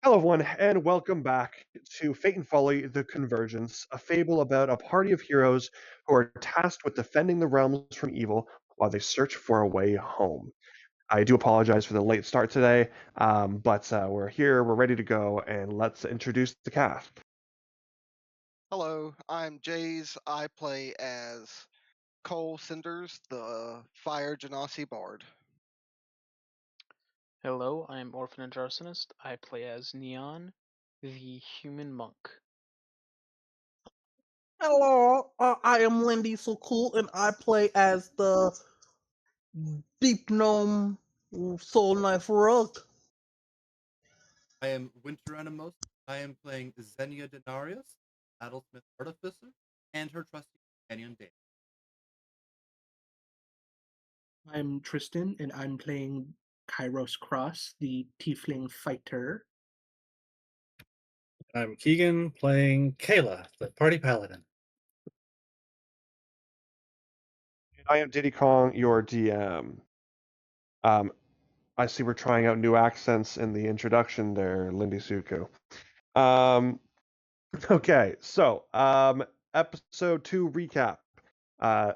Hello, everyone, and welcome back to Fate and Folly, the Convergence, a fable about a party of heroes who are tasked with defending the realms from evil while they search for a way home. I do apologize for the late start today, but we're here, we're ready to go, and let's introduce the cast. Hello, I'm Jays. I play as Cole Cinders, the Fire Genasi Bard. Hello, I'm Orphan and Arsonist. I play as Neon, the human monk. Hello, I am Lindy So Cool, and I play as the Deep Gnome Soul Knife Rogue. I am Winter Animos. I am playing Xenia Denarius, Battlesmith Artificer, and her trusty companion Dave. I'm Tristan, and I'm playing Kairos Cross, the Tiefling Fighter. I'm Keegan playing Kayla, the party paladin. I am Diddy Kong, your DM. I see we're trying out new accents in the introduction there, Lindy Suku. Okay, so episode 2 recap. Uh,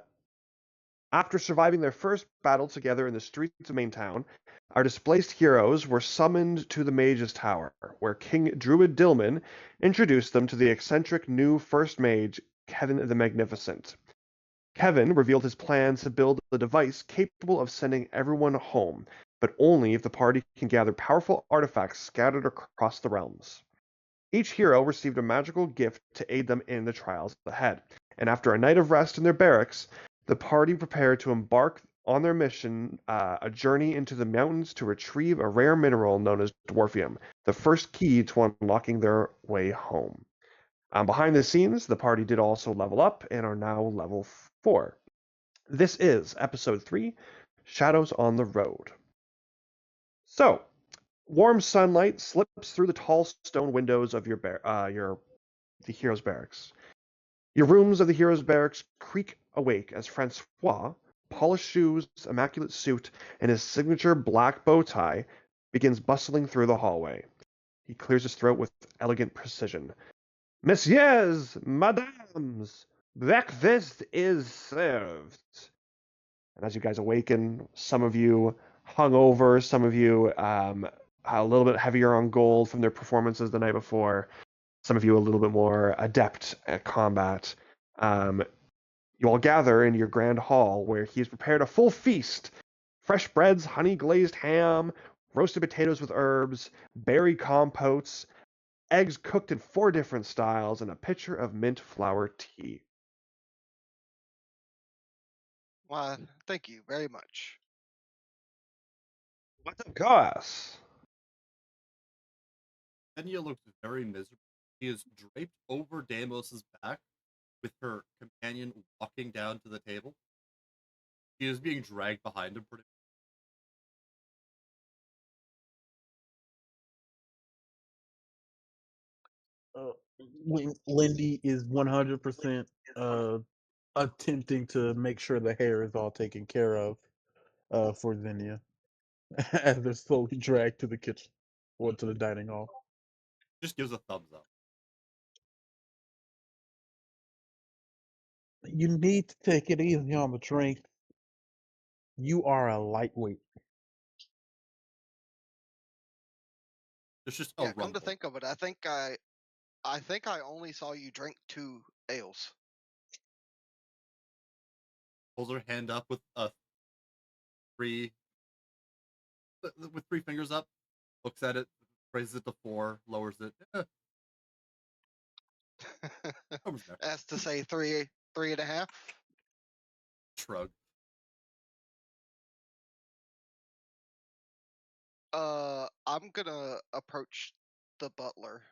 After surviving their first battle together in the streets of Maintown, our displaced heroes were summoned to the Mage's Tower, where King Druid Dillman introduced them to the eccentric new First Mage, Kevin the Magnificent. Kevin revealed his plans to build a device capable of sending everyone home, but only if the party can gather powerful artifacts scattered across the realms. Each hero received a magical gift to aid them in the trials ahead, and after a night of rest in their barracks, the party prepared to embark on their mission, a journey into the mountains to retrieve a rare mineral known as dwarfium, the first key to unlocking their way home. Behind the scenes, the party did also level up and are now level 4. This is episode 3, Shadows on the Road. So, warm sunlight slips through the tall stone windows of the hero's barracks. Your rooms of the hero's barracks creak awake as Francois, polished shoes, immaculate suit, and his signature black bow tie, begins bustling through the hallway. He clears his throat with elegant precision. Messieurs, madames, breakfast is served. And as you guys awaken, some of you hungover, some of you a little bit heavier on gold from their performances the night before, some of you a little bit more adept at combat. Um, you all gather in your grand hall where he has prepared a full feast. Fresh breads, honey glazed ham, roasted potatoes with herbs, berry compotes, eggs cooked in 4 different styles, and a pitcher of mint flower tea. Why, thank you very much. What of course? Xenia looks very miserable. She is draped over Deimos's back with her companion walking down to the table. She is being dragged behind him pretty Uh, Lindy is 100% attempting to make sure the hair is all taken care of for Xenia as they're slowly dragged to the kitchen or to the dining hall. just gives a thumbs up. You need to take it easy on the drink. You are a lightweight. There's just a Yeah, come to rumble. think of it, I think I only saw you drink 2 ales. Pulls her hand up with a three with 3 fingers up, looks at it, raises it to 4, lowers it. Comes there. As to say 3.5. Shrug. I'm gonna approach the butler,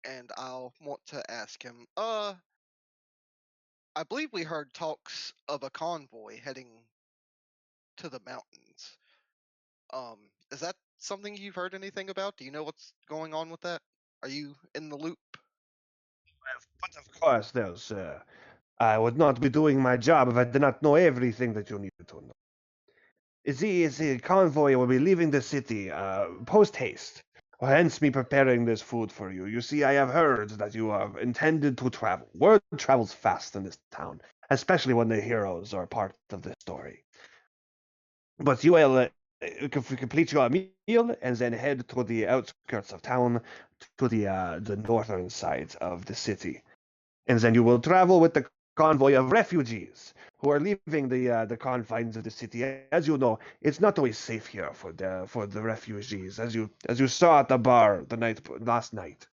and I'll want to ask him. I believe we heard talks of a convoy heading to the mountains. Is that something you've heard anything about? Do you know what's going on with that? Are you in the loop? But of course, there's. I would not be doing my job if I did not know everything that you needed to know. The convoy will be leaving the city post haste. hence me preparing this food for you. You see, I have heard that you are intended to travel. Word travels fast in this town, especially when the heroes are part of the story. But you will complete your meal and then head to the outskirts of town, to the northern side of the city, and then you will travel with the convoy of refugees who are leaving the confines of the city. As you know, it's not always safe here for the refugees, as you saw at the bar last night.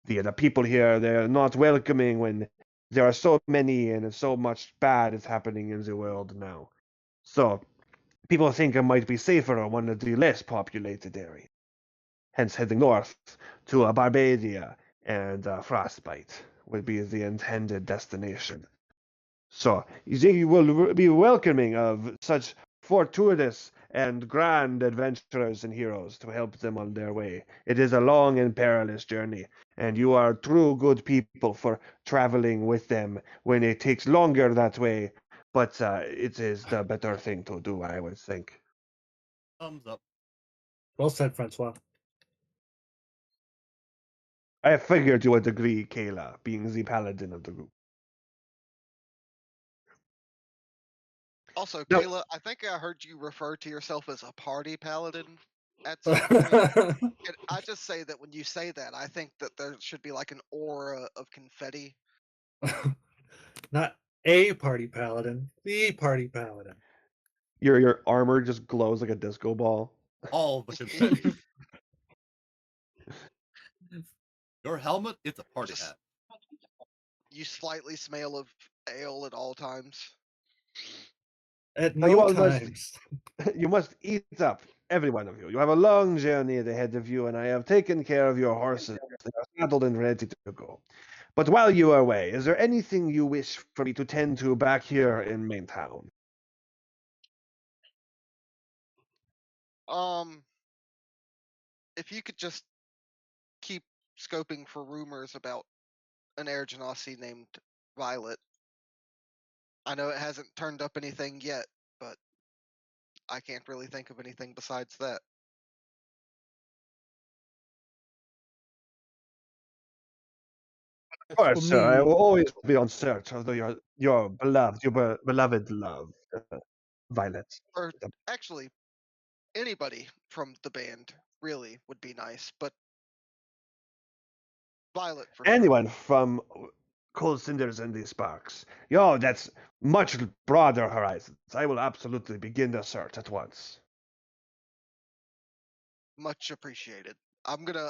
The people here, they're not welcoming when there are so many and so much bad is happening in the world now. So people think it might be safer on one of the less populated areas. Hence, heading north to Barbadia and Frostbite would be the intended destination. So you will be welcoming of such fortuitous and grand adventurers and heroes to help them on their way. It is a long and perilous journey, and you are true good people for traveling with them when it takes longer that way. But it is the better thing to do, I would think. Thumbs up. Well said, Francois. I figured you would agree, Kayla, being the paladin of the group. Also, Now, Kayla, I think I heard you refer to yourself as a party paladin at some point. Can I just say that when you say that, I think that there should be like an aura of confetti. Not a party paladin, the party paladin. your armor just glows like a disco ball. All the confetti. Your helmet, it's a party Just- hat. You slightly smell of ale at all times. At Now you no all must times. you must eat up, every one of you. You have a long journey ahead of you, and I have taken care of your horses. They are saddled and ready to go. But while you are away, is there anything you wish for me to tend to back here in Maintown? Um, if you could just keep scoping for rumors about an air genasi named Violet. I know it hasn't turned up anything yet, but I can't really think of anything besides that. Of For course, sir. I me, will always be on search of your beloved love, Violet. Or actually, anybody from the band really would be nice, but Violet for sure. Anyone from Cold Cinders and these Sparks. Yo, that's much broader horizons. I will absolutely begin the search at once. Much appreciated. I'm gonna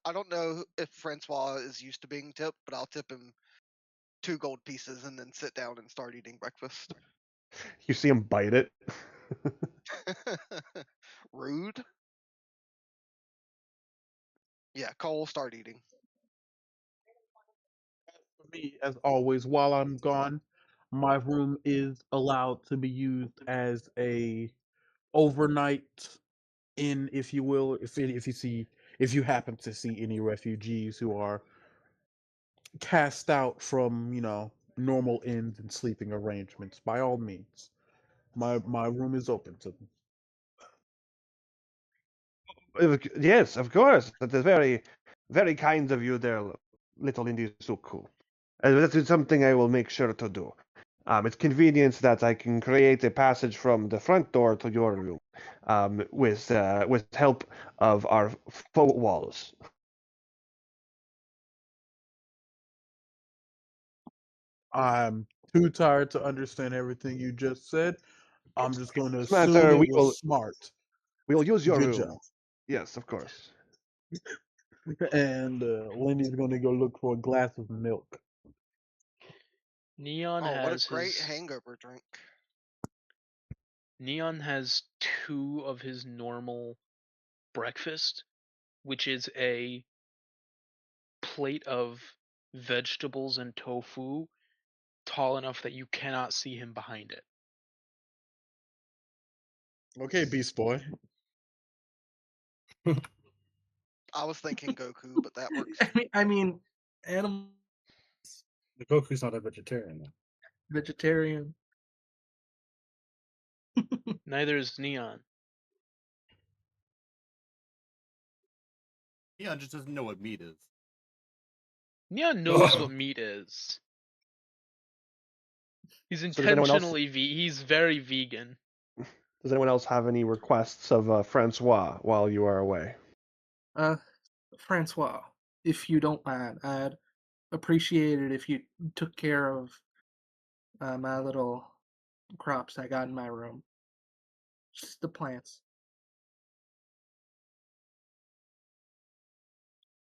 I don't know if Francois is used to being tipped, but I'll tip him 2 gold pieces and then sit down and start eating breakfast. You see him bite it. Rude. Yeah, Cole, start eating. for me, as always, while I'm gone, my room is allowed to be used as a overnight inn, if you will. If you happen to see any refugees who are cast out from normal inns and sleeping arrangements, by all means, my room is open to them. Yes, of course. That is very, very kind of you there, little Indy Suku. That is something I will make sure to do. It's convenient that I can create a passage from the front door to your room, with help of our faux walls. I'm too tired to understand everything you just said. I'm just going to This assume matter, it was smart. we will use your Good room. job. Yes, of course. And Lindy's going to go look for a glass of milk. Neon Oh, what a has great his hangover drink. Neon has 2 of his normal breakfast, which is a plate of vegetables and tofu tall enough that you cannot see him behind it. Okay, Beast Boy. I was thinking Goku, but that works. I mean, animal The Goku's not a vegetarian, though. vegetarian. Neither is Neon. Neon just doesn't know what meat is. Neon knows what meat is. He's So does anyone else? intentionally he's very vegan. Does anyone else have any requests of Francois while you are away? Francois, if you don't mind, I'd appreciate it if you took care of my little crops I got in my room. Just the plants.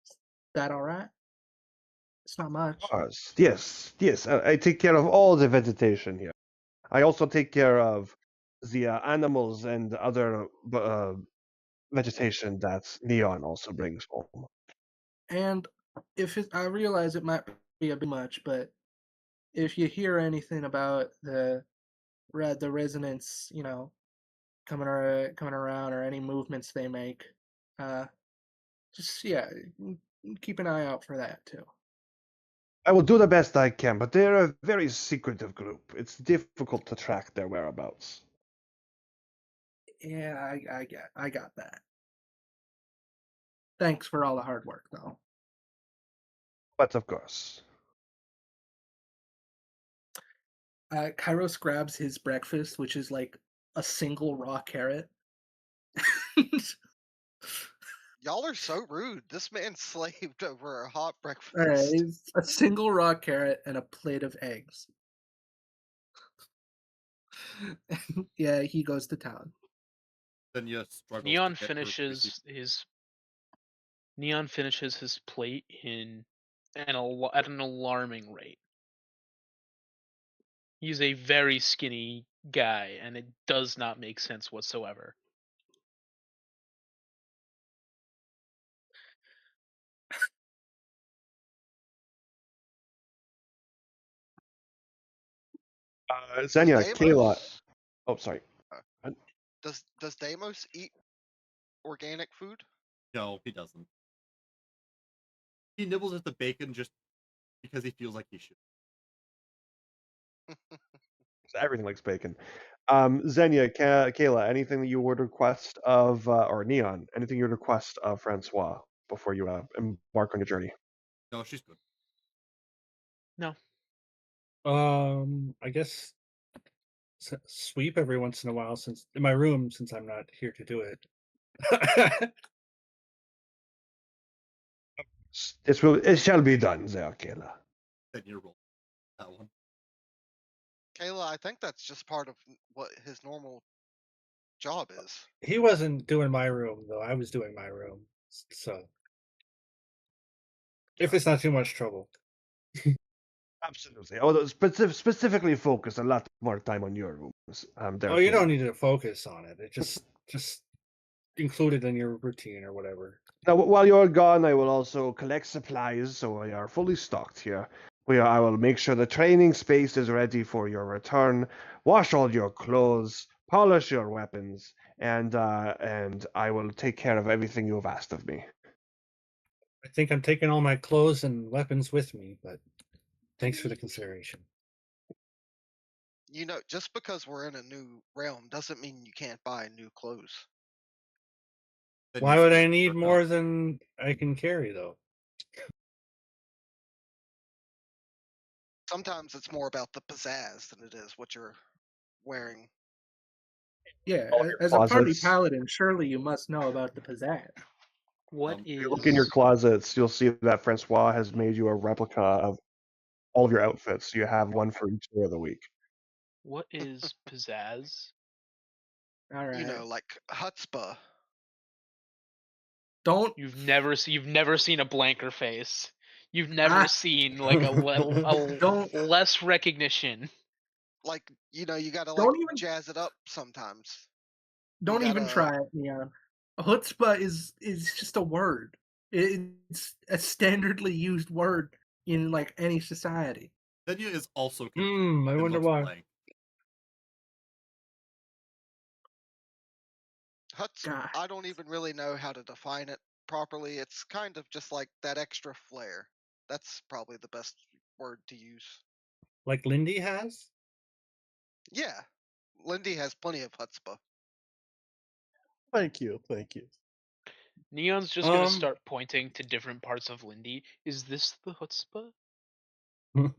Is that all right? It's not much. Of course. Yes, yes. I take care of all the vegetation here. I also take care of the animals and other vegetation that Neon also brings home. And I realize it might be a bit much, but if you hear anything about the resonance, coming around or any movements they make, just keep an eye out for that too. I will do the best I can, but they're a very secretive group. It's difficult to track their whereabouts. Yeah, I got that. Thanks for all the hard work, though. But of course. Kairos grabs his breakfast, which is like a single raw carrot. Y'all are so rude. This man slaved over a hot All right, breakfast. it's a single raw carrot and a plate of eggs. Yeah, he goes to town. Xenia struggles Neon to get her to finishes his plate at an alarming rate. He's a very skinny guy, and it does not make sense whatsoever. Xenia, Does Kayla. Deimos, Oh, sorry. does Deimos eat organic food? No, he doesn't. He nibbles at the bacon just because he feels like he should. Everything likes bacon. Xenia, Kayla, anything that you would request of, or Neon, anything you would request of Francois before you embark on your journey? No, she's good. No. I guess sweep every once in a while in my room since I'm not here to do it. It shall be done, there, Kayla. Xenia roll that one. Kayla, I think that's just part of what his normal job is. He wasn't doing my room though. I was doing my room. So if it's not too much trouble. Absolutely. Although specifically focus a lot more time on your rooms. Oh, you don't need to focus on it. It just include it in your routine or whatever. Now, while you're gone, I will also collect supplies, so we are fully stocked here. I will make sure the training space is ready for your return. Wash all your clothes, polish your weapons, and I will take care of everything you have asked of me. I think I'm taking all my clothes and weapons with me, but thanks for the consideration. Just because we're in a new realm doesn't mean you can't buy new clothes. Why would I need more than I can carry, though? Sometimes it's more about the pizzazz than it is what you're wearing. Yeah, All your as a party closets. paladin, surely you must know about the pizzazz. What If you look in your closets, you'll see that Francois has made you a replica of all of your outfits. So you have one for each day of the week. What is pizzazz? All right. Like chutzpah. Don't. You've never seen a blanker face. You've never seen like a Don't. less recognition. Like you gotta Don't even jazz it up sometimes. Don't even try it, Neon. Chutzpah is just a word. It's a standardly used word in like any society. Xenia is also I wonder why. blank. Chutzpah, I don't even really know how to define it properly. It's kind of just like that extra flair. That's probably the best word to use. Like Lindy has? Yeah. Lindy has plenty of chutzpah. Thank you. Neon's just gonna start pointing to different parts of Lindy. Is this the chutzpah? No,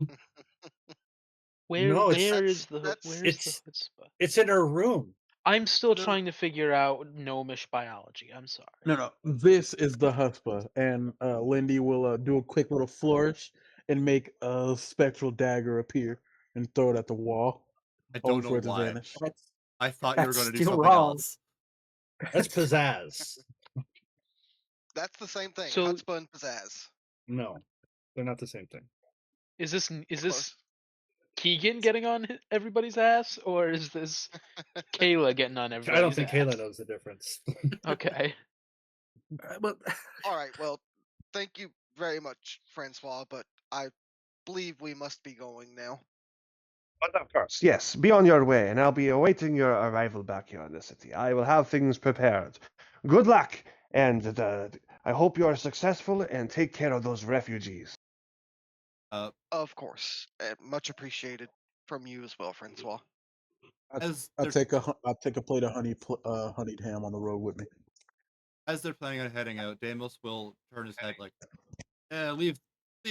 Where is the it's- chutzpah? It's in her room. I'm still trying to figure out gnomish biology. I'm sorry. No. This is the Huspa, and Lindy will do a quick little flourish and make a spectral dagger appear and throw it at the wall. I don't Only know for it to why. vanish. I thought you were That's going to do still something wrong. else. That's pizzazz. That's the same thing. So- Chutzpah and pizzazz. No, they're not the same thing. Is this Close. Keegan getting on everybody's ass, or is this Kayla getting on everybody's I don't think ass? Kayla knows the difference. Okay. But All right. Well, thank you very much, Francois. But I believe we must be going now. But of course, yes, be on your way, and I'll be awaiting your arrival back here in the city. I will have things prepared. Good luck, and I hope you are successful and take care of those refugees. Of course, and much appreciated from you as well, Francois. As I'll they're, take a plate of honeyed ham on the road with me. as they're planning on heading out, Damos will turn his head like, leave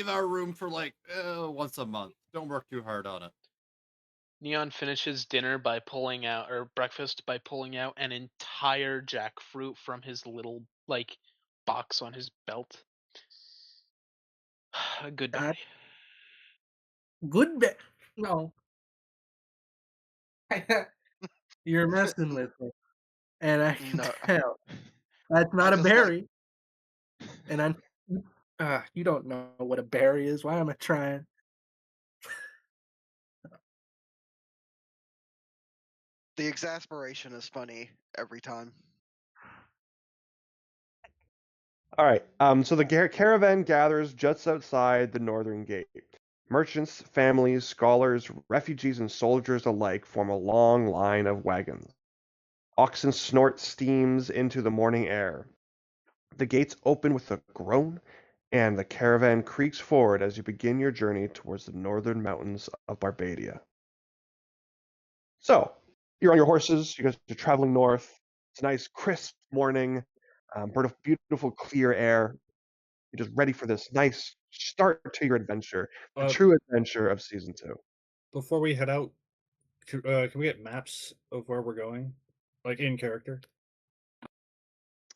our room for like once a month. Don't work too hard on it. Neon finishes dinner by pulling out, or breakfast by pulling out an entire jackfruit from his little box on his belt. Good God. daddy. good bet. No. You're messing with me. And I can No. tell. That's not a just like- berry. And I'm you don't know what a berry is. Why am I trying? The exasperation is funny every time. All right. So the caravan gathers just outside the northern gate. Merchants, families, scholars, refugees, and soldiers alike form a long line of wagons. Oxen snort steams into the morning air. The gates open with a groan, and the caravan creaks forward as you begin your journey towards the northern mountains of Barbadia. So, you're on your horses, you guys are traveling north. It's a nice, crisp morning, beautiful, clear air. You're just ready for this nice start to your adventure, the true adventure of season 2. Before we head out, can we get maps of where we're going, like in character?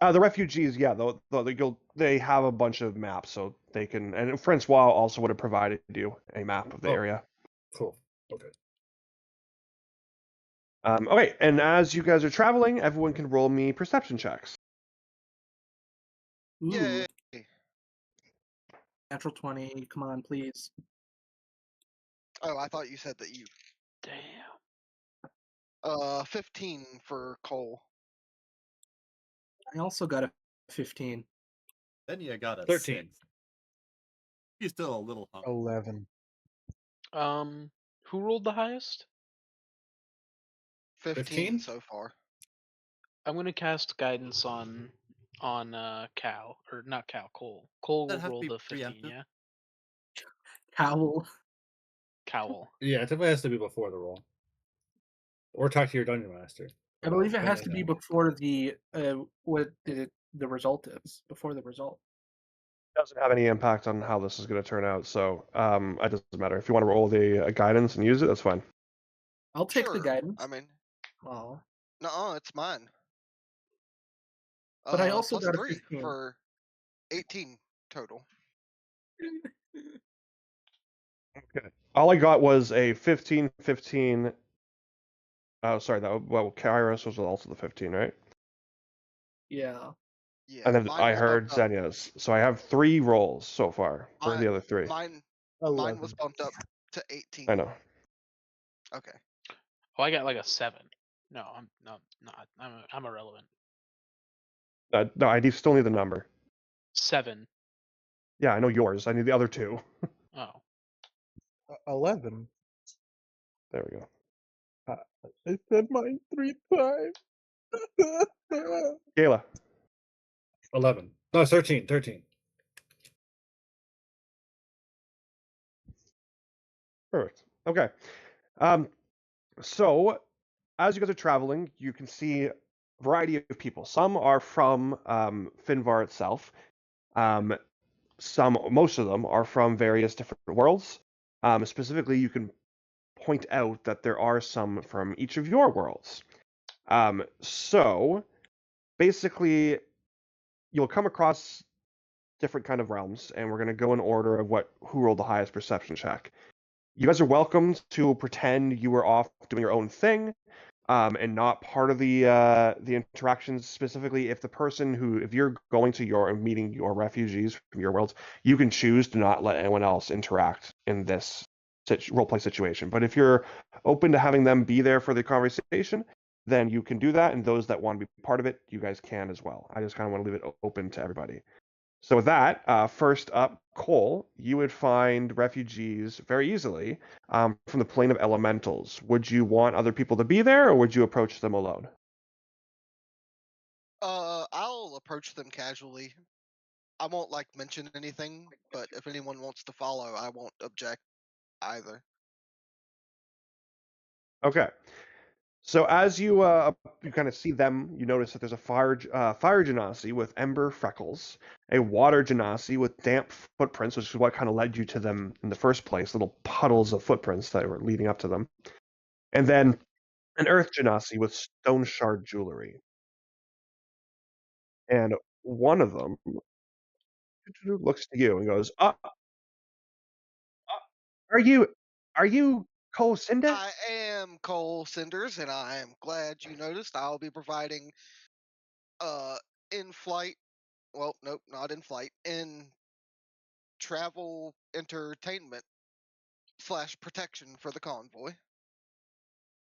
The refugees, yeah, they have a bunch of maps, so they can. And Francois also would have provided you a map of the area. Cool. Okay. Okay, and as you guys are traveling, everyone can roll me perception checks. Ooh, Yay! natural 20. Come on, please. Oh, I thought you said that you. Damn. 15 for Cole. I also got a 15. Then you got a 13. 6. He's still a little hungry. 11. Who rolled the highest? 15 15? so far. I'm gonna cast guidance on Cal, or not Cal, Cole. Cole That have to rolled be the 15, preemptive. yeah. Cowl. Cowl. Yeah, it definitely has to be before the roll. Or talk to your dungeon master. I believe it Something has like to be that. before the what the result is. Before the result. Doesn't have any impact on how this is going to turn out, so it doesn't matter. If you want to roll the guidance and use it, that's fine. I'll take Sure. the guidance. I mean, Oh. no, it's mine. But I also plus got a 3 15. for 18 total. Okay. All I got was a 15, 15. Oh, sorry. Kairos was also the 15, right? Yeah. Yeah. And then mine I was heard bumped up. Xenia's. So I have 3 rolls so far. Where are the other 3? Mine 11. was bumped up to 18. I know. Okay. Oh, I got like a 7. No, I'm not. I'm irrelevant. No, I still need the number. 7. Yeah, I know yours. I need the other 2. Oh. 11. There we go. I said mine 3 times. Gayla. 11. No, 13. 13. Perfect. Okay. So as you guys are traveling, you can see variety of people. Some are from Finvar itself. Most of them are from various different worlds. Specifically, you can point out that there are some from each of your worlds. So basically, you'll come across different kind of realms, and we're going to go in order of who rolled the highest perception check. You guys are welcome to pretend you were off doing your own thing, and not part of the interactions. Specifically, if you're going to your meeting your refugees from your worlds, you can choose to not let anyone else interact in this roleplay situation. But if you're open to having them be there for the conversation, then you can do that, and those that want to be part of it, you guys can as well. I just kind of want to leave it open to everybody. So with that, first up, Cole, you would find refugees very easily from the plane of elementals. Would you want other people to be there, or would you approach them alone? I'll approach them casually. I won't mention anything, but if anyone wants to follow, I won't object either. Okay. So as you kind of see them, you notice that there's a fire genasi with ember freckles, a water genasi with damp footprints, which is what kind of led you to them in the first place, little puddles of footprints that were leading up to them, and then an earth genasi with stone shard jewelry. And one of them looks to you and goes, are you Cole Cinder?" I am Cole Cinders, and I am glad you noticed. I'll be providing in flight. Well, nope, not in flight. In travel entertainment / protection for the convoy.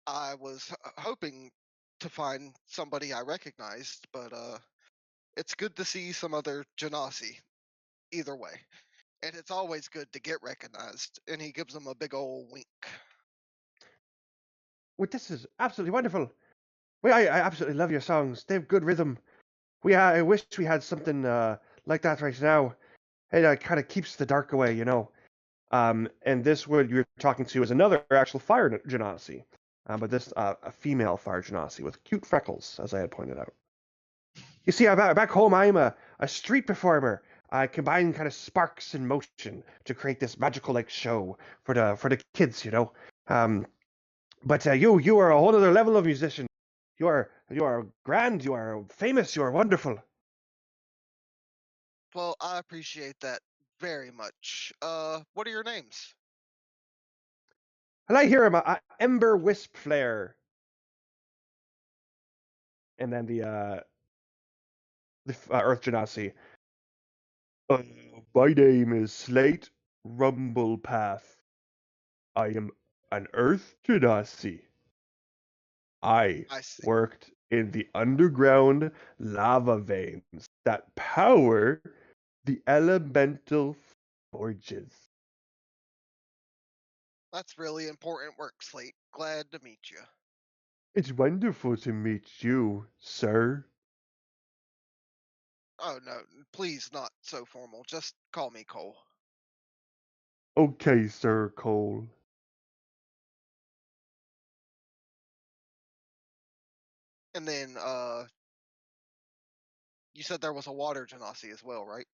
I was hoping to find somebody I recognized, but it's good to see some other Genasi. Either way, and it's always good to get recognized. And he gives them a big old wink. Well, this is absolutely wonderful. Well, I absolutely love your songs. They have good rhythm. I wish we had something like that right now. It kind of keeps the dark away, you know. And this would you're talking to is another actual fire genasi, but this a female fire genasi with cute freckles, as I had pointed out. You see, back home, I'm a street performer. I combine kind of sparks and motion to create this magical like show for the kids, you know. But you are a whole other level of musician. You are grand. You are famous. You are wonderful. Well, I appreciate that very much. What are your names? And I hear him, Ember Wisp Flare, and then the Earth Genasi. Uh, my name is Slate Rumblepath. I am an Earth Genasi. I I see. worked in the underground lava veins that power the elemental forges. That's really important work, Slate. Glad to meet you. It's wonderful to meet you, sir. Oh no, please not so formal. Just call me Cole. Okay, Sir Cole. And then you said there was a water Genasi as well, right?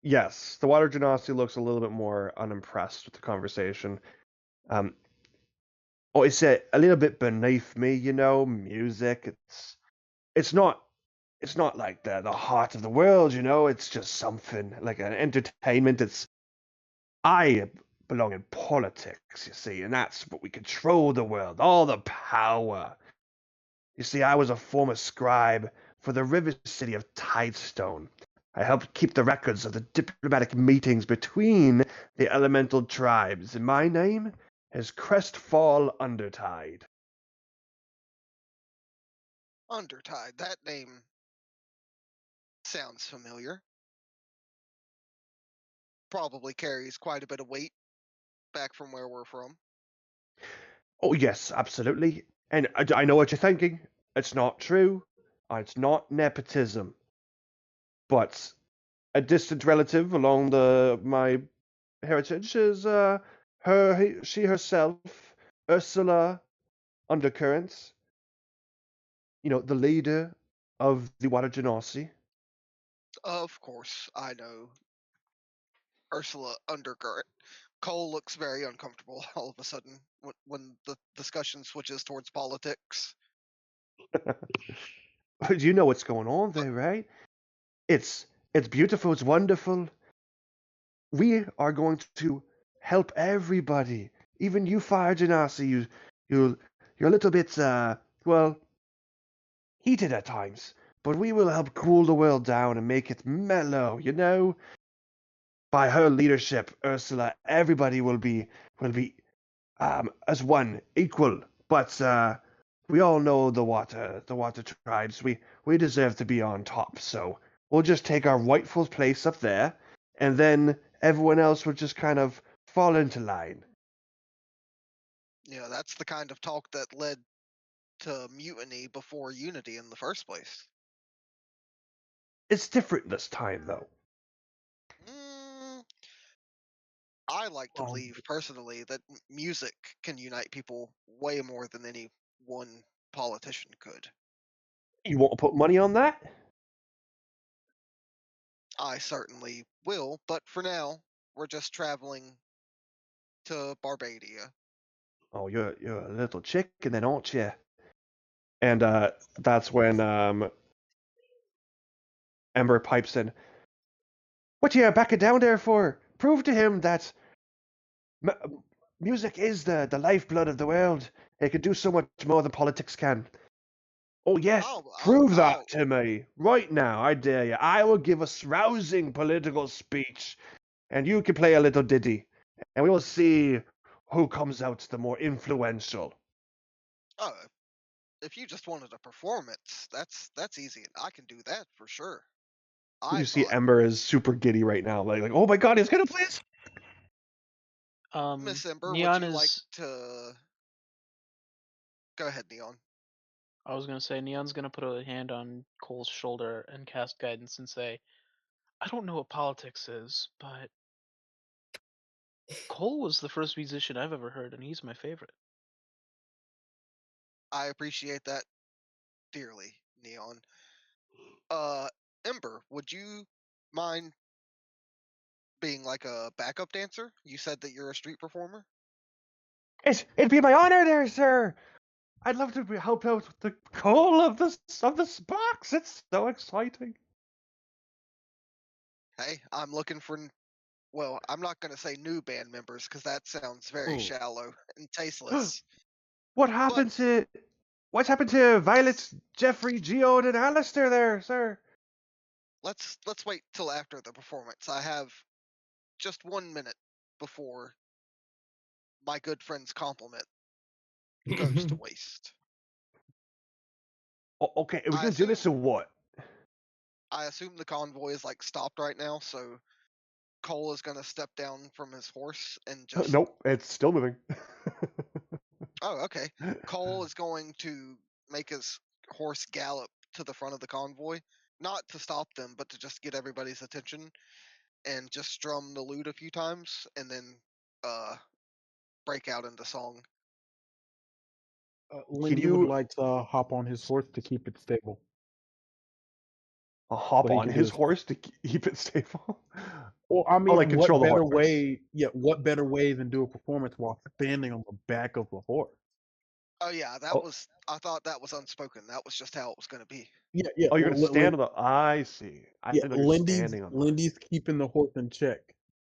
Yes, the water genasi looks a little bit more unimpressed with the conversation. Um, it's a little bit beneath me, you know. Music, it's not it's not like the heart of the world, you know. It's just something like an entertainment. I belong in politics, you see, and that's what we control the world, all the power. You see, I was a former scribe for the river city of Tidestone. I helped keep the records of the diplomatic meetings between the elemental tribes, and my name is Crestfall Undertide. Undertide. That name sounds familiar. Probably carries quite a bit of weight back from where we're from. Oh, yes, absolutely. And I know what you're thinking. It's not true. It's not nepotism. But a distant relative along my heritage is she herself, Ursula Undercurrents. You know, the leader of the Water Genasi. Of course, I know Ursula Undercurrent. Cole looks very uncomfortable all of a sudden when the discussion switches towards politics. You know what's going on But there, right? It's beautiful, it's wonderful. We are going to help everybody. Even you, Fire Genasi, you're a little bit well, heated at times. But we will help cool the world down and make it mellow, you know? By her leadership, Ursula, everybody will be as one, equal. But we all know the water tribes. We deserve to be on top. So we'll just take our rightful place up there, and then everyone else will just kind of fall into line. that's the kind of talk that led to mutiny before unity in the first place. It's different this time, though. Mm, I like to believe personally that music can unite people way more than any one politician could. You want to put money on that? I certainly will, but for now, we're just traveling to Barbadia. Oh, you're a little chicken then, aren't you? And that's when Ember pipes in. What you backing down there for? Prove to him that music is the lifeblood of the world. It can do so much more than politics can. Oh yes, prove that to me right now. I dare you. I will give a rousing political speech, and you can play a little ditty, and we will see who comes out the more influential. Oh, if you just wanted a performance, that's easy. I can do that for sure. I You see, thought Ember is super giddy right now, like oh my god, he's gonna play this. Miss Ember, would Neon you like is. to go ahead, Neon? I was gonna say Neon's gonna put a hand on Cole's shoulder and cast guidance and say, "I don't know what politics is, but Cole was the first musician I've ever heard, and he's my favorite." I appreciate that dearly, Neon. Ember, would you mind being like a backup dancer? You said that you're a street performer. It'd be my honor, there, sir. I'd love to help out with the goal of this box. It's so exciting. Hey, I'm looking for. Well, I'm not going to say new band members because that sounds very Oh. shallow and tasteless. What But happened to what's happened to Violet, Jeffrey, Geode, and Alistair there, sir? let's wait till after the performance. I have just 1 minute before my good friend's compliment goes to waste. Okay, are we I gonna do assume this or what? I assume the convoy is like stopped right now, so Cole is going to step down from his horse and just. Nope, it's still moving. Oh, okay. Cole is going to make his horse gallop to the front of the convoy, not to stop them, but to just get everybody's attention and just strum the lute a few times and then break out into song. Lindy would like to hop on his horse to keep it stable. Hop But he on can do his is- horse to keep it stable? Well, I mean, like, control what the better horse. way? Yeah, what better way than do a performance while standing on the back of the horse? Oh yeah, that was. I thought that was unspoken. That was just how it was going to be. Yeah, yeah. Oh, you're gonna stand on Lin- the. I see. I yeah, didn't know you're standing on the. Lindy's keeping the horse in check.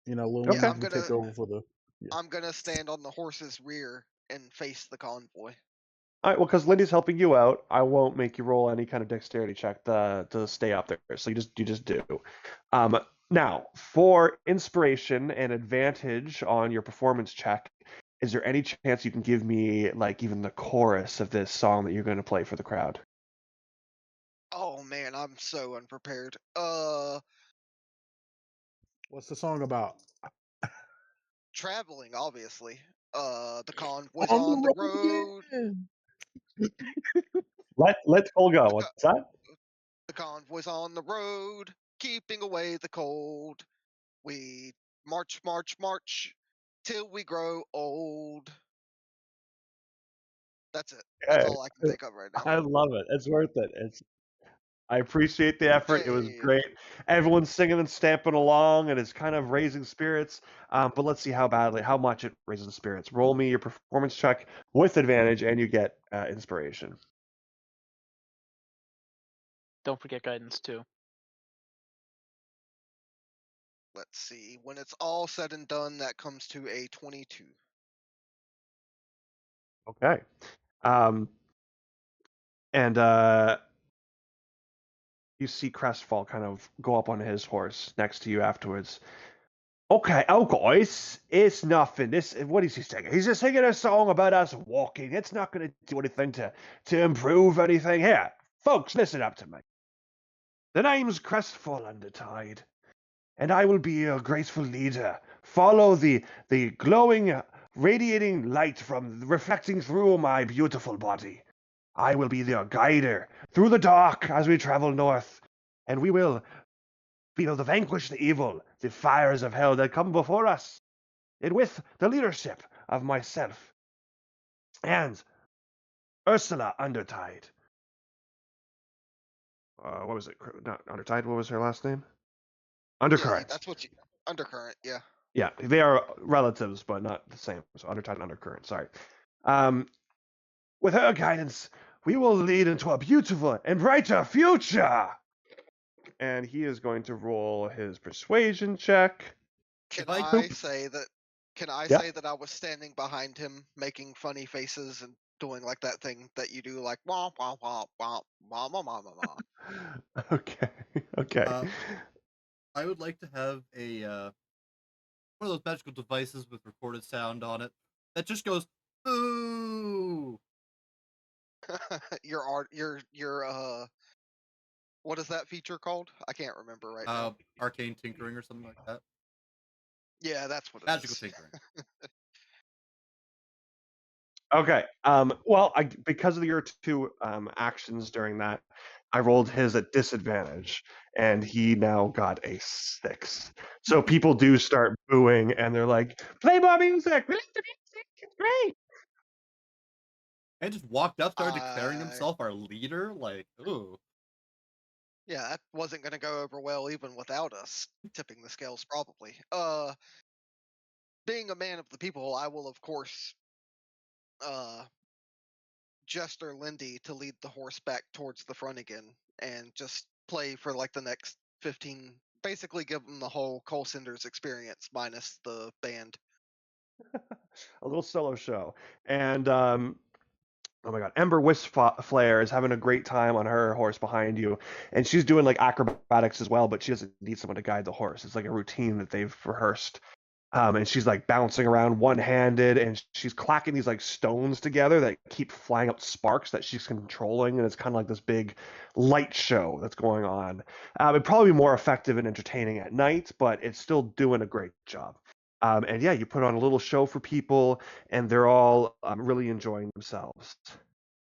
You know, Lil Okay. Yeah, Lindy's gonna take over for the. Yeah. I'm gonna stand on the horse's rear and face the convoy. All right. Well, because Lindy's helping you out, I won't make you roll any kind of dexterity check to stay up there. So you just do. Now for inspiration and advantage on your performance check, is there any chance you can give me like even the chorus of this song that you're going to play for the crowd? Oh man, I'm so unprepared. What's the song about? Traveling, obviously. The convoy's On on the the road. road. Let Cole go. The, co- What's that? the convoy's on the road, keeping away the cold. We march, march, march till we grow old. That's it. That's Yeah, all I can think of right now. I love it. It's worth it. I appreciate the effort. It was Hey, great. Everyone's singing and stamping along, and it's kind of raising spirits. But let's see how much it raises the spirits. Roll me your performance check with advantage, and you get inspiration. Don't forget guidance too. let's see. When it's all said and done, that comes to a 22. Okay. Um, and you see Crestfall kind of go up on his horse next to you afterwards. Okay, oh guys, it's nothing. What is he singing? He's just singing a song about us walking. It's not going to do anything to improve anything. Here, folks, listen up to me. The name's Crestfall Undertide, and I will be your graceful leader. Follow the glowing, radiating light from reflecting through my beautiful body. I will be your guider through the dark as we travel north, and we will be able to vanquish the evil, the fires of hell that come before us, and with the leadership of myself and Ursula Undertide. What was it? Not Undertide. What was her last name? Yeah, Undercurrent. that's what you. Undercurrent, yeah. Yeah, they are relatives, but not the same. So Undertide and Undercurrent. Sorry. Um, with her guidance, we will lead into a beautiful and brighter future. And he is going to roll his persuasion check. Can If I I could- say that? Can I Yeah. say that I was standing behind him, making funny faces and doing like that thing that you do, like wah wah wah wah wah wah wah wah wah. Okay. Okay. I would like to have a one of those magical devices with recorded sound on it that just goes boo. Your art, your what is that feature called? I can't remember right now. Arcane tinkering or something like that. Yeah, that's what it Magical is. tinkering. Okay. Well, because of your two actions during that, I rolled his at disadvantage, and he now got a 6. So people do start booing, and they're like, "Play more music! We like the music! It's great!" And just walked up, started declaring Uh, himself our leader. Like, ooh. yeah, that wasn't gonna go over well even without us tipping the scales, probably. Being a man of the people, I will of course uh gesture Lindy to lead the horse back towards the front again and just play for like the next 15, basically give them the whole Cole Cinders experience minus the band. A little solo show, and oh my god, Ember Flare is having a great time on her horse behind you, and she's doing like acrobatics as well, but she doesn't need someone to guide the horse. It's like a routine that they've rehearsed. And she's like bouncing around one-handed, and she's clacking these like stones together that keep flying up sparks that she's controlling, and it's kind of like this big light show that's going on. It'd probably be more effective and entertaining at night, but it's still doing a great job. And yeah, you put on a little show for people, and they're all really enjoying themselves.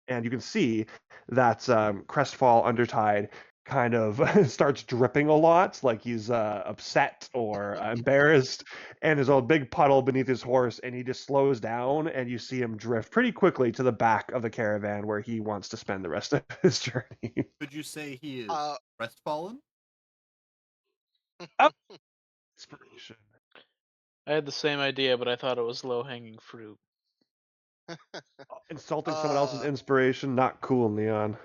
And you can see that Crestfall Undertide kind of starts dripping a lot, like he's upset or embarrassed, and there's a big puddle beneath his horse, and he just slows down, and you see him drift pretty quickly to the back of the caravan where he wants to spend the rest of his journey. Could you say he is Uh, crestfallen? Oh, inspiration. I had the same idea, but I thought it was low hanging fruit. Insulting someone else's inspiration, not cool, Neon.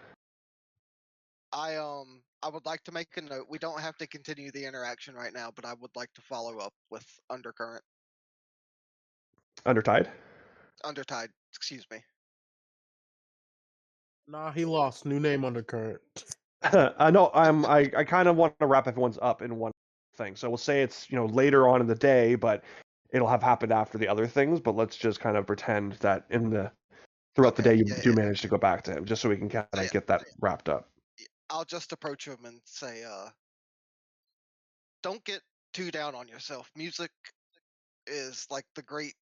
I would like to make a note. We don't have to continue the interaction right now, but I would like to follow up with Undercurrent. Undertide. Undertide, excuse me. Nah, he lost. New name Undercurrent. No, I kind of want to wrap everyone's up in one thing. So we'll say it's later on in the day, but it'll have happened after the other things. But let's just kind of pretend that throughout the Okay, day you yeah, do yeah. manage to go back to him, just so we can kind Yeah. of get that wrapped up. I'll just approach him and say, don't get too down on yourself. Music is like the great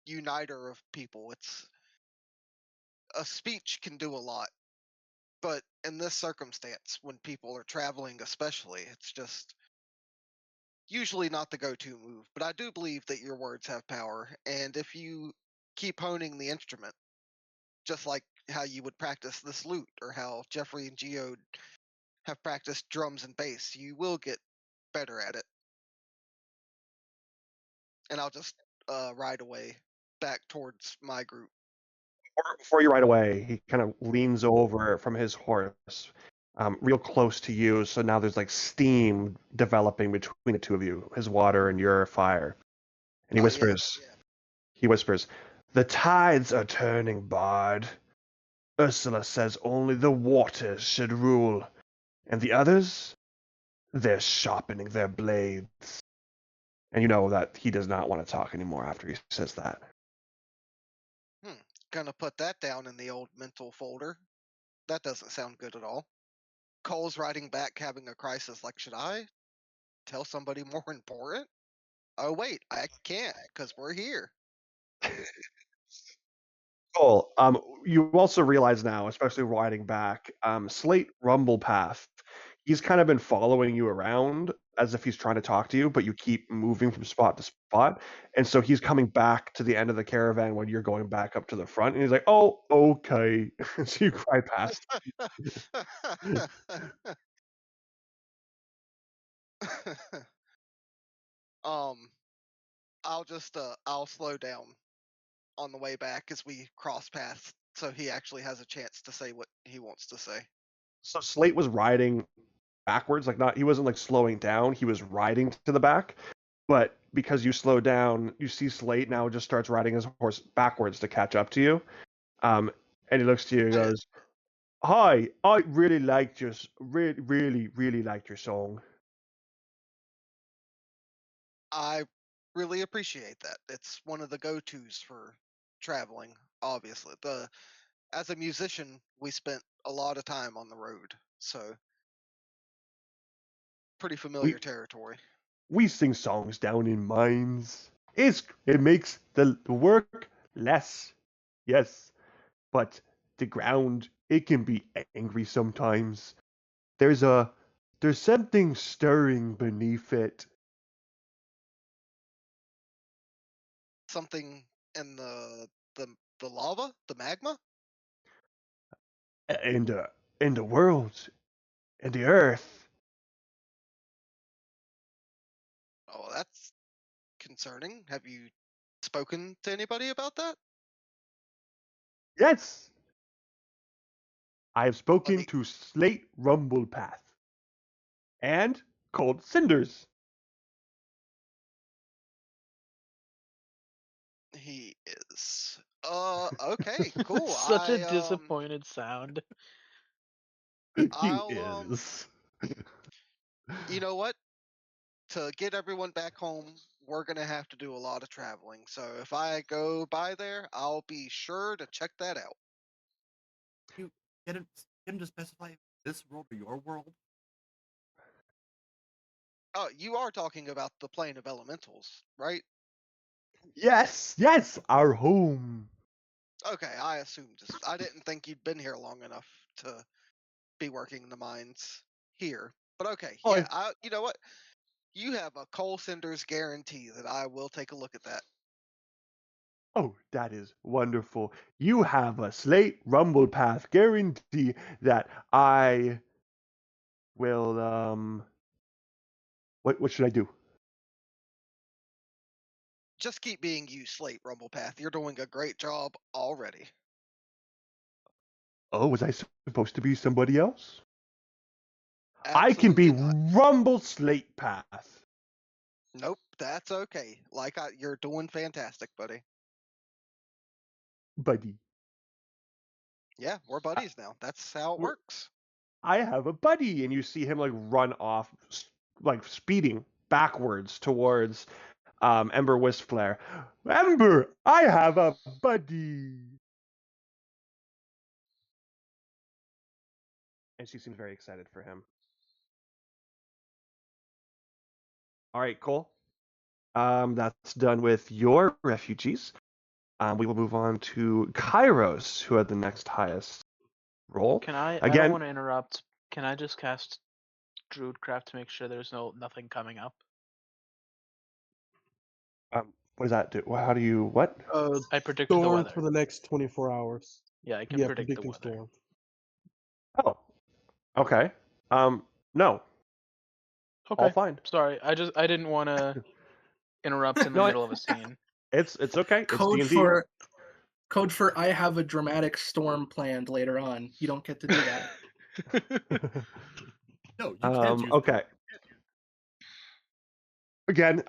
uniter of people. It's a speech can do a lot, but in this circumstance, when people are traveling, especially, it's just usually not the go-to move. But I do believe that your words have power, and if you keep honing the instrument, just like how you would practice this lute, or how Jeffrey and Geode have practiced drums and bass, you will get better at it. And I'll just ride away back towards my group. Before you ride away, he kind of leans over from his horse, real close to you. So now there's like steam developing between the two of you, his water and your fire. And he Oh, yeah. whispers, "The tides are turning, Bard. Ursula says only the waters should rule, and the others, they're sharpening their blades." And you know that he does not want to talk anymore after he says that. Gonna put that down in the old mental folder. That doesn't sound good at all. Cole's riding back having a crisis. Like, should I tell somebody more important? Oh, wait, I can't because we're here. Cool. You also realize now, especially riding back, Slate Rumblepath, he's kind of been following you around as if he's trying to talk to you, but you keep moving from spot to spot. And so he's coming back to the end of the caravan when you're going back up to the front. And he's like, "Oh, okay." So you cry past. I'll slow down on the way back as we cross paths so he actually has a chance to say what he wants to say. So Slate was riding backwards, like not he wasn't like slowing down, he was riding to the back. But because you slow down, you see Slate now just starts riding his horse backwards to catch up to you. And he looks to you and goes, "Hi, I really liked your really liked your song." I really appreciate that. It's one of the go-tos for traveling, obviously. As a musician, we spent a lot of time on the road, so pretty familiar territory. We sing songs down in mines. It makes the work less, yes, but the ground it can be angry sometimes. There's something stirring beneath it. Something in the lava, the magma. In the world, in the earth. Oh, that's concerning. Have you spoken to anybody about that? Yes, I have spoken Like, to Slate Rumblepath and Cold Cinders. he is. Okay, cool. Such a disappointed sound. He I'll is. you know what? To get everyone back home, we're gonna have to do a lot of traveling. So if I go by there, I'll be sure to check that out. You get him to specify this world or your world? Oh, you are talking about the plane of elementals, right? Yes, our home. Okay, I assumed. I didn't think you'd been here long enough to be working the mines here. But okay, Oh, yeah. You know what? You have a coal cinders guarantee that I will take a look at that. Oh, that is wonderful. You have a Slate Rumblepath guarantee that I will what should I do? Just keep being you, Slate Rumblepath. You're doing a great job already. Oh, was I supposed to be somebody else? I can be Absolutely not. Rumble Slate Path. Nope, that's okay. You're doing fantastic, buddy. Buddy. Yeah, we're buddies now. That's how it We're- works. I have a buddy, and you see him like run off, like speeding backwards towards Ember Wisflare. Ember, I have a buddy. And she seems very excited for him. All right, Cole. That's done with your refugees. We will move on to Kairos, who had the next highest roll. Can I don't Again, want to interrupt. Can I just cast Druidcraft to make sure there's nothing coming up? what does that do? How do you what? I predict the Storms weather. for the next 24 hours. Yeah, I can Yeah, predict the predicting weather. storms. Oh, okay. No, all Okay. fine. Sorry, I didn't want to interrupt in the No, middle of a scene. it's okay. It's Code D&D. for I have a dramatic storm planned later on. You don't get to do that. No, you can't use. Okay. Again,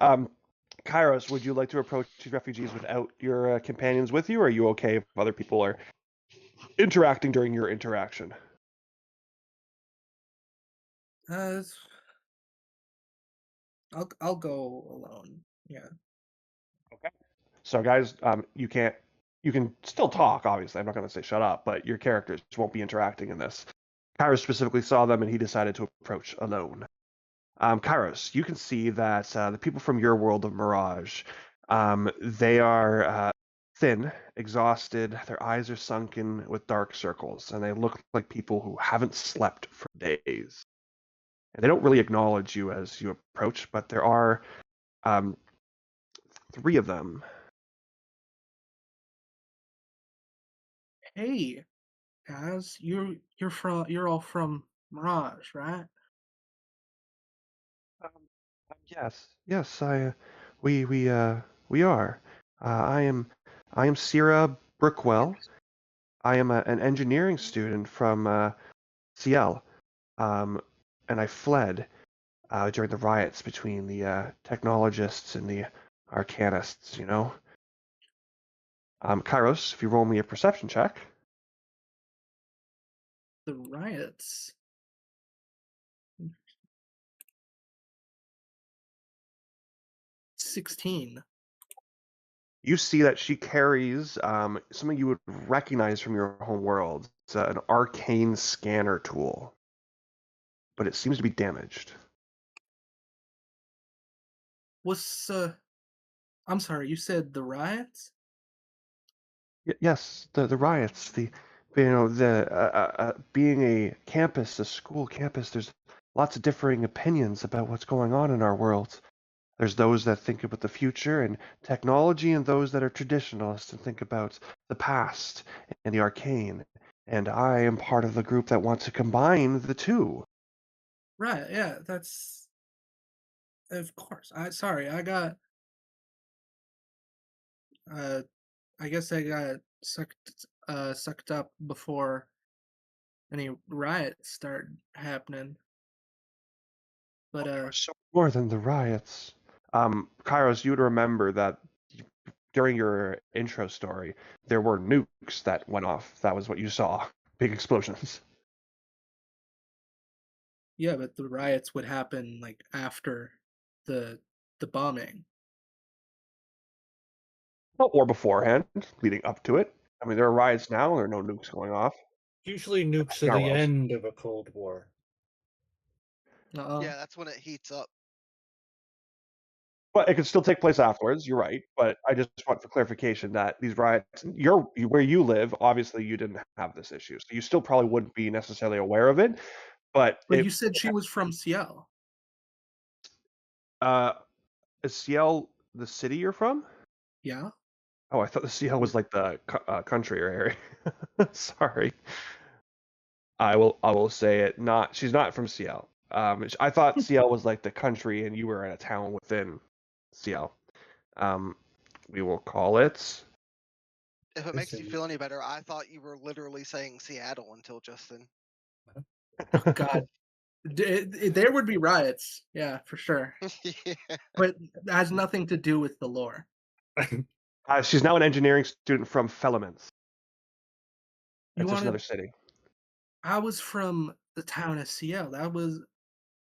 Kairos, would you like to approach these refugees without your companions with you, or are you okay if other people are interacting during your interaction? I'll go alone. Yeah. Okay. So, guys, you can still talk. Obviously, I'm not going to say shut up, but your characters won't be interacting in this. Kairos specifically saw them, and he decided to approach alone. Kairos, you can see that the people from your world of Mirage, they are thin, exhausted. Their eyes are sunken with dark circles, and they look like people who haven't slept for days. And they don't really acknowledge you as you approach, but there are um, 3 of them. Hey, guys, you're all from Mirage, right? Um, yes, we are. I am Sierra Brookwell. I am an engineering student from CL, and I fled during the riots between the technologists and the arcanists. Kairos, if you roll me a perception check. The riots. 16. You see that she carries something you would recognize from your home world. It's an arcane scanner tool, but it seems to be damaged. Was I'm sorry, you said the riots? Yes, the riots, the being a campus, a school campus. There's lots of differing opinions about what's going on in our world. There's those that think about the future and technology, and those that are traditionalists and think about the past and the arcane. And I am part of the group that wants to combine the two. Right, yeah, that's of course. I got uh I guess I got sucked up before any riots started happening. But There was so more than the riots. Kairos, you would remember that during your intro story, there were nukes that went off. That was what you saw. Big explosions. yeah, but the riots would happen like after the the bombing. Or beforehand, leading up to it. I mean, there are riots now, there are no nukes going off. Usually nukes In are our the worlds. end of a Cold War. Yeah, that's when it heats up. But it could still take place afterwards, you're right. But I just want for clarification that these riots, where you live, obviously you didn't have this issue. So you still probably wouldn't be necessarily aware of it. But But you said she was from Seattle. uh, is Seattle the city you're from? Yeah? Oh, I thought the Seattle was like the country or area. Sorry. I will say it. Not she's not from CL. I thought CL was like the country, and you were in a town within CL. Um, we will call it. If it I makes you see. feel any better, I thought you were literally saying Seattle until just then. Oh God. There would be riots, yeah, for sure. Yeah. But it has nothing to do with the lore. She's now an engineering student from Felemans. You It's just another wanted city. I was from the town of CL.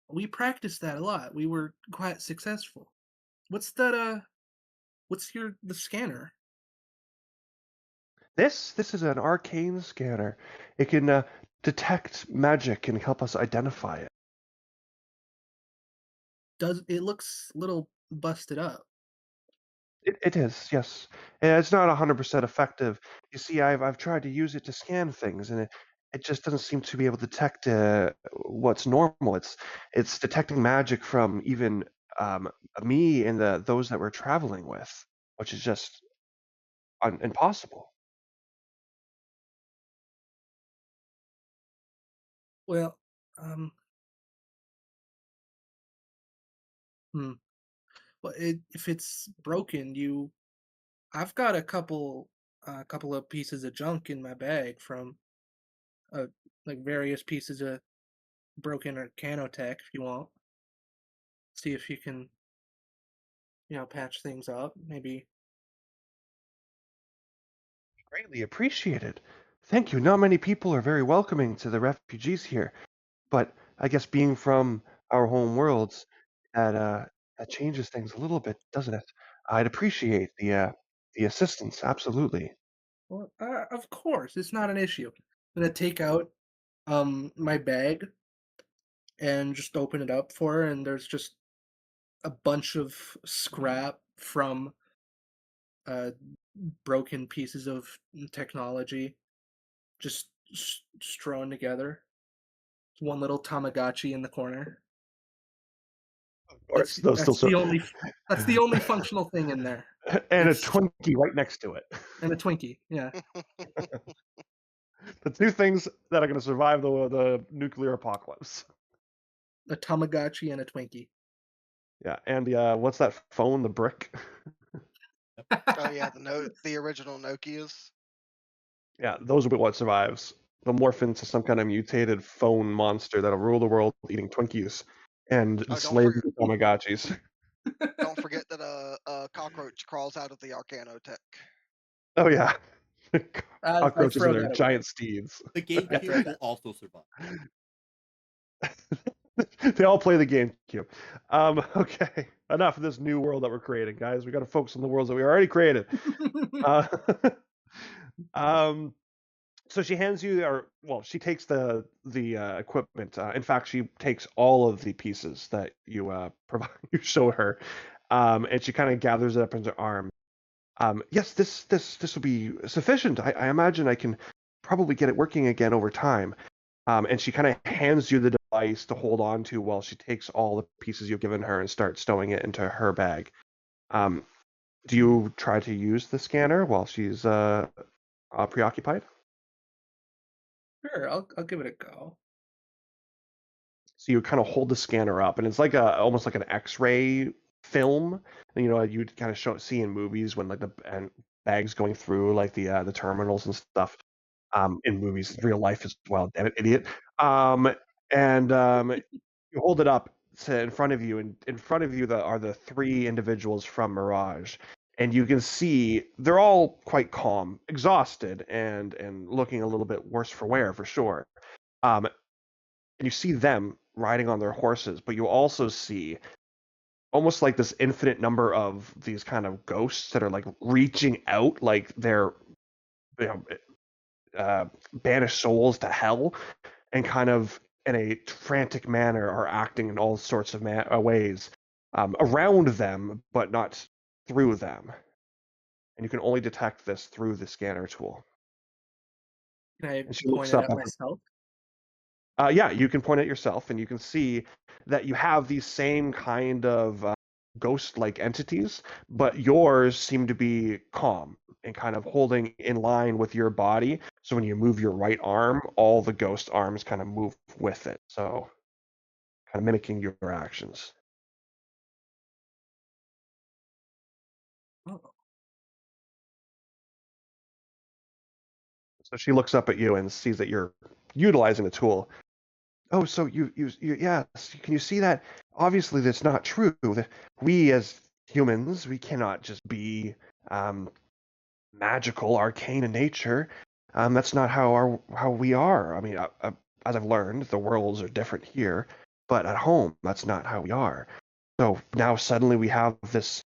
We practiced that a lot. We were quite successful. What's that what's the scanner? This is an arcane scanner. It can detect magic and help us identify it. It looks a little busted up. It is, yes. And it's not 100% effective. You see, I've tried to use it to scan things, and it just doesn't seem to be able to detect what's normal. It's detecting magic from even me and those that we're traveling with, which is just impossible. Well, um Hmm. Well, if it's broken, I've got a couple of pieces of junk in my bag from uh like various pieces of broken or canotech. If you want, see if you can patch things up. Maybe. Greatly appreciated. Thank you. Not many people are very welcoming to the refugees here, but I guess being from our home worlds, that changes things a little bit, doesn't it? I'd appreciate the assistance. Absolutely. Well, of course, it's not an issue. I'm gonna take out my bag and just open it up for her, and there's just a bunch of scrap from uh broken pieces of technology just strewn together. One little Tamagotchi in the corner. Of course, those still so. That's the only functional thing in there. And a It's Twinkie right next to it. and a Twinkie. Yeah. The two things that are going to survive the nuclear apocalypse. A Tamagotchi and a Twinkie. Yeah, and what's that phone? The brick. Oh yeah, the original Nokias. Yeah, those will be what survives. They'll morph into some kind of mutated phone monster that'll rule the world, eating Twinkies and Oh, enslave the Tamagotchis. Don't forget that a cockroach crawls out of the Arcanotech. Oh yeah, I cockroaches throw and their that away. giant steeds. The GameCube will also survive. They all play the GameCube. Okay, enough of this new world that we're creating, guys. We got to focus on the worlds that we already created. Uh, so she hands you, she takes the equipment. In fact, she takes all of the pieces that you you showed her, and she kind of gathers it up into her arm. Yes, this will be sufficient. I imagine I can probably get it working again over time. And she kind of hands you the device to hold on to while she takes all the pieces you've given her and starts stowing it into her bag. Do you try to use the scanner while she's preoccupied? Sure, I'll give it a go. So you kind of hold the scanner up, and it's like almost like an X-ray film. You know, you'd kind of see in movies when like the bags going through like the terminals and stuff. In movies, real life as well. Damn it, idiot. And you hold it up in front of you, and in front of you are the three individuals from Mirage, and you can see they're all quite calm, exhausted, and looking a little bit worse for wear for sure. And you see them riding on their horses, but you also see almost like this infinite number of these kind of ghosts that are like reaching out, like they're you know, banished souls to hell, and kind of in a frantic manner are acting in all sorts of ways around them, but not through them. And you can only detect this through the scanner tool. Can I And she point looks it up at at myself? yeah, you can point at yourself, and you can see that you have these same kind of ghost-like entities, but yours seem to be calm and kind of holding in line with your body. So when you move your right arm, all the ghost arms kind of move with it. So kind of mimicking your actions. Oh. So she looks up at you and sees that you're utilizing the tool. Oh, so you yes, can you see that? Obviously, that's not true. We as humans, we cannot just be magical, arcane in nature. That's not how we are. I mean, as I've learned, the worlds are different here, but at home, that's not how we are. So now suddenly we have this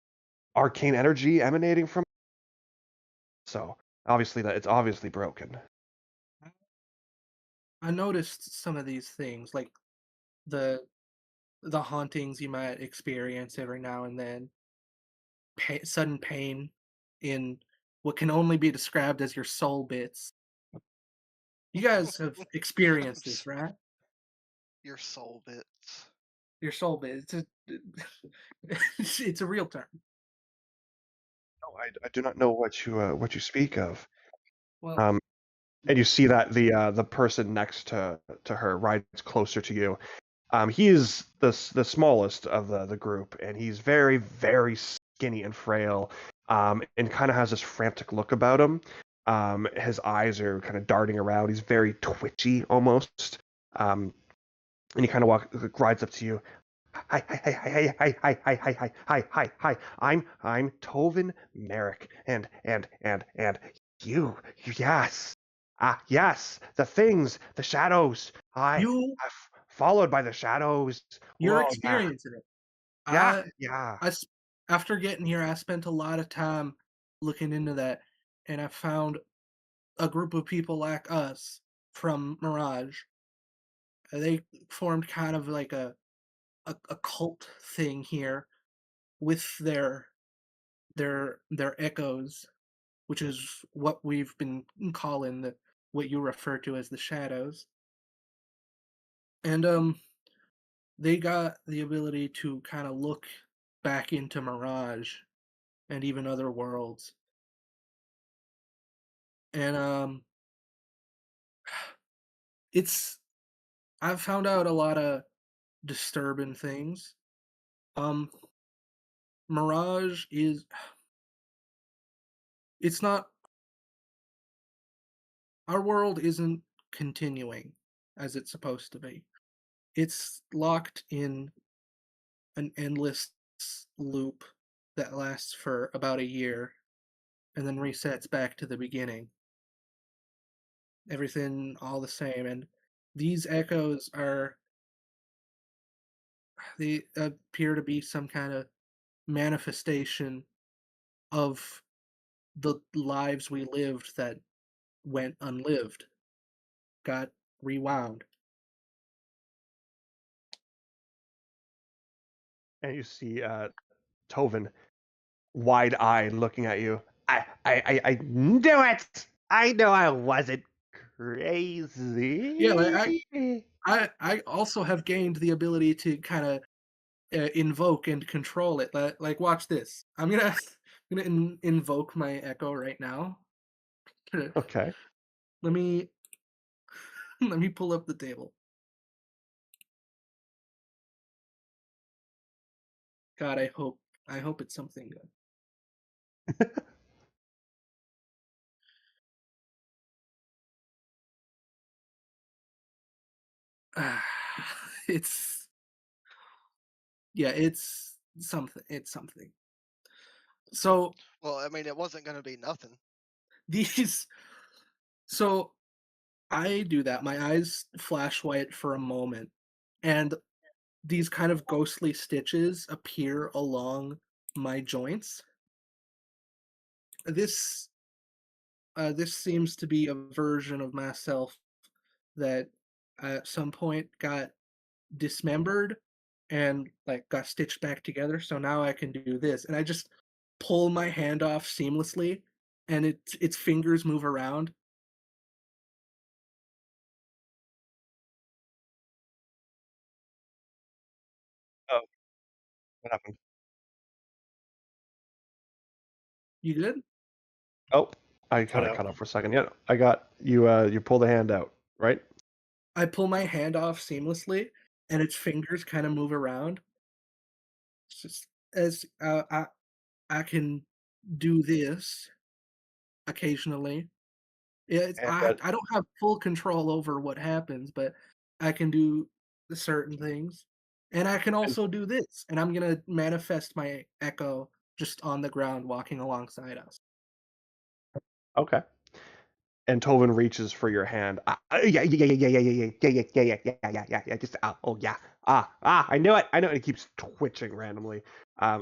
arcane energy emanating from. So obviously that it's obviously broken. I noticed some of these things, like the hauntings you might experience every now and then, sudden pain in what can only be described as your soul bits. You guys have experienced this, right? Your soul bits. Your soul bits. It's a real term. No, I do not know what you speak of. Well, Um, and you see that the person next to her rides closer to you, He is the smallest of the group, and he's very, very skinny and frail, and kind of has this frantic look about him. His eyes are kind of darting around. He's very twitchy almost. And he kind of rides up to you. Hi. I'm Tovin Merrick, and you, yes, yes, the shadows. I'm You followed by the shadows. you're Oh yeah, experiencing it. yeah, I yeah. I s- After getting here, I spent a lot of time looking into that, and I found a group of people like us from Mirage. They formed kind of like a cult thing here with their echoes, which is what we've been calling the what you refer to as the shadows. And they got the ability to kind of look back into Mirage and even other worlds. And it's I've found out a lot of disturbing things. Um Mirage is it's not our world isn't continuing as it's supposed to be. It's locked in an endless loop that lasts for about a year and then resets back to the beginning. Everything all the same, and these echoes are they appear to be some kind of manifestation of the lives we lived that went unlived, got rewound. And you see Tovin, wide-eyed, looking at you. I knew it. I know I wasn't Yeah, like crazy. I also have gained the ability to kind of invoke and control it. Like watch this. Invoke my echo right now. Okay. Let me let me pull up the table. God, I hope it's something good. It's yeah, it's something. It's something. So Well, I mean, it wasn't going to be nothing. these so I do that. My eyes flash white for a moment, and these kind of ghostly stitches appear along my joints. This this seems to be a version of myself that at some point got dismembered and like got stitched back together. So now I can do this, and I just pull my hand off seamlessly, and its fingers move around. Oh, what happened? You good? Oh, I Cut kind of out. cut off for a second. Yeah, I got you. You pull the hand out, right? I pull my hand off seamlessly, and its fingers kind of move around. It's just as I can do this occasionally. And I don't have full control over what happens, but I can do certain things, and I can and also do this. And I'm gonna manifest my echo just on the ground, walking alongside us. okay. And Tovin reaches for your hand. Yeah. Just oh yeah. I knew it. I know it. It keeps twitching randomly. I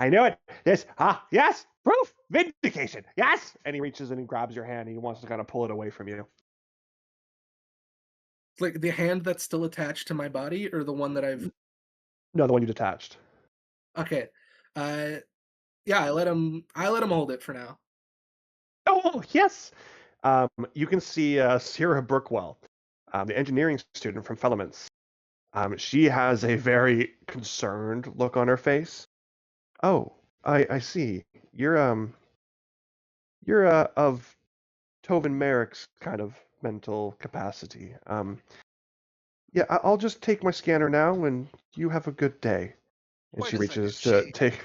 know it. This yes, proof, vindication. Yes. And he reaches and he grabs your hand and he wants to kind of pull it away from you. It's like the hand that's still attached to my body, or the one that I've. No, the one you detached. Okay, uh, yeah, I let him hold it for now. Oh yes. You can see Sierra Brookwell, the engineering student from Filaments. She has a very concerned look on her face. Oh, I see. You're of Tovin Merrick's kind of mental capacity. Yeah, I'll just take my scanner now, and you have a good day. And Wait she a second. reaches to take.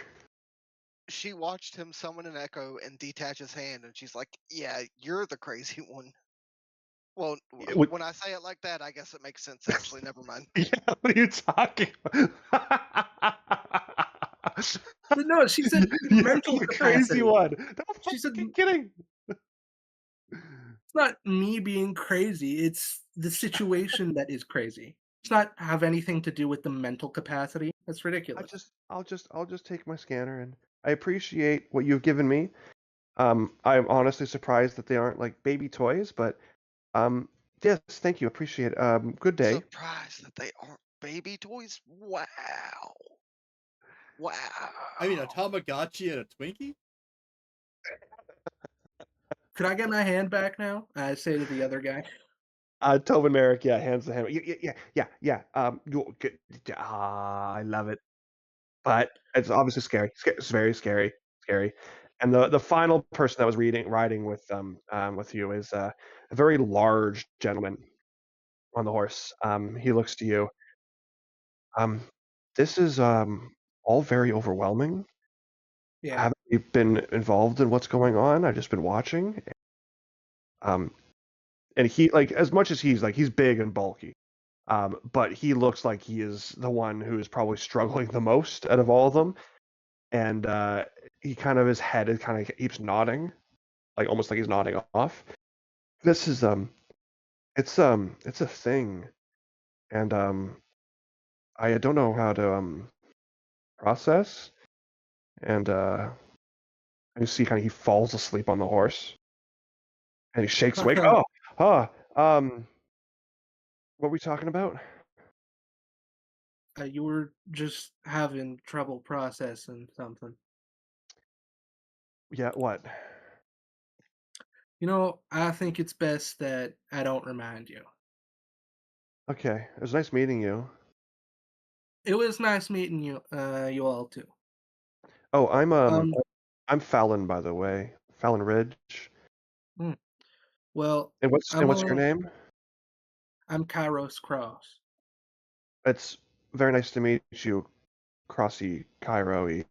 She watched him summon an echo and detach his hand, and she's like, "Yeah, you're the crazy one." Well, What, when I say it like that, I guess it makes sense. Actually, never mind. yeah, what are you talking about? But no, she said You're mental the crazy capacity. one. No She said fucking kidding. it's not me being crazy. It's the situation that is crazy. It's not have anything to do with the mental capacity. That's ridiculous. I'll just take my scanner, and I appreciate what you've given me. I'm honestly surprised that they aren't like baby toys, but yes, thank you, appreciate it. Good day. Surprised that they aren't baby toys. Wow. Wow. I mean, a Tamagotchi and a Twinkie? Could I get my hand back now? I say to the other guy. Tobin Merrick, yeah, hands the hand. Yeah. Good. I love it, but it's obviously scary. It's very scary. And the final person that was riding with you is a very large gentleman on the horse. He looks to you. Um, this is all very overwhelming. Yeah. Haven't you been involved in what's going on? I've just been watching. Um, and he like as much as he's big and bulky. But he looks like he is the one who is probably struggling the most out of all of them. And he kind of his head is kind of keeps nodding, like almost like he's nodding off. This is it's a thing, and I don't know how to process. And you see, kind of he falls asleep on the horse, and he shakes awake. Oh, what were we talking about? You were just having trouble processing something. Yeah, what? You know, I think it's best that I don't remind you. Okay, it was nice meeting you. It was nice meeting you, you all too. Oh, Um, I'm Fallon, by the way, Fallon Ridge. hmm, well, And what's your name? I'm Kairos Cross. It's very nice to meet you, Crossy Cairo.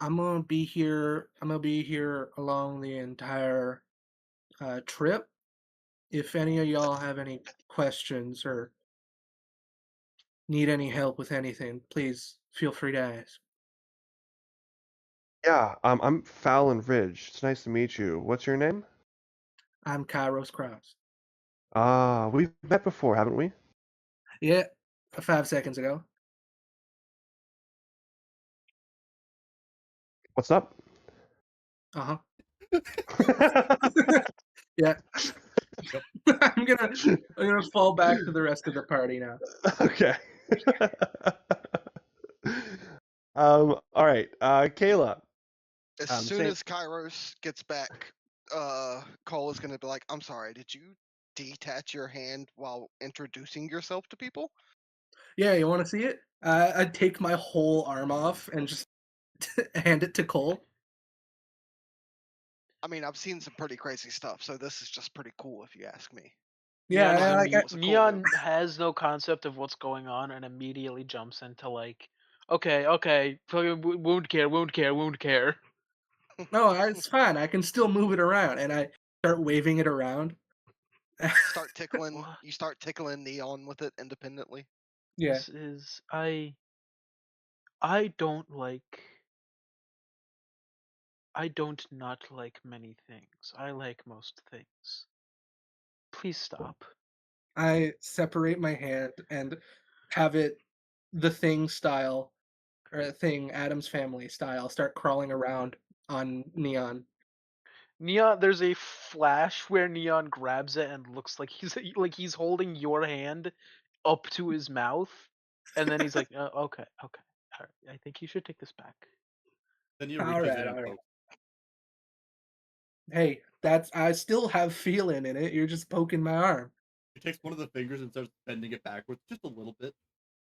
I'm gonna be here. I'm gonna be here along the entire trip. If any of y'all have any questions or need any help with anything, please feel free to ask. Yeah, I'm Fallon Ridge. It's nice to meet you. What's your name? I'm Kairos Cross. Ah, we've met before, haven't we? Yeah, 5 seconds ago. What's up? Uh huh. Yeah. Yep. I'm gonna fall back to the rest of the party now. Okay. All right. Kayla. As Um, soon same. as Kairos gets back, Cole is gonna be like, "I'm sorry, did you detach your hand while introducing yourself to people?" Yeah, you want to see it? I take my whole arm off and just hand it to Cole. I mean, I've seen some pretty crazy stuff, so this is just pretty cool if you ask me. Yeah, Neon, I, like, It was a cool Neon move. has no concept of what's going on and immediately jumps into like, okay, fucking wound care. no, it's fine. I can still move it around, and I start waving it around. Start tickling. What? You start tickling Neon with it independently. Yeah, This is I don't like. I don't not like many things. I like most things. Please stop. I separate my hand and have it the Thing style, or Thing Adam's Family style, start crawling around on Neon. Neon, there's a flash where Neon grabs it and looks like he's holding your hand up to his mouth, and then he's like, okay. All right. I think you should take this back." Then he All reaches right, in and all right. pokes. Hey, I still have feeling in it. You're just poking my arm. He takes one of the fingers and starts bending it backwards just a little bit.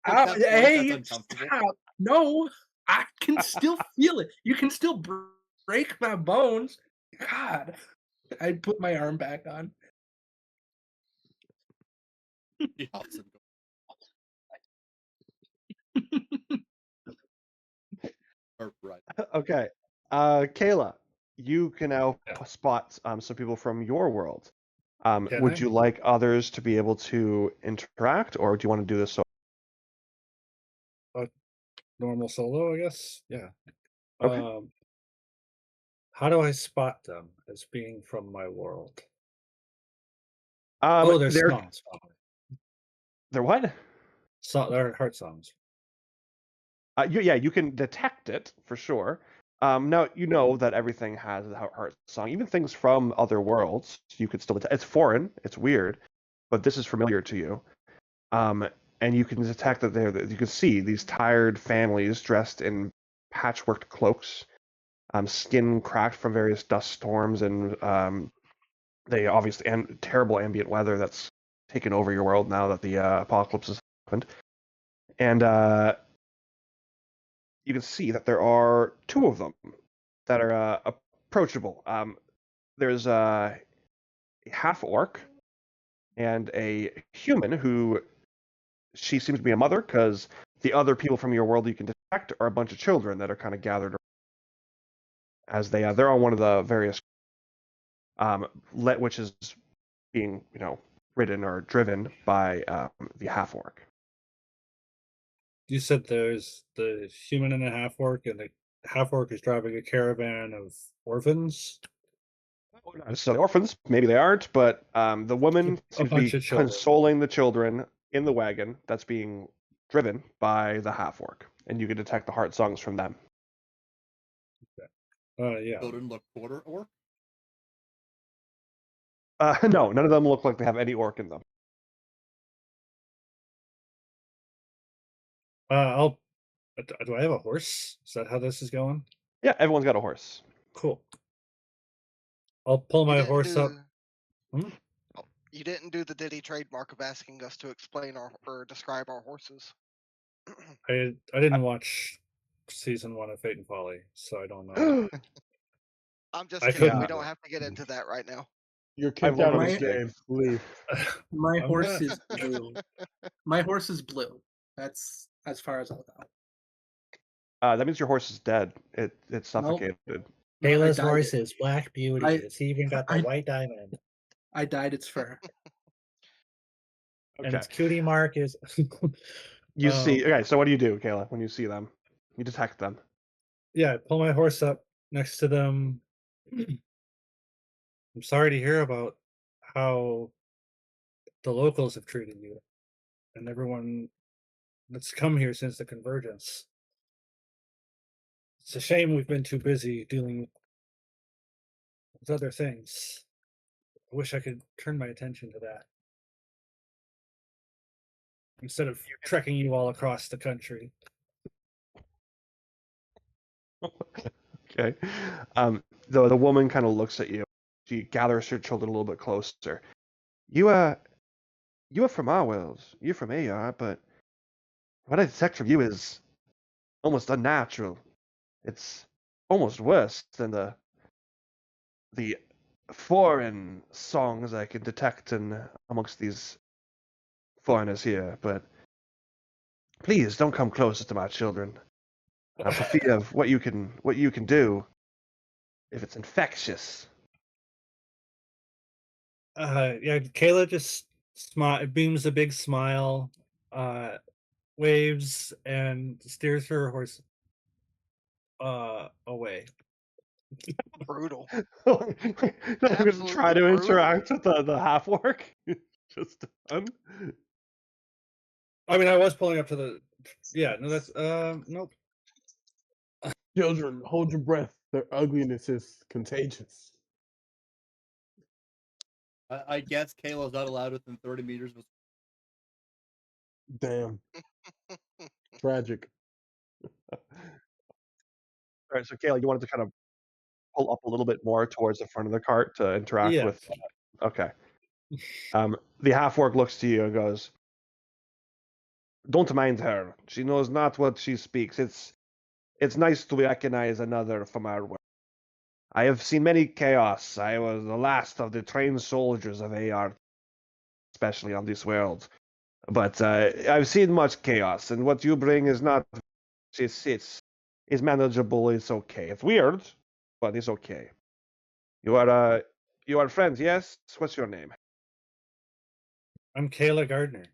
Ow, That point, hey, that's uncomfortable. stop. No, I can still feel it. You can still break my bones. God, I put my arm back on. He hops and goes. Or right. Okay. Kayla, you can now Yeah. spot some people from your world. Can Would I? you like others to be able to interact, or do you want to do this so? Normal solo, I guess. Yeah. Okay. How do I spot them as being from my world? Um, Oh, they're they're songs. Probably. they're what? They're heart songs. You can detect it for sure. Now you know that everything has a heart song, even things from other worlds. You could still detect. It's foreign. It's weird, but this is familiar to you. Um, and you can detect that you can see these tired families dressed in patchworked cloaks, skin cracked from various dust storms, and they obviously and terrible ambient weather that's taken over your world now that the apocalypse has happened. And you can see that there are two of them that are approachable. There's a half orc and a human who she seems to be a mother because the other people from your world you can detect are a bunch of children that are kind of gathered as they're on one of the various which is being ridden or driven by the half orc. You said there's the human and a half orc, and the half orc is driving a caravan of orphans. So the orphans, maybe they aren't, but the woman A seems to bunch be of children. consoling the children in the wagon that's being driven by the half orc, and you can detect the heart songs from them. Yeah. Children look quarter orc. No, none of them look like they have any orc in them. I'll. Do I have a horse? Is that how this is going? Yeah, everyone's got a horse. Cool. I'll pull You my didn't horse up. do. Oh, you didn't do the Diddy trademark of asking us to explain or describe our horses. I didn't watch season 1 of Fate and Folly, so I don't know. I'm just I kidding. couldn't. We don't have to get into that right now. You're I've kicked learned out my of the My- mistake. game. Leave. My I'm horse gonna- is blue. My horse is blue. That's as far as I'll go. That means your horse is dead. It's suffocated. No, I Kayla's dyed horse it. is Black Beauty. I- It's even got the I- white diamond. I dyed its fur. And Okay. its cutie mark is. You see. Um, Okay, so what do you do, Kayla, when you see them? You detect them. Yeah, I pull my horse up next to them. I'm sorry to hear about how the locals have treated you and everyone that's come here since the Convergence. It's a shame we've been too busy dealing with other things. I wish I could turn my attention to that instead of trekking you all across the country. Okay. The woman kind of looks at you. She gathers her children a little bit closer. You are from our world. You're from AR, but what I detect from you is almost unnatural. It's almost worse than the foreign songs I can detect amongst these foreigners here. But please don't come closer to my children, for fear of what you can do if it's infectious. Yeah, Kayla just beams a big smile, waves, and steers her horse away. Brutal. Not even try Absolutely to brutal. interact with the half orc. Just done. I mean, I was pulling up to the. Yeah, no, that's nope. Children, hold your breath. Their ugliness is contagious. I guess Kayla's not allowed within 30 meters of. Damn. Tragic. All right, so Kayla, you wanted to kind of pull up a little bit more towards the front of the cart to interact Yeah. with. Okay. The half orc looks to you and goes, "Don't mind her. She knows not what she speaks. It's nice to recognize another from our world. I have seen many chaos. I was the last of the trained soldiers of AR, especially on this world. But I've seen much chaos, and what you bring is not. It's manageable. It's okay. It's weird, but it's okay. You are friends, yes? What's your name? I'm Kayla Gardner.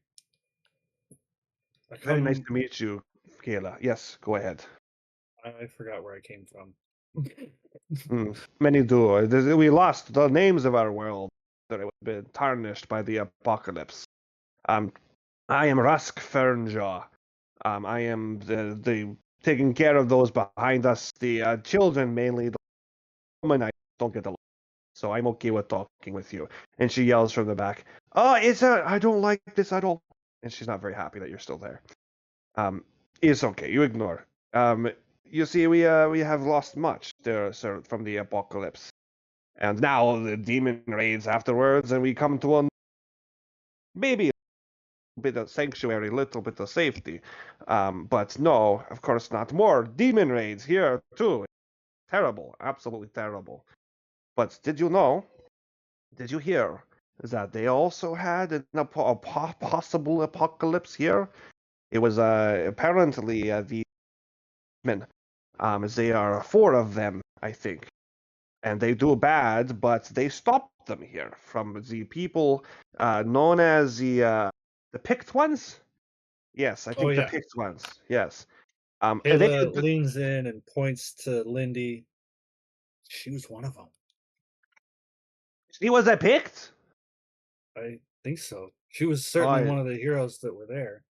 Very nice to meet you, Kayla. Yes, go ahead. I forgot where I came from. Many do. We lost the names of our world that have been tarnished by the apocalypse. I am Rusk Fernjaw. I am the taking care of those behind us. The children mainly. The women I don't get along, so I'm okay with talking with you. And she yells from the back, "Oh, I don't like this at all." And she's not very happy that you're still there. It's okay. You ignore. You see, we have lost much there, sir, from the apocalypse, and now the demon raids afterwards, and we come to a maybe a bit of sanctuary, little bit of safety. But no, of course not. More demon raids here too. Terrible, absolutely terrible. But did you know? Did you hear that they also had a possible apocalypse here? It was apparently the men. They are four of them, I think, and they do bad, but they stop them here from the people known as the picked ones. Yes, I Oh think the yeah. picked ones. Yes. Kayla leans in and points to Lindy. She was one of them. She was a picked. I think so. She was certainly Oh, one of the heroes that were there.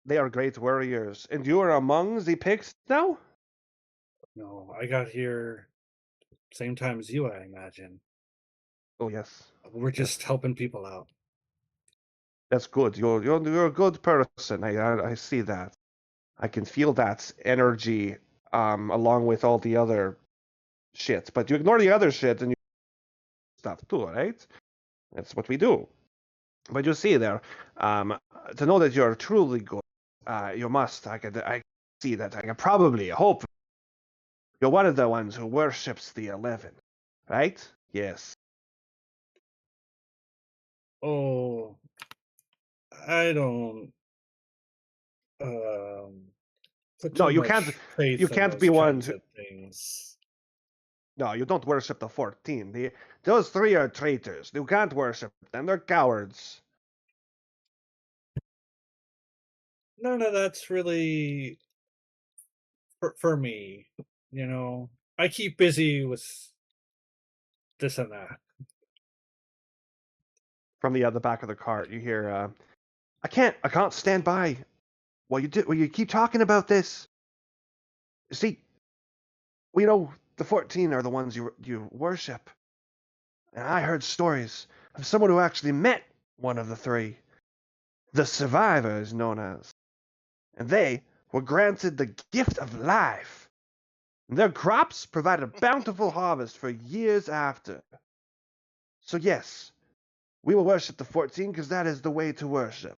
they are great warriors, and you are among the picked now. No, I got here same time as you, I imagine. Oh yes, We're just helping people out. that's good. You're a good person. I see that. I can feel that energy along with all the other shit. But you ignore the other shit and you stuff too, right? That's what we do. But you see there, to know that you're truly good, you must. I see that. I can probably hope you're one of the ones who worships the 11, right? Yes. Oh, I don't um put No, too you can't. much faith You in can't be those one. kinds of things. No, you don't worship the 14. Those three are traitors. You can't worship them. They're cowards. None of that's really for me. You know, I keep busy with this and that. From the other back of the cart, you hear, I can't stand by while you keep talking about this. See, we know the 14 are the ones you worship. And I heard stories of someone who actually met one of the three. The survivor is known as. And they were granted the gift of life. And their crops provided a bountiful harvest for years after. So yes, we will worship the 14 because that is the way to worship.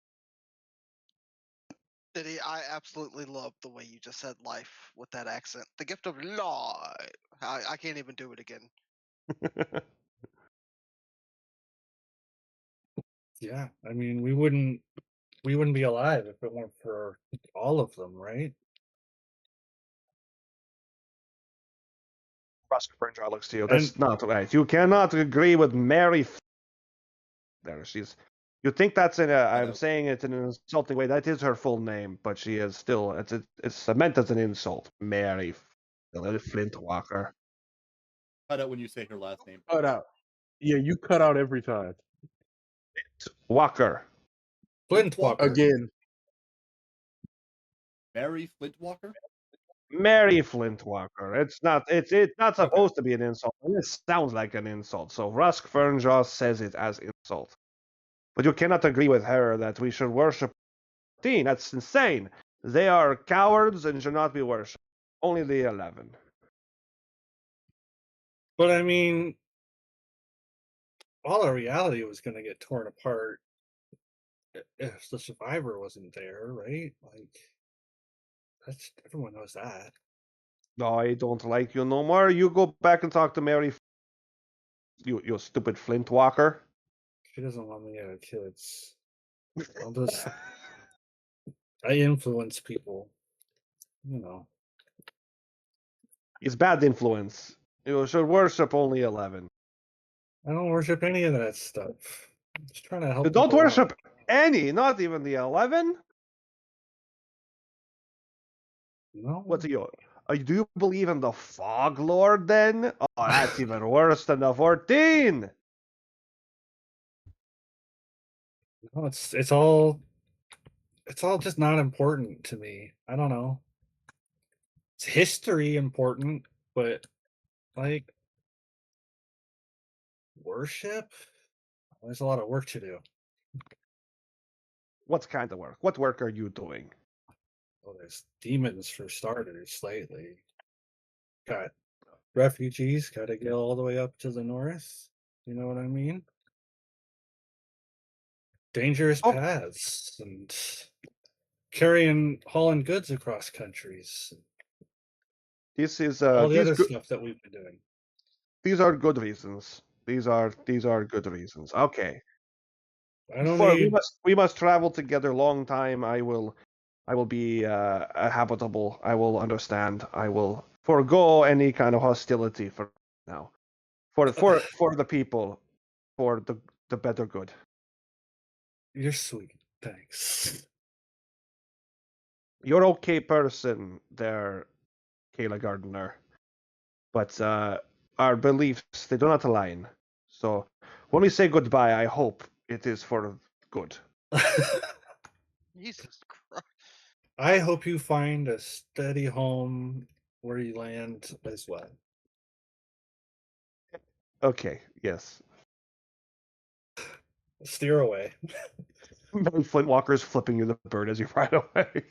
Diddy, I absolutely love the way you just said life with that accent. The gift of life. I can't even do it again. Yeah, I mean, we wouldn't be alive if it weren't for all of them, right? Rusk Burnjar looks to you. And That's not right. You cannot agree with Mary there. You think that's I'm saying it in an insulting way. That is her full name, but she is still, it's meant as an insult. Mary Flint Walker. Cut out when you say her last name. Cut out. Yeah, you cut out every time. Walker. Flintwalker. Again. Mary Flintwalker? Mary Flint Walker. It's not Okay. supposed to be an insult. It sounds like an insult. So Rusk Fernjaw says it as insult. But you cannot agree with her that we should worship 14. That's insane. They are cowards and should not be worshipped. Only the 11. But I mean, all our reality was going to get torn apart if the survivor wasn't there, right? Like, that's everyone knows that. No, I don't like you no more. You go back and talk to Mary. You stupid Flint Walker. She doesn't want me to have kids. I'll just I influence people. You know. It's bad influence. You should worship only 11. I don't worship any of that stuff. I'm just trying to help Don't people worship out. any, not even the 11. No. What's your? Do you believe in the Fog Lord then? Oh, that's even worse than the 14. No, it's all just not important to me. I don't know. It's history important, but like worship, there's a lot of work to do. What kind of work? What work are you doing? Well, there's demons for starters lately. Got refugees, got to get all the way up to the north. You know what I mean? Dangerous Oh, paths and hauling goods across countries. this is All the other stuff that we've been doing. these are good reasons. These are good reasons. Okay. I don't For need. we must travel together long time. I will be habitable. I will understand. I will forego any kind of hostility for now. For the people, for the better good. You're sweet. Thanks. You're okay person there, Kayla Gardner. But our beliefs, they do not align. So when we say goodbye, I hope it is for good. Jesus Christ. I hope you find a steady home where you land as well. Okay, yes. Steer away. Flintwalker's flipping you the bird as you ride away.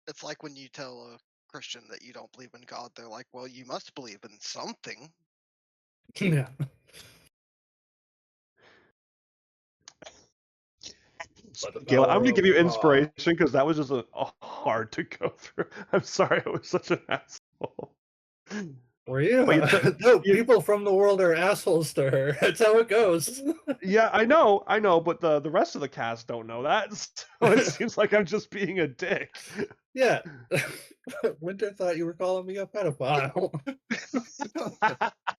It's like when you tell a Christian that you don't believe in God, they're like, well, you must believe in something. Yeah. Gail, I'm gonna give you inspiration because that was just hard to go through. I'm sorry, I was such an asshole. Were you? But No, people from the world are assholes to her. That's how it goes. Yeah, I know, but the rest of the cast don't know that, so it seems like I'm just being a dick. Yeah. Winter thought you were calling me a pedophile.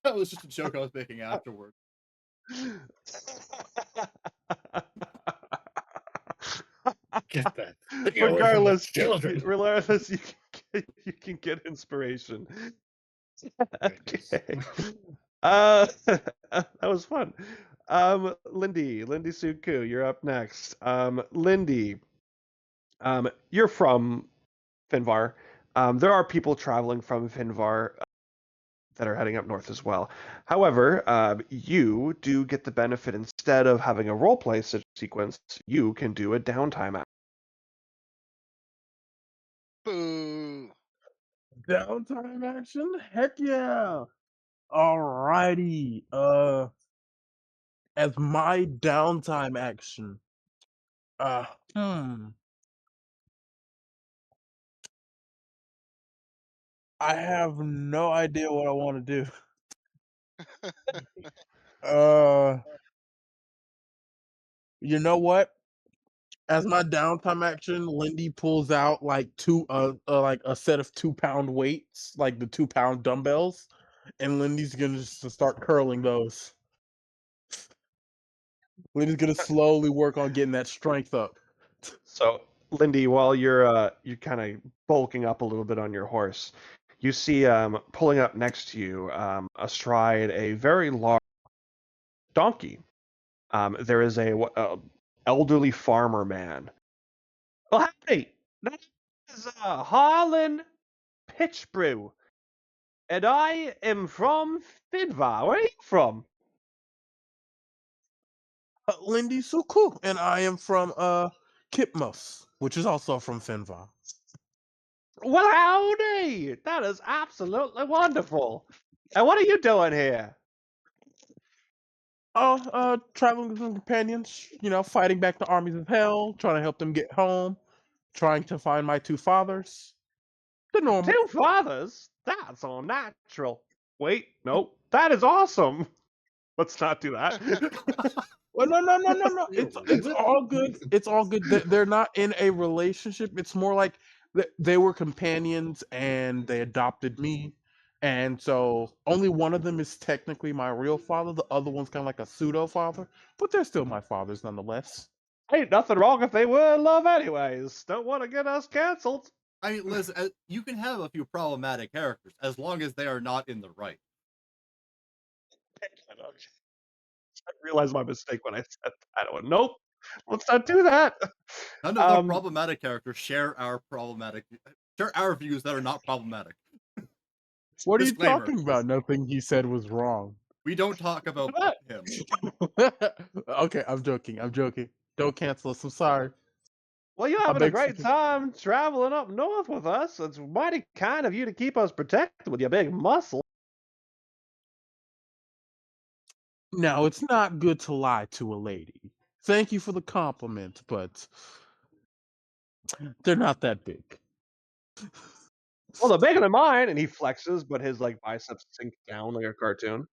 That was just a joke I was making afterward. Get that. Regardless, children. you can get inspiration. Goodness. Okay. That was fun. Lindy Suku, you're up next. Lindy, you're from Finvar. There are people traveling from Finvar that are heading up north as well. However, you do get the benefit instead of having a roleplay sequence, you can do a downtime act. Boo. Downtime action? Heck yeah! Alrighty. As my downtime action. Uh, hmm. I have no idea what I want to do. You know what? As my downtime action, Lindy pulls out like like a set of 2-pound weights, like the 2-pound dumbbells, and Lindy's gonna just start curling those. Lindy's gonna slowly work on getting that strength up. So, Lindy, while you're kind of bulking up a little bit on your horse, you see pulling up next to you, astride a very large donkey. There is a elderly farmer man. Well, howdy, that is Harlan Pitchbrew, and I am from Fidva. Where are you from? Lindy Suku, and I am from Kipmos, which is also from Finvar. Well, howdy! That is absolutely wonderful. And what are you doing here? Traveling with some companions, fighting back the armies of hell, trying to help them get home, trying to find my 2 fathers. The normal. 2 fathers? That's unnatural. Wait, nope. That is awesome. Let's not do that. Well, no. It's Is it? all good. It's all good. They're not in a relationship. It's more like they were companions and they adopted me, and so only one of them is technically my real father. The other one's kind of like a pseudo father, but they're still my fathers nonetheless. Ain't nothing wrong if they were in love anyways. Don't want to get us canceled. I mean, Liz, you can have a few problematic characters as long as they are not in the right. I realized my mistake when I said that one. Nope. Let's not do that. None of the problematic characters share our views that are not problematic. What are you Disclaimer. talking about? Nothing he said was wrong. We don't talk about What? him. Okay, I'm joking. Don't cancel us. I'm sorry. Well, you're I having a beg great for- time traveling up north with us. It's mighty kind of you to keep us protected with your big muscle. Now, it's not good to lie to a lady. Thank you for the compliment, but they're not that big. Well, they're bigger than mine, and he flexes, but his like biceps sink down like a cartoon.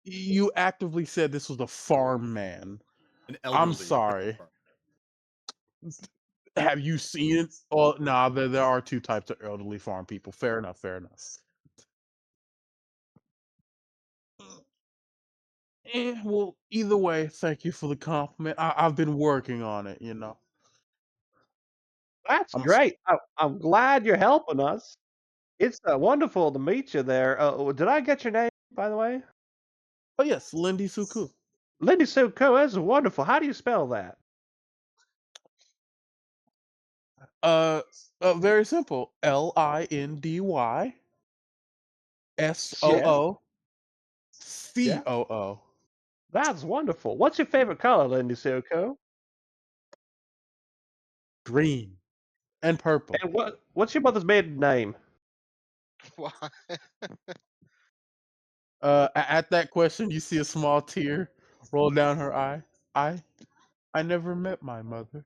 You actively said this was a farm man. An elderly I'm sorry. Have you seen it? Oh, nah, there are two types of elderly farm people. Fair enough. Well, either way, thank you for the compliment. I've been working on it, you know. That's I'm great. I'm glad you're helping us. It's wonderful to meet you there. Did I get your name, by the way? Oh yes, Lindy Suku. Lindy Suko. That's wonderful. How do you spell that? Very simple. LINDY Yeah. SOOCOO. That's wonderful. What's your favorite color, Lindy Suko? Green and purple. And what's your mother's maiden name? Why? At that question, you see a small tear roll down her eye. I never met my mother.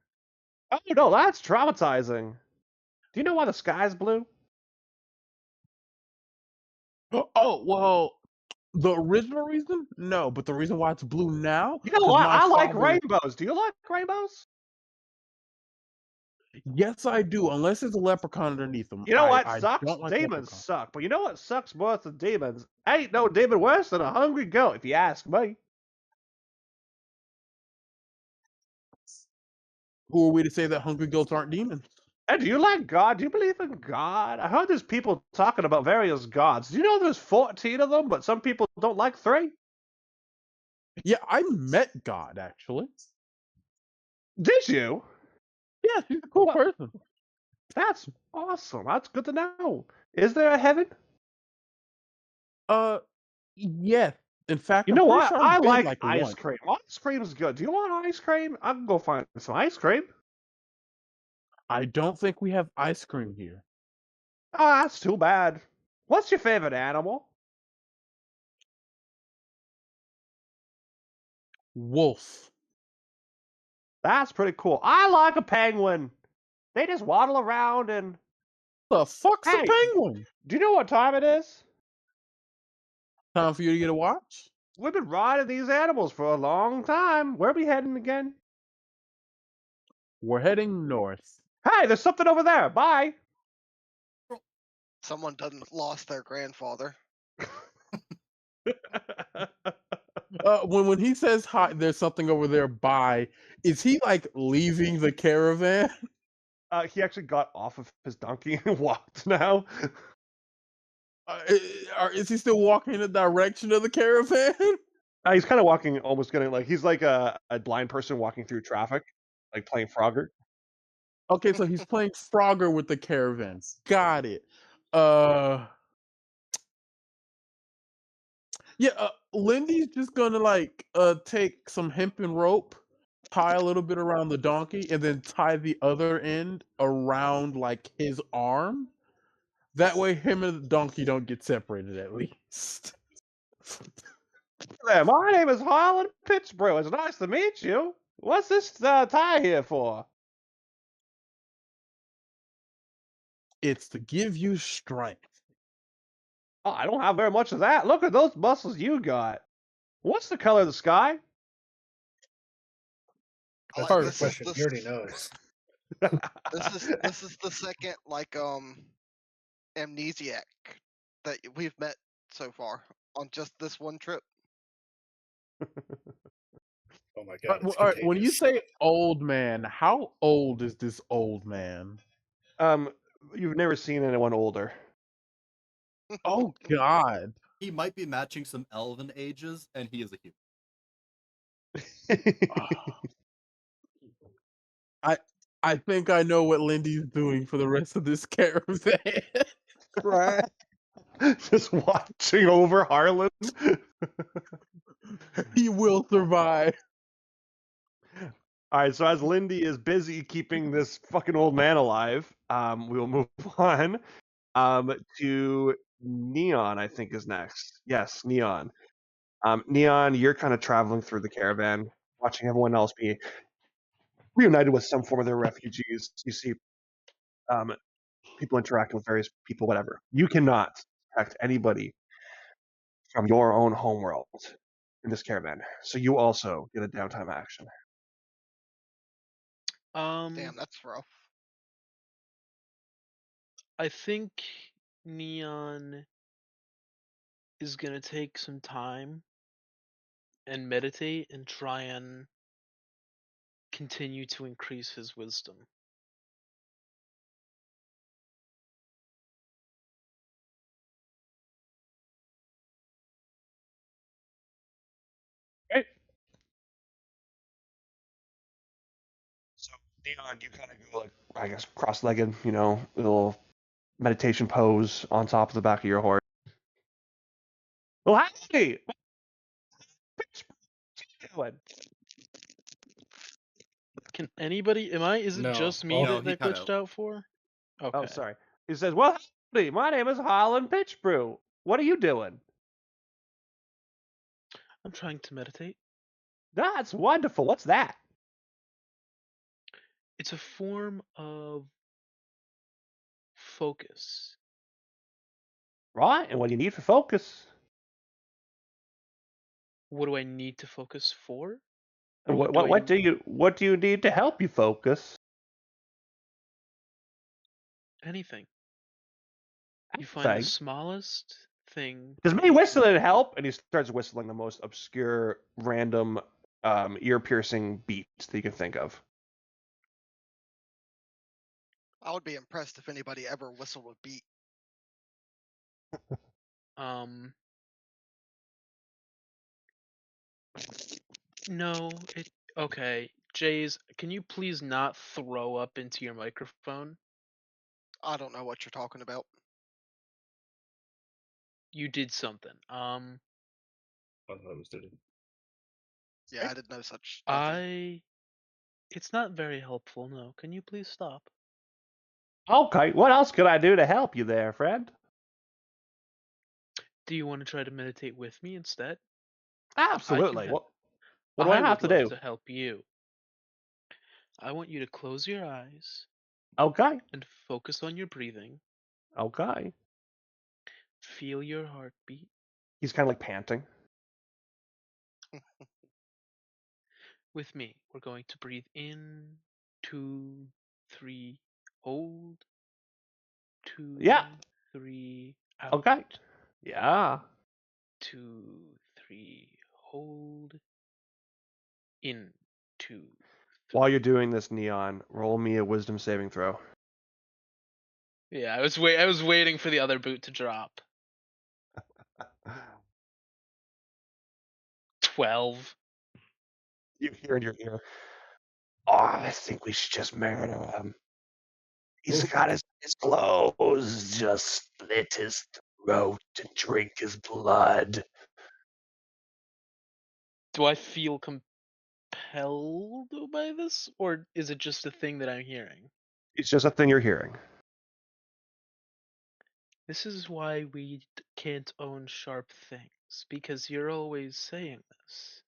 Oh no, that's traumatizing. Do you know why the sky's blue? Oh well, the original reason? No, but the reason why it's blue now? You know Because what? my I like father. rainbows. Do you like rainbows? Yes, I do. Unless there's a leprechaun underneath them. You know what I sucks? don't like Demons leprechauns. suck. But you know what sucks worse than demons? Ain't no demon worse than a hungry goat, if you ask me. Who are we to say that hungry goats aren't demons? And do you like God? Do you believe in God? I heard there's people talking about various gods. Do you know there's 14 of them, but some people don't like 3? Yeah, I met God actually. Did you? Yeah, he's a cool Well, person. that's awesome. That's good to know. Is there a heaven? Yes. In fact, You I'm know pretty what? sure I I've been like like ice once. cream. Ice cream is good. Do you want ice cream? I can go find some ice cream. I don't think we have ice cream here. Oh, that's too bad. What's your favorite animal? Wolf. That's pretty cool. I like a penguin. They just waddle around and. The fuck's a Hey, penguin? do you know what time it is? Time for you to get a watch? We've been riding these animals for a long time. Where are we heading again? We're heading north. Hey, there's something over there. Bye. Someone done lost their grandfather. When he says hi, there's something over there. Bye. Is he like leaving the caravan? He actually got off of his donkey and walked now. Is he still walking in the direction of the caravan? He's kind of walking, almost getting like he's like a blind person walking through traffic, like playing Frogger. Okay, so he's playing Frogger with the caravan. Got it. Yeah, Lindy's just gonna like take some hempen rope, tie a little bit around the donkey, and then tie the other end around like his arm. That way him and the donkey don't get separated at least. There, my name is Harlan Pittsbrew. It's nice to meet you. What's this tie here for? It's to give you strength. Oh, I don't have very much of that. Look at those muscles you got. What's the color of the sky? That's Like, a good this is question. the He already knows. this is the second amnesiac that we've met so far on just this one trip. Oh my god, it's all right, when you contagious. say old man, how old is this old man? You've never seen anyone older. Oh God. He might be matching some elven ages, and he is a human. I think I know what Lindy's doing for the rest of this caravan. Right. Just watching over Harlan. He will survive. All right, so as Lindy is busy keeping this fucking old man alive, we will move on to Neon, I think is next. Yes, Neon. Neon, you're kind of traveling through the caravan, watching everyone else be reunited with some form of their refugees. You see people interacting with various people, whatever. You cannot detect anybody from your own homeworld in this caravan. So you also get a downtime action. Damn, that's rough. I think Neon is gonna take some time and meditate and try and continue to increase his wisdom. Right. So Neon, you kind of go like, I guess, cross-legged, little meditation pose on top of the back of your horse. Well, howdy! What you doing? Can anybody? Is it No. just me Oh, No, that he they cut pitched out. out for? Okay. Oh, sorry. He says, "Well, howdy! My name is Holland Pitchbrew. What are you doing?" I'm trying to meditate. That's wonderful. What's that? It's a form of focus. Right. And what do you need for focus? What do I need to focus for? And Or what do you need to help you focus? anything? You find the Anything. smallest thing. Does me whistling help? And he starts whistling the most obscure, random, ear-piercing beats that you can think of. I would be impressed if anybody ever whistled a beat. No, okay. Jays, can you please not throw up into your microphone? I don't know what you're talking about. You did something. I was doing. Yeah, I did no such nothing. It's not very helpful, no. Can you please stop? Okay, what else could I do to help you there, friend? Do you want to try to meditate with me instead? Absolutely. help. What do I have would to love do? to help you. I want you to close your eyes Okay. and focus on your breathing. Okay. Feel your heartbeat. He's kind of like panting. With me, we're going to breathe in, 2, 3, hold, 2, Yeah. 3, out. Okay. Yeah. 2, 3, hold, in, 2. While you're doing this, Neon, roll me a wisdom saving throw. Yeah, I was waiting for the other boot to drop. 12. You hear in your ear, "Oh, I think we should just murder him. He's got his clothes, just slit his throat and drink his blood." Do I feel compelled by this, or is it just a thing that I'm hearing? It's just a thing you're hearing. This is why we can't own sharp things, because you're always saying this.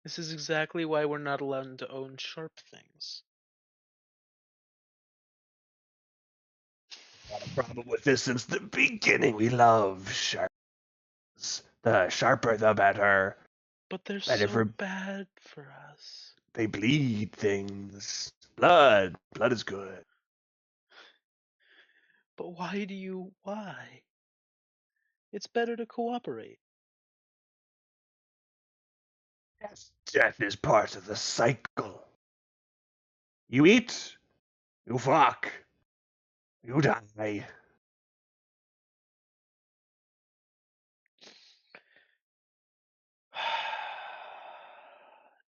This is exactly why we're not allowed to own sharp things. Got a problem with this since the beginning. We love sharp The sharper, the better. But they're Better so for bad for us. they bleed things. Blood is good. But why? It's better to cooperate. Death is part of the cycle. You eat, you fuck, you die.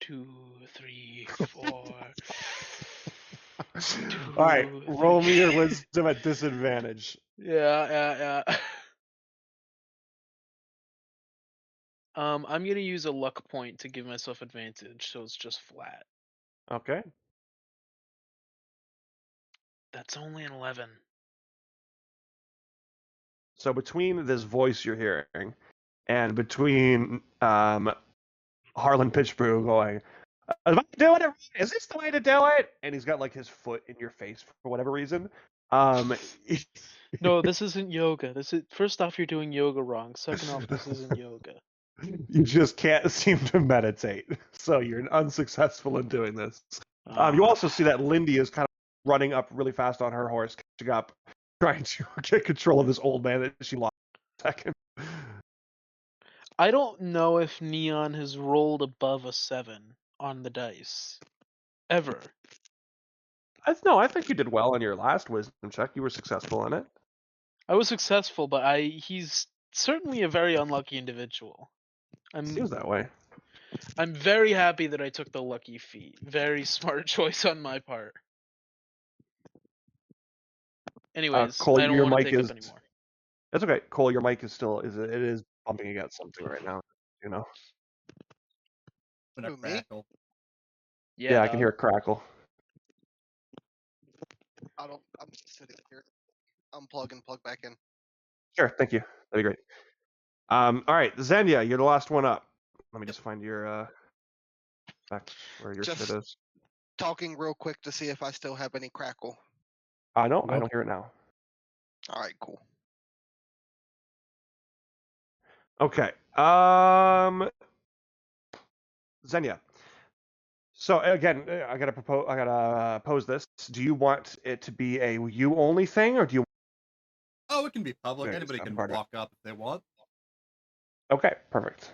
2, 3, 4. All right, 2, roll 3. me your wisdom at disadvantage. Yeah. I'm gonna use a luck point to give myself advantage, so it's just flat. Okay. That's only an 11. So between this voice you're hearing and between Harlan Pitchbrew going, am I doing it right? Is this the way to do it? And he's got like his foot in your face for whatever reason. No, this isn't yoga. First off, you're doing yoga wrong. Second off, this isn't yoga. You just can't seem to meditate. So you're unsuccessful in doing this. You Ah. also see that Lindy is kind of running up really fast on her horse, catching up, trying to get control of this old man that she lost in a second. I don't know if Neon has rolled above a 7 on the dice. Ever. No, I think you did well on your last wisdom check. You were successful in it. I was successful, but he's certainly a very unlucky individual. Seems that way. I'm very happy that I took the lucky feat. Very smart choice on my part. Anyways, Cole, I don't your want to mic take is. up anymore. That's okay. Cole, your mic is still it is bumping against something right now. You know. When a Who, me? crackle. Yeah, I can dog. hear a crackle. I'm just sitting here. Unplug and plug back in. Sure, thank you. That'd be great. All right, Xenia, you're the last one up. Let me just find your back where your shit Just is. talking real quick to see if I still have any crackle. I Nope. don't hear it now. All right, cool. Okay. Xenia. So again, I gotta pose this. Do you want it to be a you only thing, or do you? Oh, it can be public. There, Anybody it's can part of it. walk up if they want. Okay, perfect.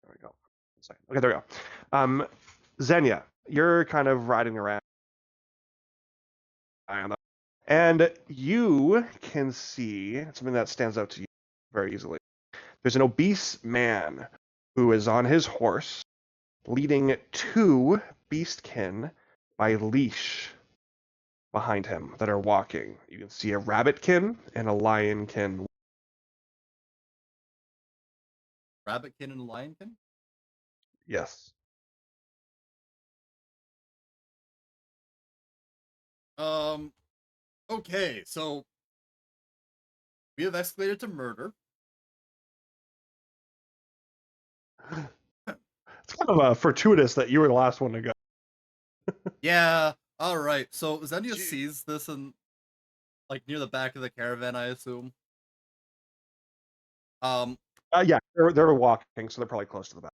There we go. Okay, there we go. Xenia, you're kind of riding around, and you can see something that stands out to you very easily. There's an obese man who is on his horse, leading 2 beastkin by leash behind him that are walking. You can see a rabbitkin and a lionkin. Rabbitkin and Lionkin? Yes. Okay, so we have escalated to murder. It's kind of fortuitous that you were the last one to go. Yeah, alright. So Xenia Gee. sees this and like near the back of the caravan, I assume. Yeah, they're walking, so they're probably close to the back.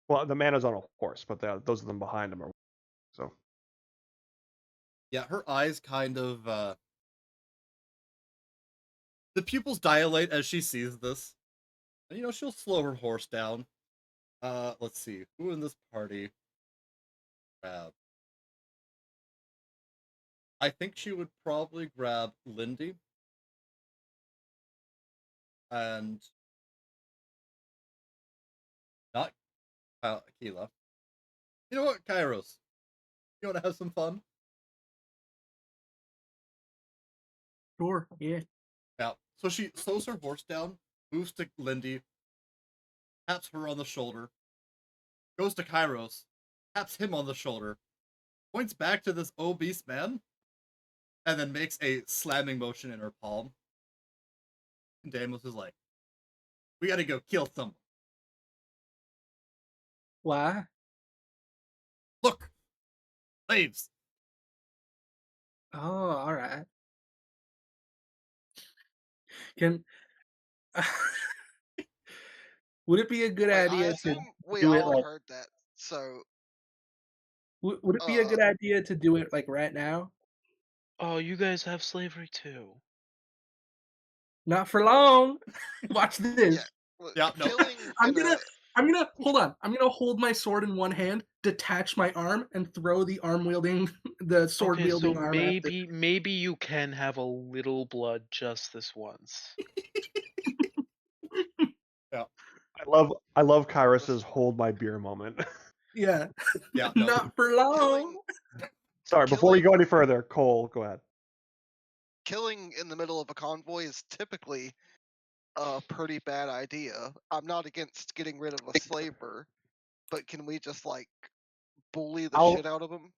Well, the man is on a horse, but those of them behind him are. So. Yeah, her eyes kind of the pupils dilate as she sees this. And, she'll slow her horse down. Let's see. Who in this party? I think she would probably grab Lindy. And not Keela. You know what, Kairos? You want to have some fun? Sure, yeah. Yeah. So she slows her horse down, moves to Lindy, taps her on the shoulder, goes to Kairos, taps him on the shoulder, points back to this obese man, and then makes a slamming motion in her palm. And Damos is like, we gotta go kill someone. Why? Look! Slaves! Oh, all right. Can would it be a good Wait, I idea to assume we do it all like? heard that. So, Would it be a good idea to do it like right now? Oh, you guys have slavery too. Not for long. Watch yeah, this. look, Yeah, no. killing I'm in a gonna hold on. I'm gonna hold my sword in one hand, detach my arm, and throw the arm wielding, the sword Okay, so wielding arm at the. maybe you can have a little blood just this once. I love Kyrus's hold my beer moment. Yeah. Yeah, no. Not for long. Sorry, before we Killing- go any further, Cole, go ahead. killing in the middle of a convoy is typically a pretty bad idea. I'm not against getting rid of a slaver, but can we just like bully the I'll- shit out of him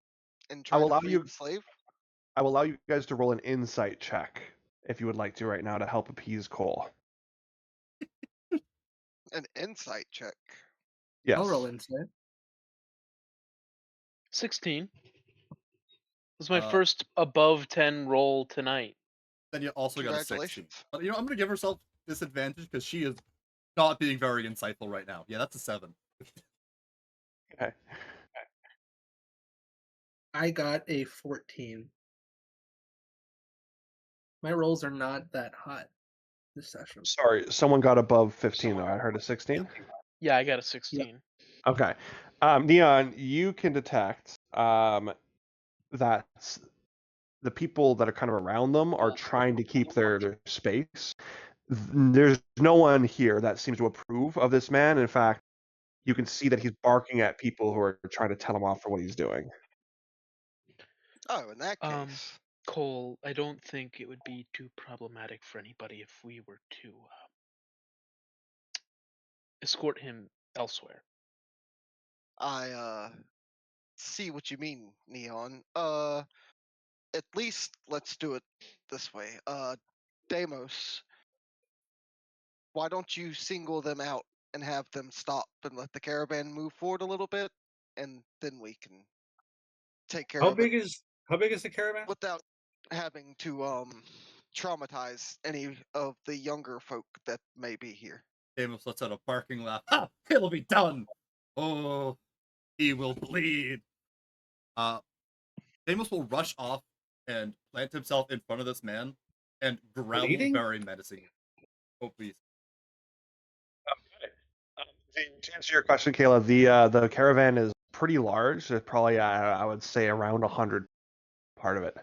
and I'll try to allow free you- the slave? I will allow you guys to roll an insight check if you would like to right now to help appease Cole. An insight check. Yes. I'll roll insight. 16. This is my Uh, first above 10 roll tonight. Then you also got a 16. Congratulations. You know, I'm gonna give herself disadvantage because she is not being very insightful right now. Yeah, that's a 7. Okay. I got a 14. My rolls are not that hot this session. Sorry, someone got above 15 though. I heard a 16. Yeah, I got a 16. Okay. Neon, you can detect that the people that are kind of around them are trying to keep their space. There's no one here that seems to approve of this man. In fact, you can see that he's barking at people who are trying to tell him off for what he's doing. Oh, in that case. Cole, I don't think it would be too problematic for anybody if we were to escort him elsewhere. I see what you mean, Neon. At least let's do it this way. Deimos, why don't you single them out and have them stop and let the caravan move forward a little bit, and then we can take care How of big it is the caravan? without having to traumatize any of the younger folk that may be here. Amos lets out a barking laugh. Ha! It'll be done! Oh, he will bleed. Amos will rush off and plant himself in front of this man and growl Bleeding? very menacing. Oh, please. To answer your question, Kayla, the caravan is pretty large. There's probably I would say around 100 part of it.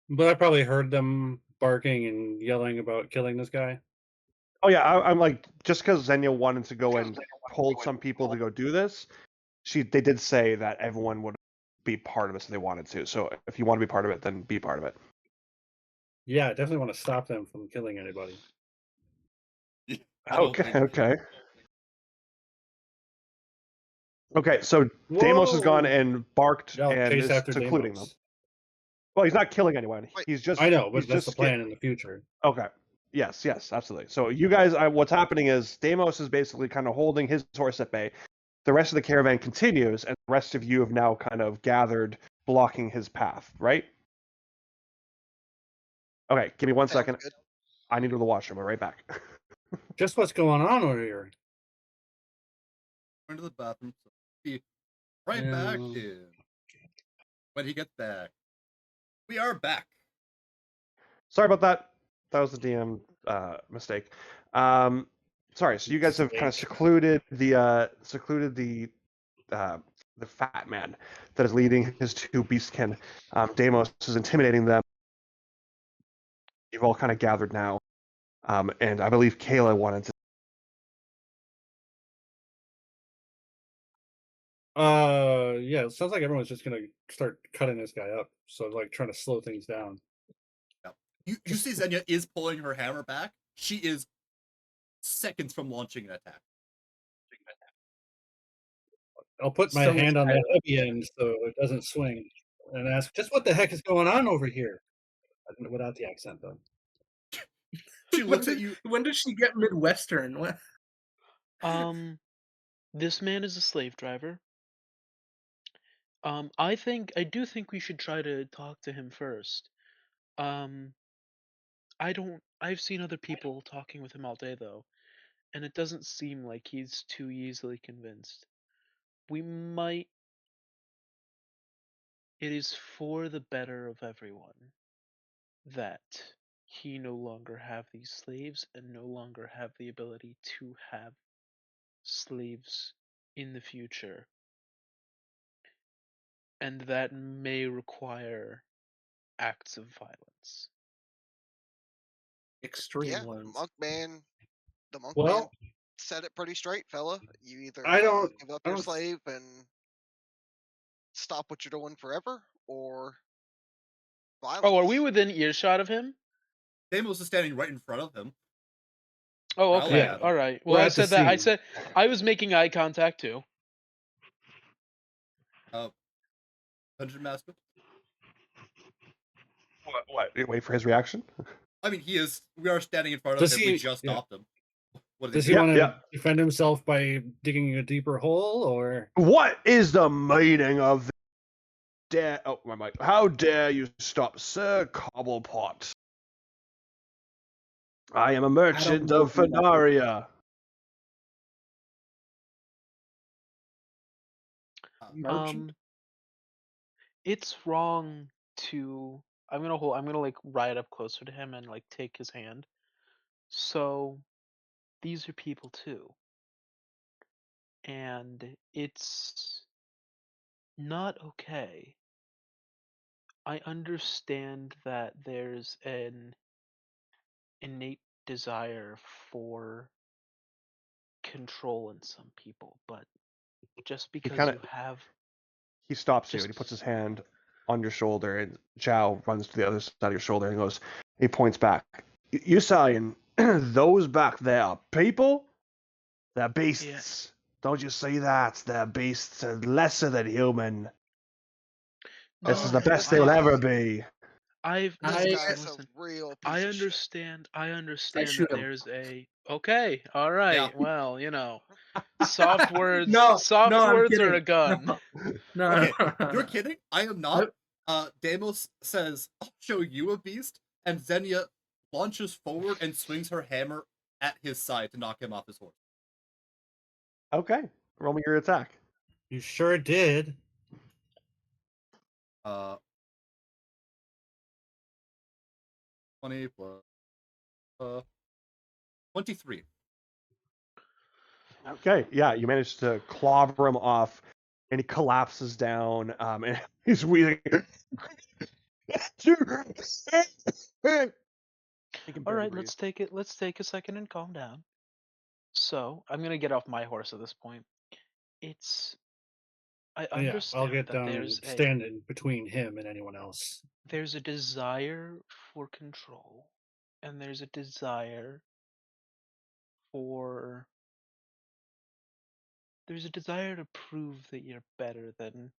But I probably heard them barking and yelling about killing this guy. Oh yeah, I'm like, just because Xenia wanted to go and hold some people to go do this, they did say that everyone would be part of it if they wanted to. So if you want to be part of it, then be part of it. Yeah, I definitely want to stop them from killing anybody. I don't Okay, think- okay. Okay, so Deimos has gone Whoa! and barked Yeah, I'll and chase is after secluding them. Deimos. Well, he's not killing anyone. Wait. He's just. I know, but he's that's just the plan in the future. Okay. Yes, absolutely. So you guys, what's happening is Deimos is basically kind of holding his horse at bay. The rest of the caravan continues, and the rest of you have now kind of gathered, blocking his path, right? Okay, give me one Sounds second. good. I need to go to the washroom. I'll be right back. Just what's going on over here? Going to the bathroom. So be right back Yeah. in. When he gets back. We are back. Sorry about that. That was the DM mistake. Sorry. So you guys have kind of secluded the fat man that is leading his two beastkin. Deimos is intimidating them. You've all kind of gathered now, and I believe Kayla wanted to. Yeah, it sounds like everyone's just gonna start cutting this guy up. So like trying to slow things down. You see Xenia is pulling her hammer back. She is seconds from launching an attack. I'll put my So hand on the heavy end so it doesn't swing and ask, just what the heck is going on over here? Without the accent, though. She looks at you. When did she get Midwestern? What? This man is a slave driver. I do think we should try to talk to him first. I've seen other people talking with him all day though, and it doesn't seem like he's too easily convinced. We might. It is for the better of everyone that he no longer have these slaves and no longer have the ability to have slaves in the future. And that may require acts of violence. Extreme Yeah, ones. the monk man Well, said it pretty straight, fella. You either I don't. give up I your don't. slave and stop what you're doing forever, or violence. Oh, are we within earshot of him? Deimos is standing right in front of him. Oh, Growling okay. Yeah. at him. All right. We're Well, I at the said that. I scene. said I was making eye contact too. Dungeon Master. What? You wait for his reaction? I mean, we are standing in front of Does him. We he- just yeah. stopped him. What Does he he do? want to Yeah. defend himself by digging a deeper hole, or What is the meaning of the dare? Oh, my mic. How dare you stop, Sir Cobblepot? I am a merchant know of who that is. Fenaria. Merchant? It's wrong to. I'm gonna like ride up closer to him and like take his hand. So, these are people too, and it's not okay. I understand that there's an innate desire for control in some people, but just because kinda- you have He stops you just and he puts his hand on your shoulder, and Zhao runs to the other side of your shoulder and goes. He points back. You saying those back there are people? They're beasts. Don't you see that? They're beasts and lesser than human. This is the best they will ever be. I've This I- guy's listen. a real piece I of shit. understand. I understand shoot that him. there's a okay. All right. Yeah. Well, you know, soft words. No, soft no, I'm words are kidding. a gun. No, Okay, no. you're kidding? I am not. Deimos says, "I'll show you a beast," and Xenia launches forward and swings her hammer at his side to knock him off his horse. Okay, roll me your attack. you sure did? 20 plus 23. Okay, yeah, you managed to clobber him off, and he collapses down, and he's wheezing. All right. Let's take it. Let's take a second and calm down. So I'm gonna get off my horse at this point. It's. I Yeah, understand I'll get that down and there's stand in between him and anyone else. there's a desire for control, and there's a desire for there's a desire to prove that you're better than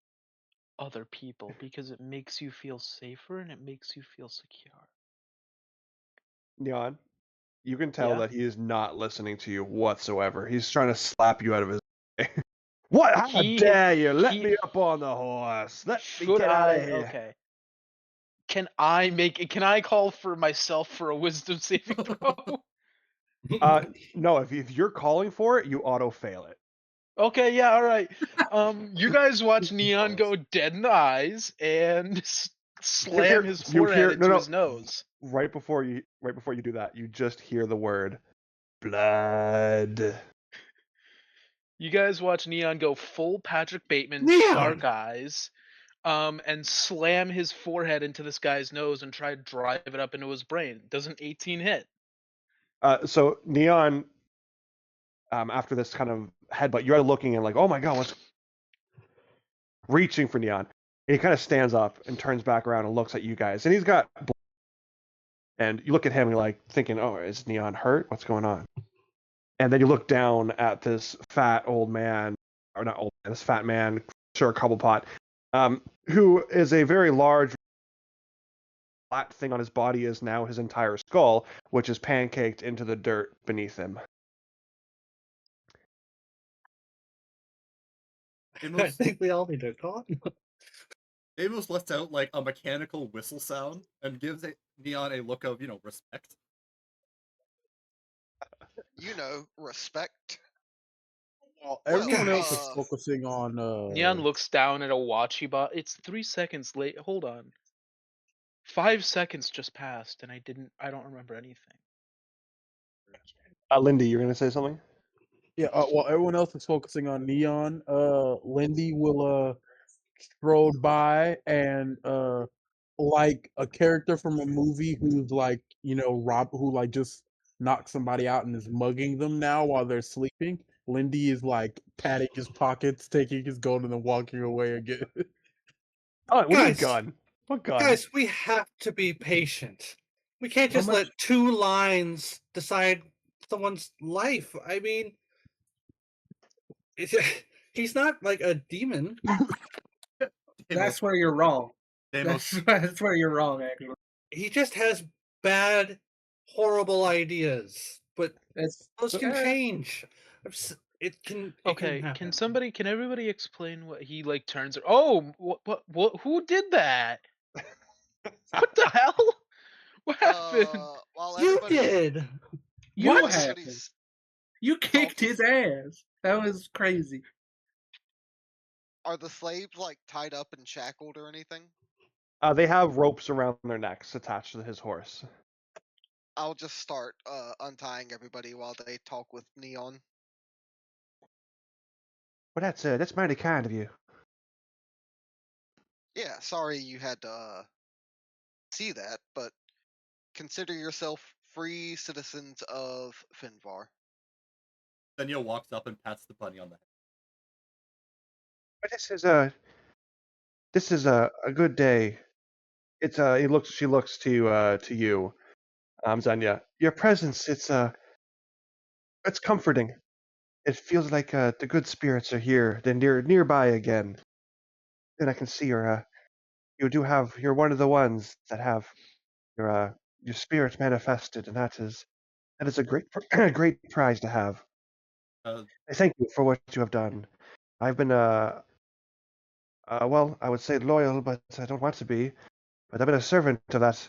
other people because it makes you feel safer and it makes you feel secure. Neon, you can tell Yeah? that he is not listening to you whatsoever. He's trying to slap you out of his way. What? How He- dare you? Let he- me up on the horse. Let me Should get out I? of here. Okay. Can I call for myself for a wisdom saving throw? No, if you're calling for it, you auto fail it. Okay, yeah, all right. You guys watch Neon go dead in the eyes and slam his forehead into his nose. Right before you do that, you just hear the word blood. You guys watch Neon go full Patrick Bateman, Neon! shark eyes, and slam his forehead into this guy's nose and try to drive it up into his brain. Doesn't 18 hit? So Neon, after this kind of headbutt, you're looking and like, oh my god, what's reaching for Neon? And he kind of stands up and turns back around and looks at you guys, and he's got. And you look at him and you're like thinking, oh, is Neon hurt? What's going on? And then you look down at this fat old man, or not old man, this fat man, Sir Cobblepot, who is a very large flat thing on his body is now his entire skull, which is pancaked into the dirt beneath him. I think we all need to call. Deimos lets out like a mechanical whistle sound and gives Neon a look of, respect. Respect. Well, Well, everyone else is Guys. focusing on. Neon looks down at a watch he bought. It's 3 seconds late. Hold on. 5 seconds just passed, and I don't remember anything. Lindy, you're gonna say something? Yeah, while everyone else is focusing on Neon, Lindy will stroll by and like a character from a movie who's like, who like just knocked somebody out and is mugging them now while they're sleeping. Lindy is like patting his pockets, taking his gold, and then walking away again. Oh, with a Guys. gun. What gun? Guys, we have to be patient. We can't How just much- let 2 lines decide someone's life. I mean, he's not like a demon. That's where you're wrong. Deimos, That's where you're wrong, actually. He just has bad, horrible ideas. But It's those can change. It can Okay, happen. can everybody explain what he like turns? Oh, what? Who did that? What the hell? What happened? While You everybody, did. you What? have everybody's you kicked his ass. That was crazy. are the slaves like tied up and shackled or anything? They have ropes around their necks attached to his horse. I'll just start untying everybody while they talk with Neon. Well, that's mighty kind of you. Yeah, sorry you had to see that, but consider yourself free citizens of Finvar. Zenya walks up and pats the bunny on the head. But this is a good day. It's she looks to you, Zenya. Your presence, it's comforting. It feels like the good spirits are here. They're nearby again. And I can see you're one of the ones that have your spirit manifested, and that is a great great prize to have. Uh, I thank you for what you have done. I've been well, I would say loyal, but I don't want to be. But I've been a servant to that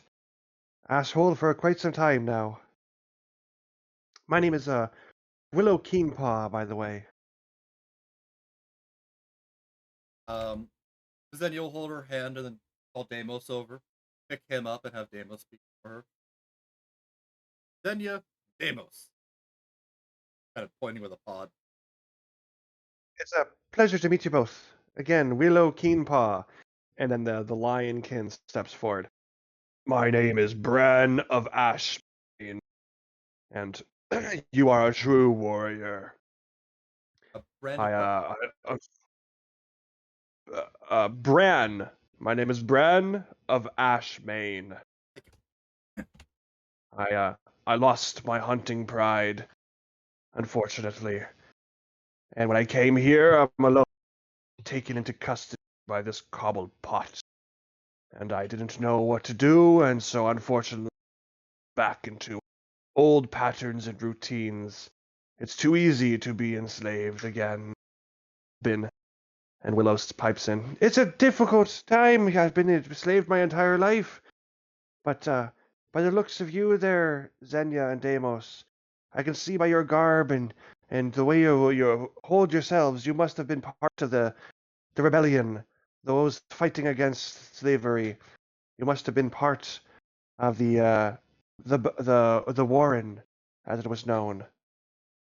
asshole for quite some time now. My name is Willow Keenpaw, by the way. Zenya will hold her hand and then call Deimos over, pick him up, and have Deimos speak for her. Zenya, Deimos. Kind of pointing with a pod. It's a pleasure to meet you both. Again, Willow Keenpaw. And then the lionkin steps forward. My name is Bran of Ashbane, and you are a true warrior. Brandon. Bran. My name is Bran of Ashbane. I lost my hunting pride, unfortunately. And when I came here, I'm alone, taken into custody by this cobbled pot. And I didn't know what to do, and so unfortunately, back into old patterns and routines. It's too easy to be enslaved again. And Willow pipes in. It's a difficult time. I've been enslaved my entire life. But by the looks of you there, Zenya and Deimos, I can see by your garb and the way you hold yourselves, you must have been part of the rebellion, those fighting against slavery. You must have been part of the Warren, as it was known.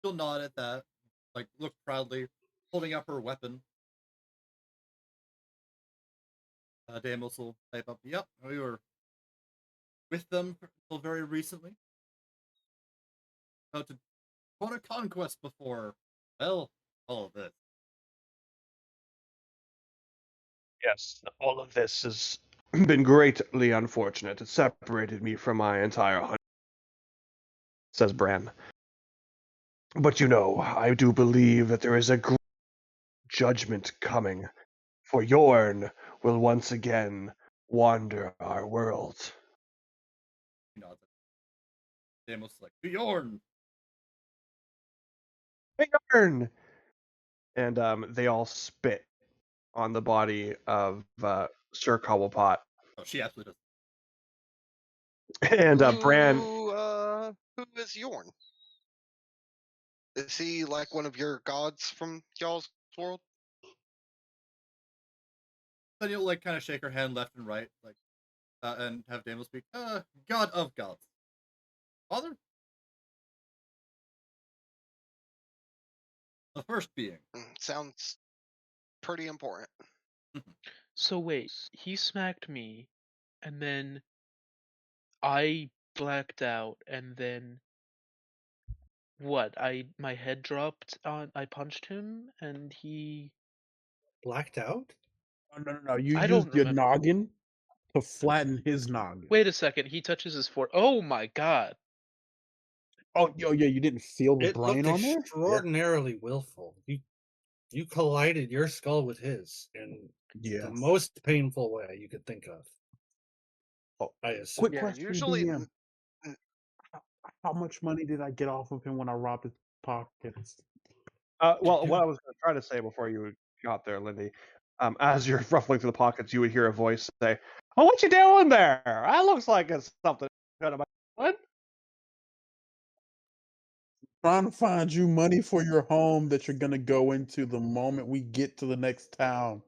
She'll nod at that, like look proudly, holding up her weapon. Deimos will type up, yep, we were with them until very recently. About to go on a conquest before, well, all of this. Yes, all of this has been greatly unfortunate. It separated me from my entire hunt, says Bran. But I do believe that there is a great judgment coming, for Yorn will once again wander our world. He nods. Deimos is like, Bjorn! Yorn! And they all spit on the body of Sir Cobblepot. Oh, she absolutely And Bran, Who is Yorn? Is he like one of your gods from y'all's world? does. Then you'll like kind of shake her hand left and right, like, and have Daniel speak. God of gods, father, the first being. Sounds pretty important. So wait, he smacked me, and then I blacked out, and then what? My head dropped on. I punched him, and he. Blacked out? Oh, no. You I don't used your remember. noggin to flatten his noggin. Wait a second. He touches his fore. Oh my god! Oh, yeah, you didn't feel the It brain looked on there? Yeah. extraordinarily willful. You collided your skull with his in the Yes. most painful way you could think of. Oh, I assume. quick Yeah, question, usually. DM. How much money did I get off of him when I robbed his pockets? well, what I was going to try to say before you got there, Lindy, as you're ruffling through the pockets, you would hear a voice say, "Oh, what you doing there? That looks like it's something good about what? Trying to find you money for your home that you're gonna go into the moment we get to the next town.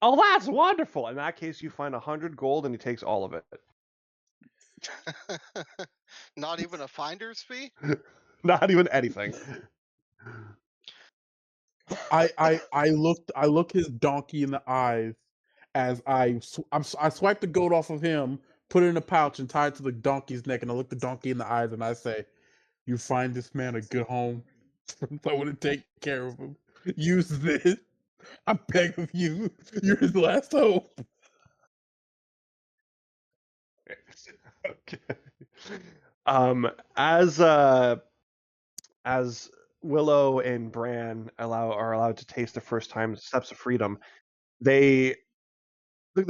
Oh, that's wonderful. In that case, you find 100 gold, and he takes all of it. Not even a finder's fee? Not even anything. I look his donkey in the eyes as I swipe the gold off of him, put it in a pouch, and tie it to the donkey's neck, and I look the donkey in the eyes and I say, "You find this man a good home. I want to take care of him. Use this. I beg of you. You're his last hope." Okay. As Willow and Bran are allowed to taste the first time steps of freedom, the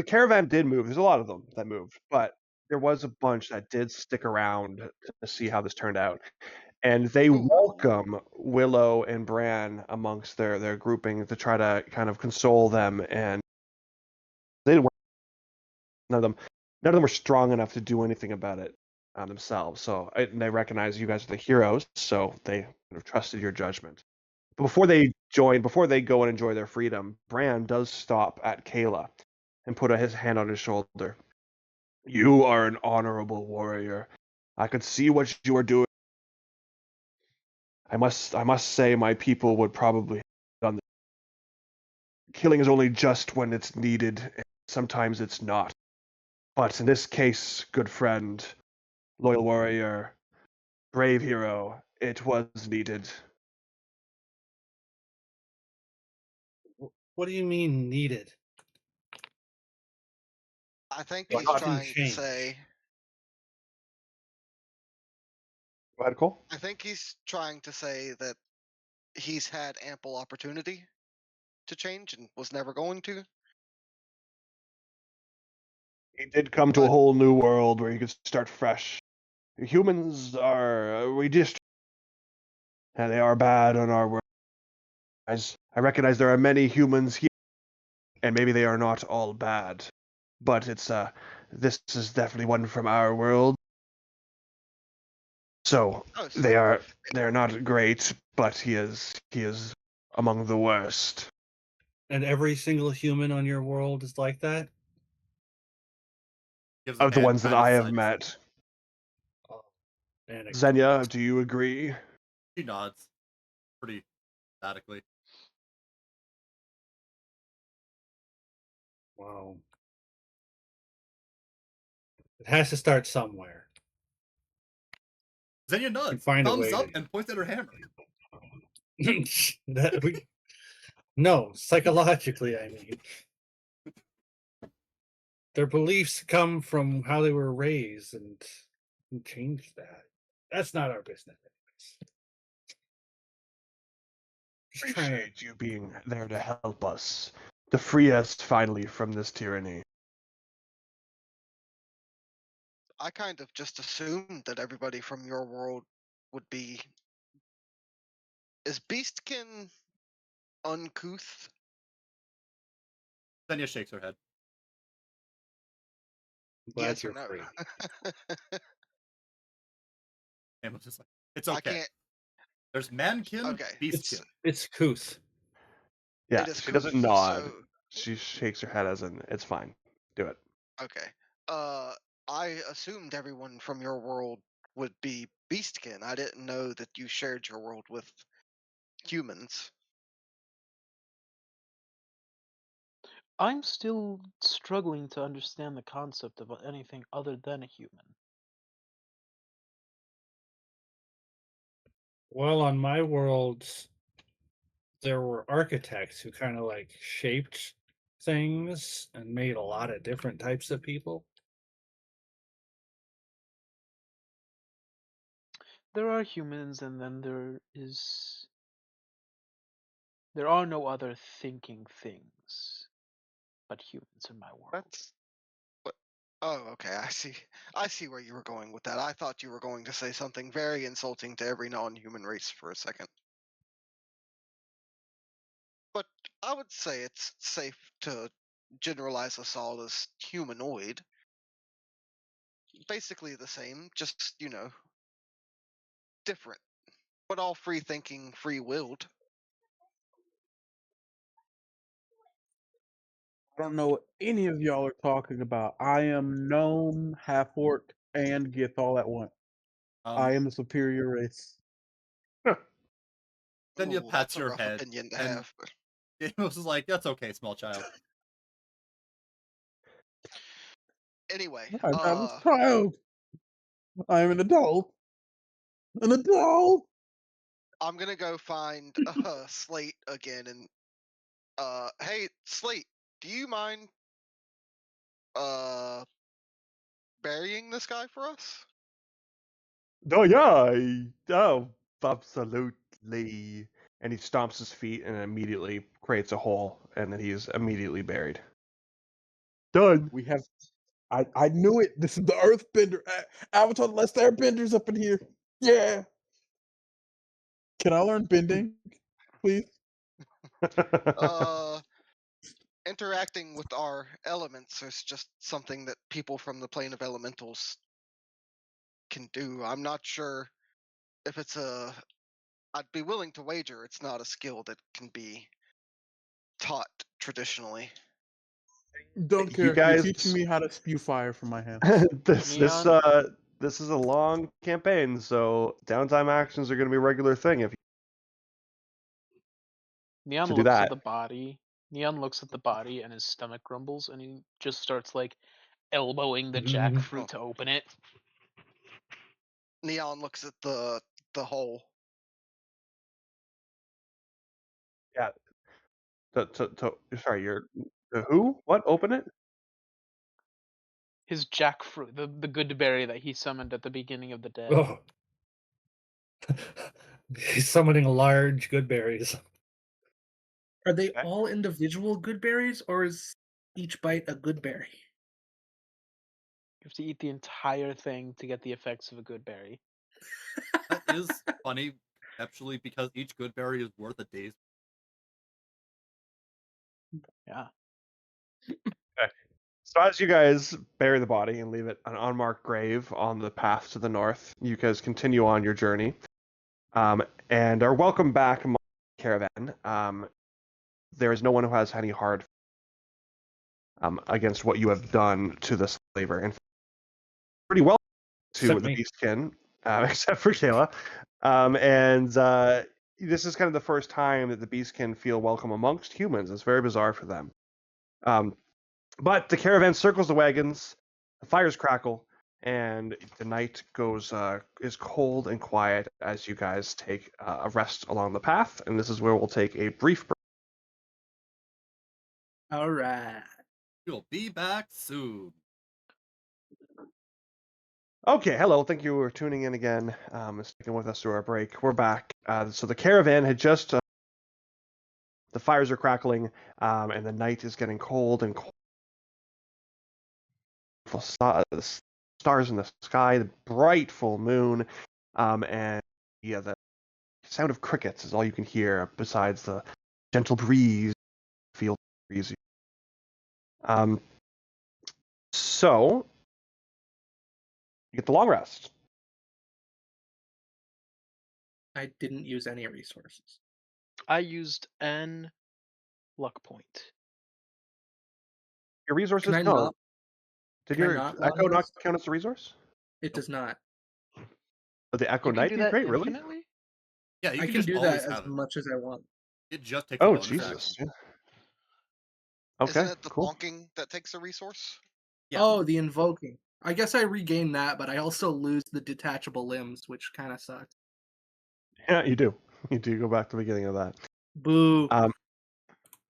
caravan did move. There's a lot of them that moved, but there was a bunch that did stick around to see how this turned out. And they Ooh. welcome Willow and Bran amongst their grouping to try to kind of console them, and they didn't work. None of them were strong enough to do anything about it themselves. So and they recognize you guys are the heroes, so they kind of trusted your judgment. But before they go and enjoy their freedom, Bran does stop at Kayla and put his hand on his shoulder. You are an honorable warrior. I could see what you are doing. I must say my people would probably have done this. Killing is only just when it's needed, and sometimes it's not. But in this case, good friend, loyal warrior, brave hero, it was needed. What do you mean needed? I think Why he's not? trying to Change. say. Go ahead, Cole. I think he's trying to say that he's had ample opportunity to change and was never going to. He did come to a But- whole new world where he could start fresh. Humans are we just and they are bad on our world. I recognize there are many humans here, and maybe they are not all bad, but it's this is definitely one from our world. So Oh, they're not great, but he is among the worst. And every single human on your world is like that? Gives Of the man ones that kind of I have side met. step. Anecdote. Xenia, do you agree? She nods pretty emphatically. Wow. It has to start somewhere. Xenia nods, And find a thumbs way up, to- and points at her hammer. No, psychologically, I mean. Their beliefs come from how they were raised, and change that. That's not our business. Just trying to. Appreciate you being there to help us, to free us finally from this tyranny. I kind of just assumed that everybody from your world would be. Is Beastkin uncouth? Xenia shakes her head. glad Yes or you're no? free. And was just like, it's I okay. can't. There's mankin, Okay. beastkin. It's Koos. Yeah, It is she doesn't Koof, nod. so She shakes her head as in, it's fine. Do it. okay. I assumed everyone from your world would be beastkin. I didn't know that you shared your world with humans. I'm still struggling to understand the concept of anything other than a human. Well, on my worlds, there were architects who kind of like shaped things and made a lot of different types of people. There are humans, and then there are no other thinking things but humans in my world. That's what. Oh, okay. I see. I see where you were going with that. I thought you were going to say something very insulting to every non-human race for a second. But I would say it's safe to generalize us all as humanoid. Basically the same, just, different. But all free thinking, free willed. I don't know what any of y'all are talking about. I am gnome, half orc, and Gith all at once. I am the superior race. Then you Ooh, pat that's a your rough head, opinion to and have. But Amos is like, that's okay, small child. anyway, I'm not a child. I am an adult. An adult. I'm gonna go find Slate again and hey Slate, do you mind uh burying this guy for us? Oh, yeah. Oh, absolutely. And he stomps his feet and immediately creates a hole, and then he's immediately buried. Done. We have. I knew it. This is the Earthbender. Avatar: The Last Airbenders up in here. Yeah. Can I learn bending, please? Uh interacting with our elements is just something that people from the plane of elementals can do. I'm not sure if it's a I'd be willing to wager it's not a skill that can be taught traditionally. Don't You care. You're guys, teaching me how to spew fire from my hands. Neon, this is a long campaign, so downtime actions are going to be a regular thing if you Neon to do looks at that. the body. Neon looks at the body, and his stomach grumbles, and he just starts like elbowing the jackfruit Oh. to open it. Neon looks at the hole. Yeah. Sorry, you're who? What? Open it? His jackfruit, the good berry that he summoned at the beginning of the day. Oh. He's summoning large good berries. Are they Okay. all individual good berries, or is each bite a good berry? You have to eat the entire thing to get the effects of a good berry. That is funny, actually, because each good berry is worth a day's. Yeah. Okay. So as you guys bury the body and leave it an unmarked grave on the path to the north, you guys continue on your journey, and are welcome back among the caravan. There is no one who has any hard against what you have done to the slaver, and pretty well to Except the me. beastkin, except for Kayla. And this is kind of the first time that the beastkin feel welcome amongst humans. It's very bizarre for them. But the caravan circles the wagons, the fires crackle, and the night is cold and quiet as you guys take a rest along the path. And this is where we'll take a brief break. All right. We'll be back soon. Okay, hello. Thank you for tuning in again. Sticking with us through our break. We're back. So the caravan had just the fires are crackling, and the night is getting cold and cold. The stars in the sky, the bright full moon, and yeah, the sound of crickets is all you can hear besides the gentle breeze, feel breezy. So You get the long rest. I didn't use any resources. I used an luck point. Your resources? Can I No. not? Did can I your not long echo not rest? count as a resource? It does not. But the echo You can knight do you that create, really? infinitely? Yeah, you I can can just do always that as have it. much as I want. It just takes a Oh, bonus Jesus. action. Okay, Isn't it the cool. bonking that takes a resource? Yeah. Oh, the invoking. I guess I regain that, but I also lose the detachable limbs, which kind of sucks. Yeah, you do. You do go back to the beginning of that. Boo.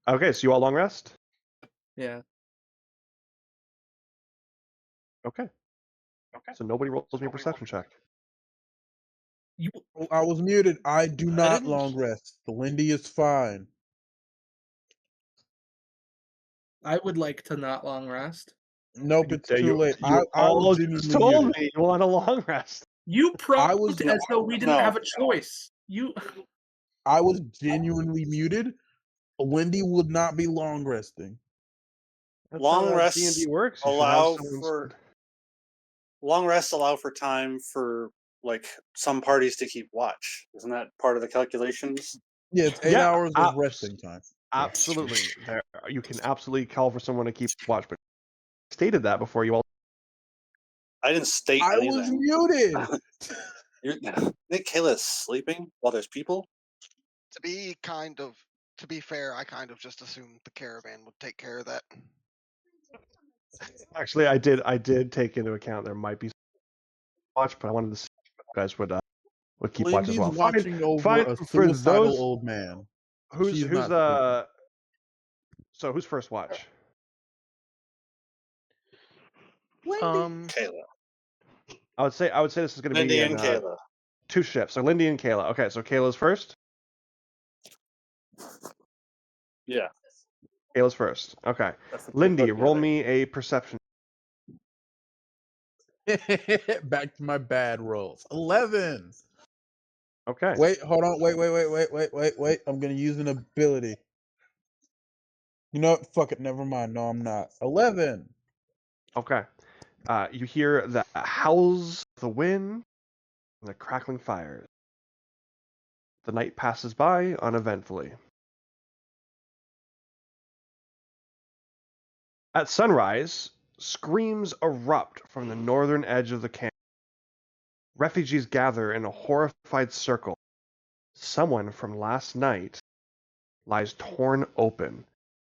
Okay, so you all long rest? Yeah. Okay. So nobody rolls me a perception check. Oh, I was muted. I do not didn't- long rest. The Lindy is fine. I would like to not long rest. Nope, it's You- too late. You I all was just genuinely told muted. me you want a long rest. You I was probed as though we didn't No. have a choice. You. I was genuinely muted. Lindy would not be long resting. That's Long how rests D&D works. You should have allow someone... for long rests allow for time for like some parties to keep watch. Isn't that part of the calculations? Yeah, it's 8 Yeah, hours of resting time. Absolutely. There, you can absolutely call for someone to keep watch, but I stated that before you all... I didn't state I was anything. muted. Nick Kayla's sleeping while there's people. To be fair, I kind of just assumed the caravan would take care of that. Actually, I did take into account there might be watch, but I wanted to see if you guys would keep watch as Lindy's well. watching over fine a for suicidal those old man. who's She's not sleeping. So who's first watch? Kayla. I would say this is going to be Lindy in and Kayla. 2 shifts. So Lindy and Kayla. Okay, so Kayla's first. Yeah. Kayla's first. Okay. That's what they Lindy, put roll together. me a perception. Back to my bad rolls. 11. Okay. Wait, hold on. Wait. I'm gonna use an ability. You know what? Fuck it. Never mind. No, I'm not. 11. Okay. You hear the howls of the wind and the crackling fires. The night passes by uneventfully. At sunrise, screams erupt from the northern edge of the camp. Refugees gather in a horrified circle. Someone from last night lies torn open,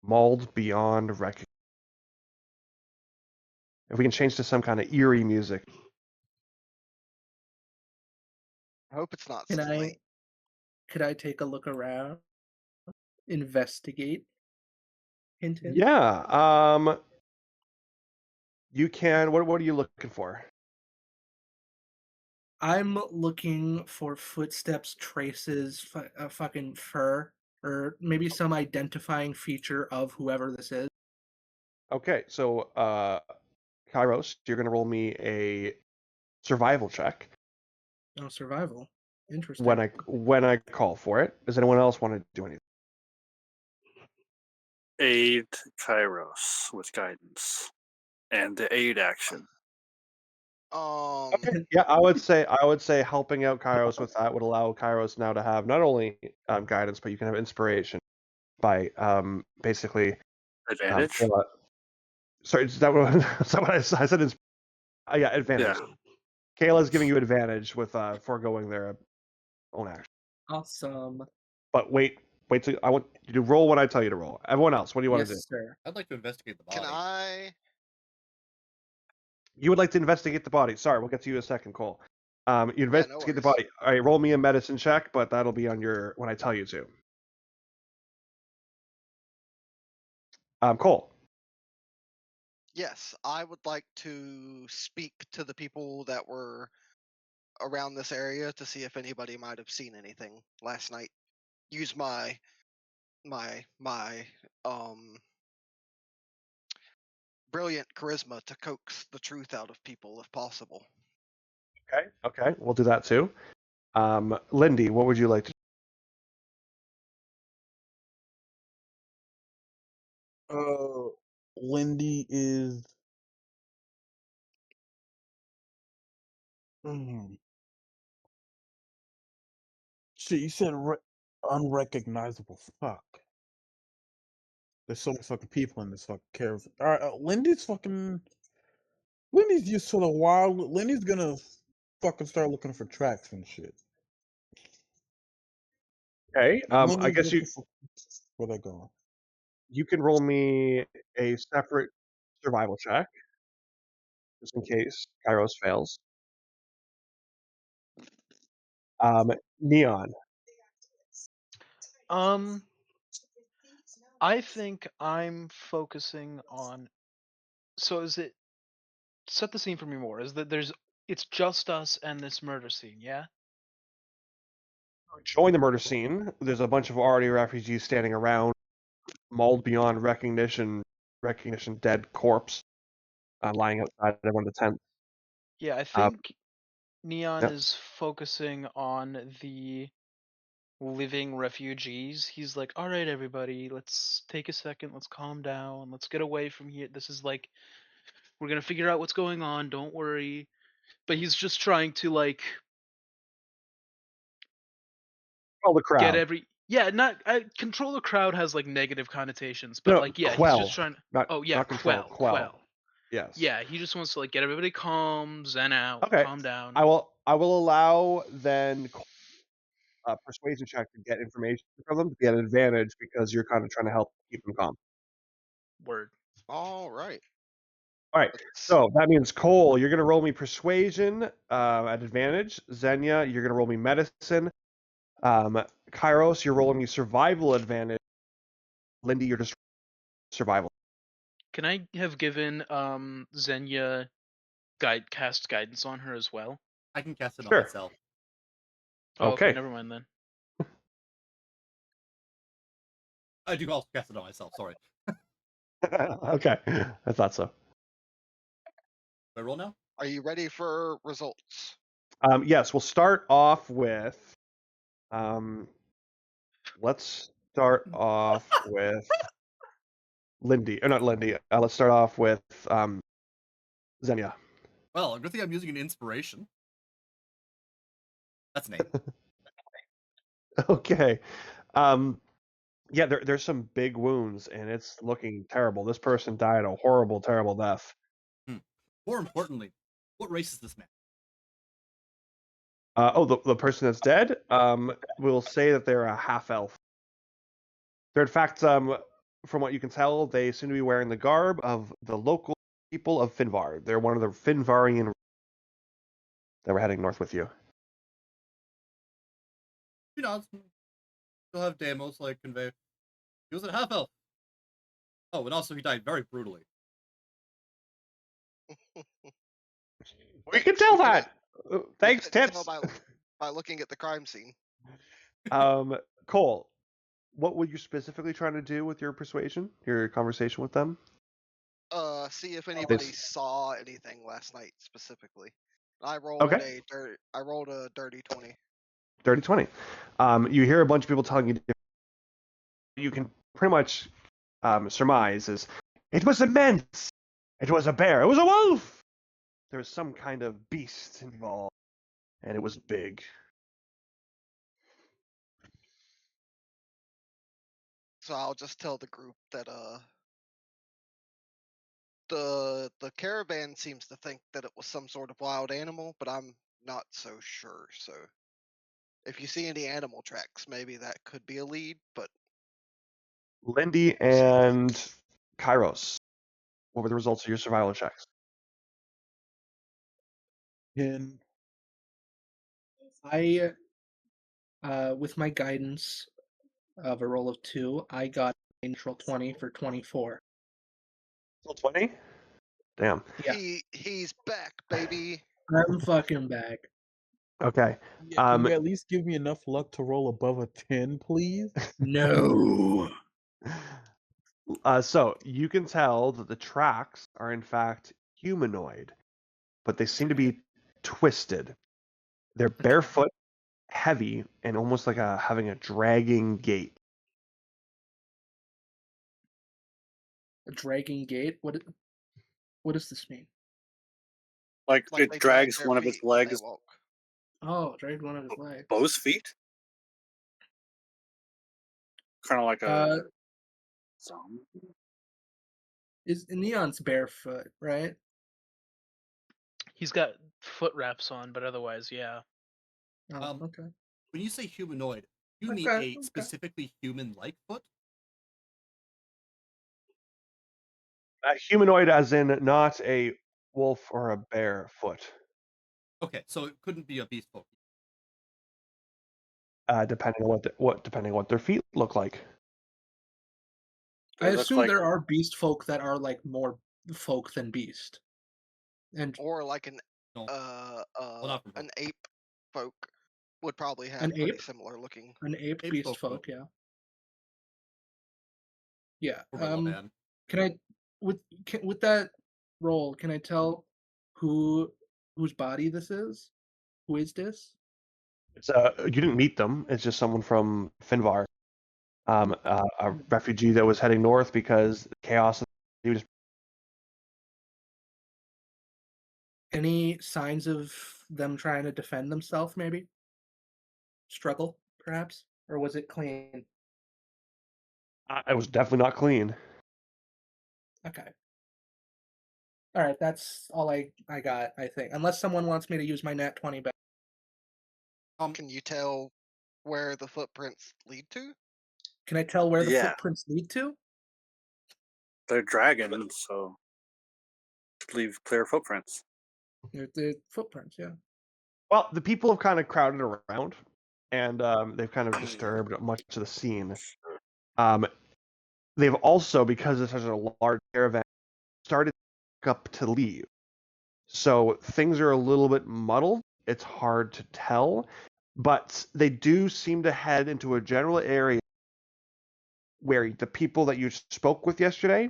mauled beyond recognition. If we can change to some kind of eerie music. I hope it's not Can I? Sting. Could I take a look around? Investigate. Hint, hint. Yeah. You can. What are you looking for? I'm looking for footsteps, traces, fucking fur, or maybe some identifying feature of whoever this is. Okay, so Kairos, you're gonna roll me a survival check Oh, survival. Interesting. when I call for it. Does anyone else want to do anything? Aid Kairos with guidance. And the aid action. Yeah, I would say helping out Kairos with that would allow Kairos now to have not only guidance, but you can have inspiration by basically Advantage? sorry, is that what, is that what I said? Yeah, advantage. Yeah. Kayla's giving you advantage with foregoing their own action. Awesome. But wait till I want you to roll when I tell you to roll. Everyone else, what do you want to do? Yes, sir. I'd like to investigate the body. Can I? You would like to investigate the body. Sorry, we'll get to you in a second, Cole. You investigate the worries. body. All right, roll me a medicine check, but that'll be on your when I tell you to. Cole. Yes, I would like to speak to the people that were around this area to see if anybody might have seen anything last night. Use my brilliant charisma to coax the truth out of people if possible. Okay, we'll do that too. Lindy, what would you like to? Lindy is Mm. Shit, you said unrecognizable. Fuck. There's so many fucking people in this fucking caravan. Alright, Lindy's used to the wild. Lindy's gonna fucking start looking for tracks and shit. Okay. I Lindy's guess looking for where they're going. you can roll me a separate survival check, just in case Kairos fails. Neon. I think I'm focusing on. So is it? Set the scene for me more. Is that it's just us and this murder scene, yeah? Join the murder scene. There's a bunch of already refugees standing around, mauled beyond recognition, dead corpse lying outside of one of the tents. Yeah, I think Neon Yep. is focusing on the living refugees. He's like, all right, everybody, let's take a second, let's calm down, let's get away from here. This is like, we're gonna figure out what's going on, don't worry. But he's just trying to like Quell the crowd. get not control the crowd has like negative connotations, but No, like yeah, quell. he's just trying to Not, oh yeah, not control, quell. Yes. Yeah, he just wants to like get everybody calm, zen out, Okay. calm down. I will allow then persuasion check to get information from them to get an advantage because you're kind of trying to help keep them calm. Word. All right. All right. So that means Cole, you're going to roll me persuasion at advantage. Xenia, you're going to roll me medicine. Kairos, you're rolling me survival advantage. Lindy, you're just survival. Can I have given Xenia cast guidance on her as well? I can cast it Sure. on myself. Oh, okay, Okay. never mind then. I do also cast it on myself. Sorry. Okay. I thought so. Do I roll now? Are you ready for results? Yes, we'll start off with. Let's start off with Lindy, or not Lindy. Let's start off with Xenia. Well, good thing I'm using an inspiration. That's an 8. Okay. Yeah, there's some big wounds, and it's looking terrible. This person died a horrible, terrible death. More importantly, what race is this man? The person that's dead. We'll say that they're a half elf. They're in fact, from what you can tell, they seem to be wearing the garb of the local people of Finvar. They're one of the Finvarian that were heading north with you. You know, still have Deimos like convey. He was a half elf. Oh, and also he died very brutally. We can tell that. Thanks, You can tips. tell by looking at the crime scene. Cole, what were you specifically trying to do with your persuasion, your conversation with them? See if anybody saw anything last night specifically. I rolled Okay. I rolled a dirty 20. Dirty 20. You hear a bunch of people telling you. You can pretty much surmise is it was immense. It was a bear. It was a wolf. There was some kind of beast involved, and it was big. So I'll just tell the group that the caravan seems to think that it was some sort of wild animal, but I'm not so sure. So if you see any animal tracks, maybe that could be a lead, but Lindy and Kairos, what were the results of your survival checks? And with my guidance of a roll of 2, I got a natural 20 for 24. 20? Damn. Yeah. he's back, baby. I'm fucking back. Okay. Can you at least give me enough luck to roll above a 10, please? No. So you can tell that the tracks are in fact humanoid, but they seem to be twisted. They're barefoot, heavy, and almost like having a dragging gait. A dragging gate? What does this mean? Like Like it they drag drags their one of its feet when they legs. walk. Oh, dragged one of his legs. Both feet? Kind of like a zombie. Is Neon's barefoot, right? He's got foot wraps on, but otherwise, yeah. Oh, okay. When you say humanoid, you mean Okay, a okay. specifically human-like foot? A humanoid, as in not a wolf or a bear foot, Okay, so it couldn't be a beast folk. depending on what their feet look like. I They look assume like there are beast folk that are like more folk than beast. And Or like an No. not from an ape folk would probably have An pretty ape? similar looking. an ape Ape beast folk, folk, yeah. Yeah. Gorilla man. Can I with that roll, can I tell whose body this is? Who is this? It's you didn't meet them. It's just someone from Finvar, a refugee that was heading north because chaos. He was Any signs of them trying to defend themselves, maybe? Struggle, perhaps? Or was it clean? it was definitely not clean. Okay. Alright, that's all I got, I think. Unless someone wants me to use my nat 20 back. Can you tell where the footprints lead to? Can I tell where the Yeah. footprints lead to? they're dragging, so leave clear footprints. The footprints, yeah. Well, the people have kind of crowded around, and they've kind of disturbed much of the scene. They've also, because it's such a large caravan, started up to leave. So things are a little bit muddled. It's hard to tell, but they do seem to head into a general area where the people that you spoke with yesterday,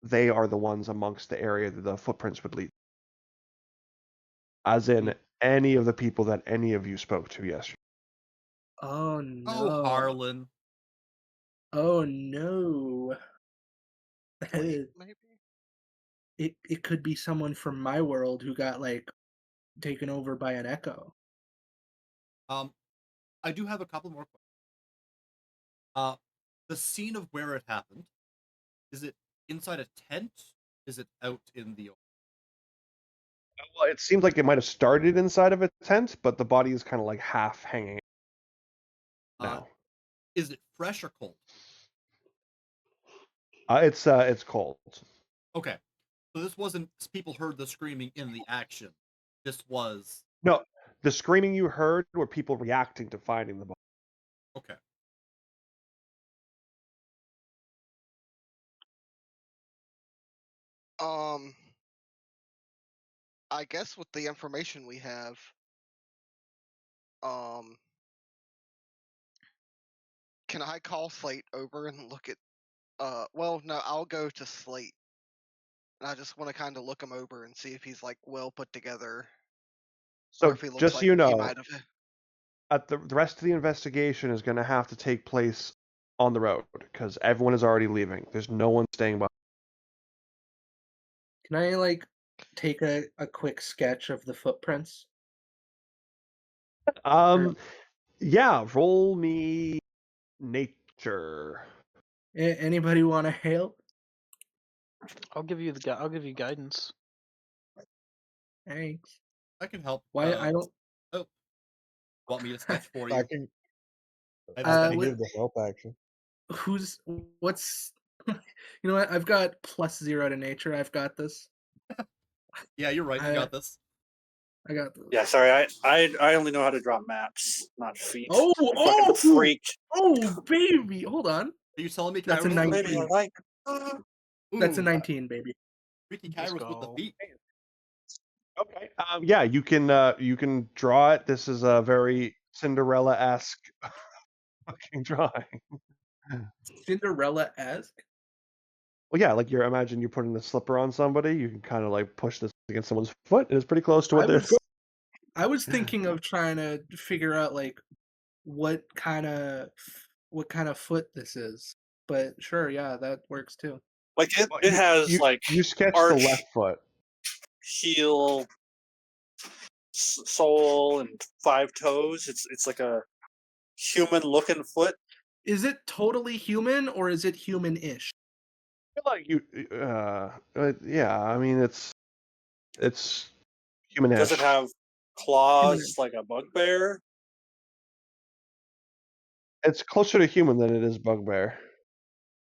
they are the ones amongst the area that the footprints would lead. As in any of the people that any of you spoke to yesterday. Oh no. Oh, Harlan. Oh no. Wait, maybe? It could be someone from my world who got like taken over by an echo. I do have a couple more questions. The scene of where it happened, is it inside a tent? Is it out in the open? Well, it seems like it might have started inside of a tent, but the body is kind of like half hanging now. Is it fresh or cold? It's cold. Okay. So this wasn't people heard the screaming in the action. This was No, the screaming you heard were people reacting to finding the body. okay. I guess with the information we have, can I call Slate over and look at well, no, I'll go to Slate. And I just want to kind of look him over and see if he's like well put together, or So if he looks just so like you he know, might have. the rest of the investigation is going to have to take place on the road because everyone is already leaving. There's no one staying behind. Can I like take a quick sketch of the footprints? Yeah, roll me nature. Anybody want to hail? I'll give you guidance. Thanks. I can help. Why I don't Oh, want me to sketch for I you? can I have I a can sketch. give the help action. what's you know what? I've got +0 to nature. I've got this. Yeah, you're right. You got this. I got this. Yeah, sorry, I only know how to draw maps, not feet. Oh, Fucking freak. Oh, baby. Hold on. Are you telling me That's a Kairos? 19. Maybe I like. That's a Ooh, 19, baby. freaky Let's Kairos with the go. feet. Okay. Yeah, you can draw it. This is a very Cinderella-esque fucking drawing. Cinderella-esque? Well, yeah, like imagine you're putting the slipper on somebody. You can kind of like push this against someone's foot, and it's pretty close to what they're. I was thinking of trying to figure out like what kind of foot this is. But sure, yeah, that works too. Like Well, it has like you sketched arch. the left foot. heel, sole, and 5 toes. It's like a human-looking foot. Is it totally human or is it human-ish? I feel like yeah. I mean, it's humanish. Does it have claws like a bugbear? It's closer to human than it is bugbear.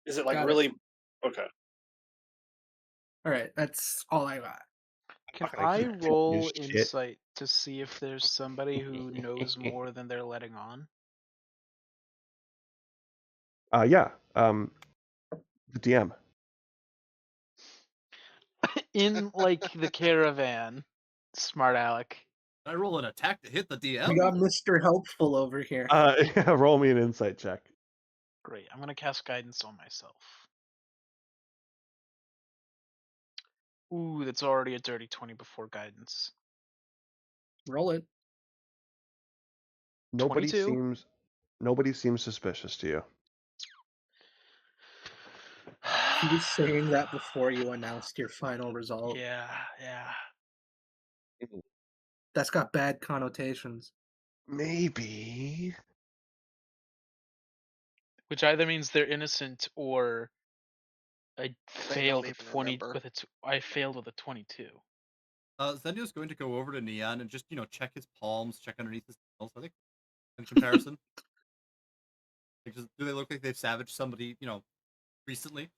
Is it like Got it. really okay? All right, that's all I got. Can Not gonna I keep telling you roll shit. insight to see if there's somebody who knows more than they're letting on? Yeah. The DM. In like the caravan, smart Alec. I roll an attack to hit the We DM. got Mr. Helpful over here. Yeah, roll me an insight check. Great. I'm gonna cast guidance on myself. Ooh, that's already a dirty 20 before guidance. Roll it. Nobody 22. seems suspicious to you. He was saying that before you announced your final result. Yeah. That's got bad connotations. Maybe. Which either means they're innocent or I They failed don't with even 20 remember. with it. I failed with a 22. Zenio's going to go over to Neon and just, check his palms, check underneath his nails, I think, in comparison. Do they look like they've savaged somebody, recently?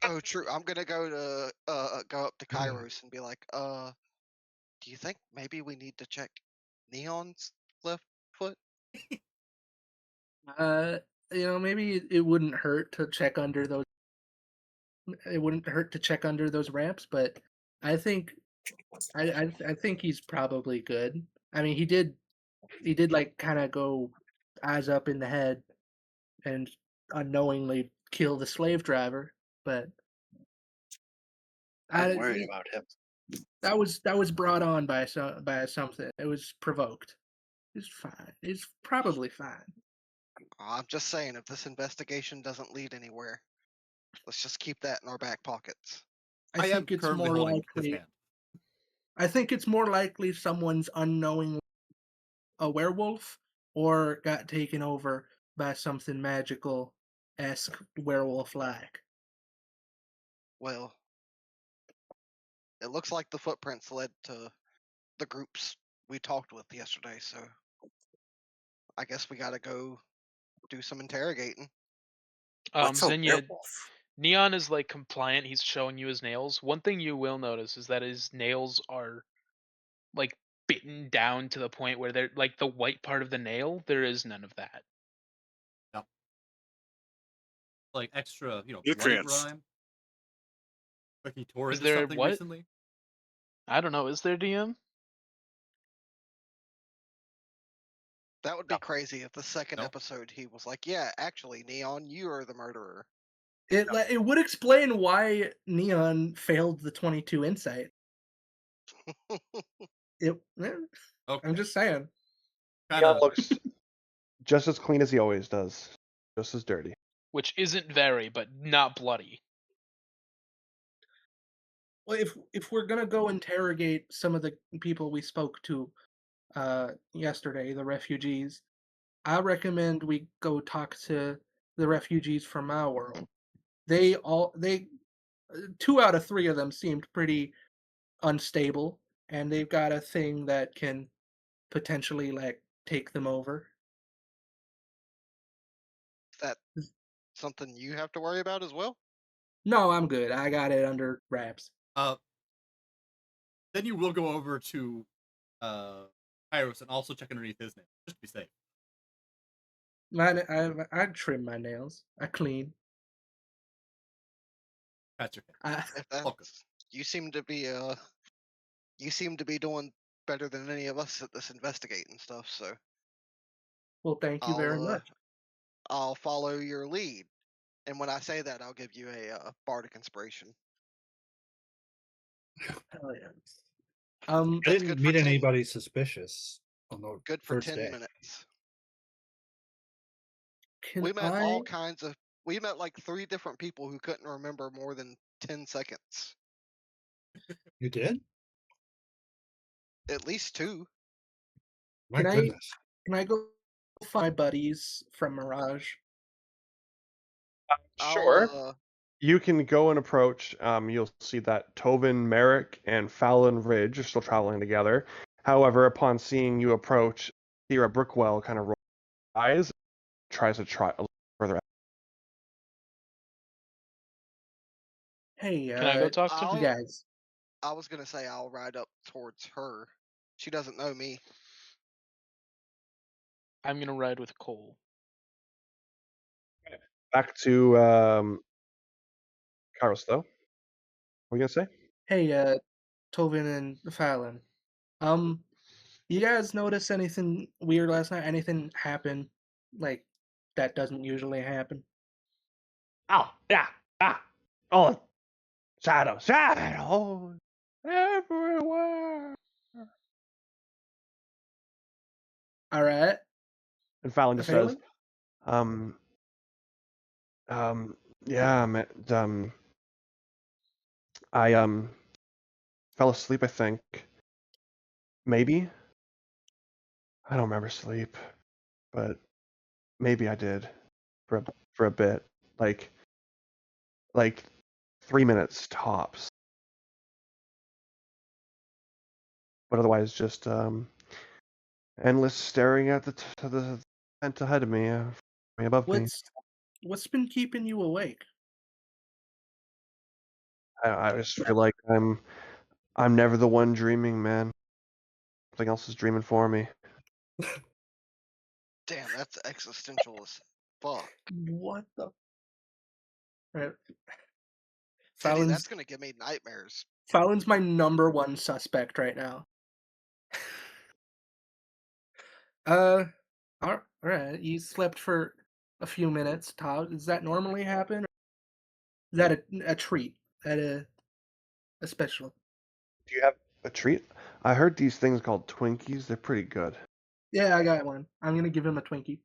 Oh, true. I'm gonna go to go up to Kairos and be like, do you think maybe we need to check Neon's left foot? Maybe it wouldn't hurt to check under those. It wouldn't hurt to check under those ramps, but I think, I think he's probably good. I mean, he did like kind of go eyes up in the head and unknowingly kill the slave driver, but I'm worried about him. that was brought on by something. It was provoked. It's fine. It's probably fine. I'm just saying, if this investigation doesn't lead anywhere, let's just keep that in our back pockets. I am think it's currently more holding his likely. hand. I think it's more likely someone's unknowingly a werewolf or got taken over by something magical-esque werewolf-like. Well, it looks like the footprints led to the groups we talked with yesterday, so I guess we gotta go do some interrogating. What's a Xenia, werewolf? Neon is like compliant. He's showing you his nails. One thing you will notice is that his nails are like bitten down to the point where they're like the white part of the nail. There is none of that. Yep. Like extra, bloody Nutrients. grime. Like he tore Is into there something what? recently. I don't know. Is there DM? That would be crazy if the second No. episode he was like, "Yeah, actually, Neon, you are the murderer." It would explain why Neon failed the 22 insight. Okay. I'm just saying. Neon looks just as clean as he always does. Just as dirty. Which isn't very, but not bloody. Well, if we're gonna go interrogate some of the people we spoke to yesterday, the refugees, I recommend we go talk to the refugees from our world. They 2 out of 3 of them seemed pretty unstable, and they've got a thing that can potentially like take them over. Is that something you have to worry about as well? No, I'm good. I got it under wraps. Then you will go over to Kairos and also check underneath his name, just to be safe. I trim my nails. I clean. That's okay. If that's, you seem to be doing better than any of us at this investigating stuff. So Well, thank you very much. I'll follow your lead, and when I say that, I'll give you a bardic inspiration. Hell yeah. I That's didn't good for meet 10 anybody suspicious on the Good for first 10 day. minutes. Can We met I? all kinds of. We met like 3 different people who couldn't remember more than 10 seconds. You did? At least 2. My Can I goodness. can I go find my buddies from Mirage? Sure. I'll You can go and approach. You'll see that Tovin, Merrick, and Fallon Ridge are still traveling together. However, upon seeing you approach, Thera Brookwell kind of rolls her eyes, tries to try a little further out. Hey, Can I go talk to you him? I'll guys. I was gonna say I'll ride up towards her. She doesn't know me. I'm gonna ride with Cole. Back to Kairos, though. What are you gonna say? Hey, Tovin and Fallon. You guys notice anything weird last night? Anything happen like that doesn't usually happen? Oh, yeah. Oh, shadows everywhere. All right, And Fallon just says, Fallon. um, yeah, I fell asleep, I think. Maybe. I don't remember sleep, but maybe I did for a bit. Like 3 minutes tops. But otherwise just endless staring at the tent ahead of me, above me. What's been keeping you awake? I just feel like I'm never the one dreaming, man. Something else is dreaming for me. Damn, that's existential as fuck. What the? Right. Teddy, Fallon's that's gonna give me nightmares. Fallon's my number one suspect right now. All right. You slept for a few minutes. Todd, does that normally happen? Is that a treat? At a special? Do you have a treat? I heard these things called Twinkies. They're pretty good. Yeah, I got one. I'm gonna give him a Twinkie.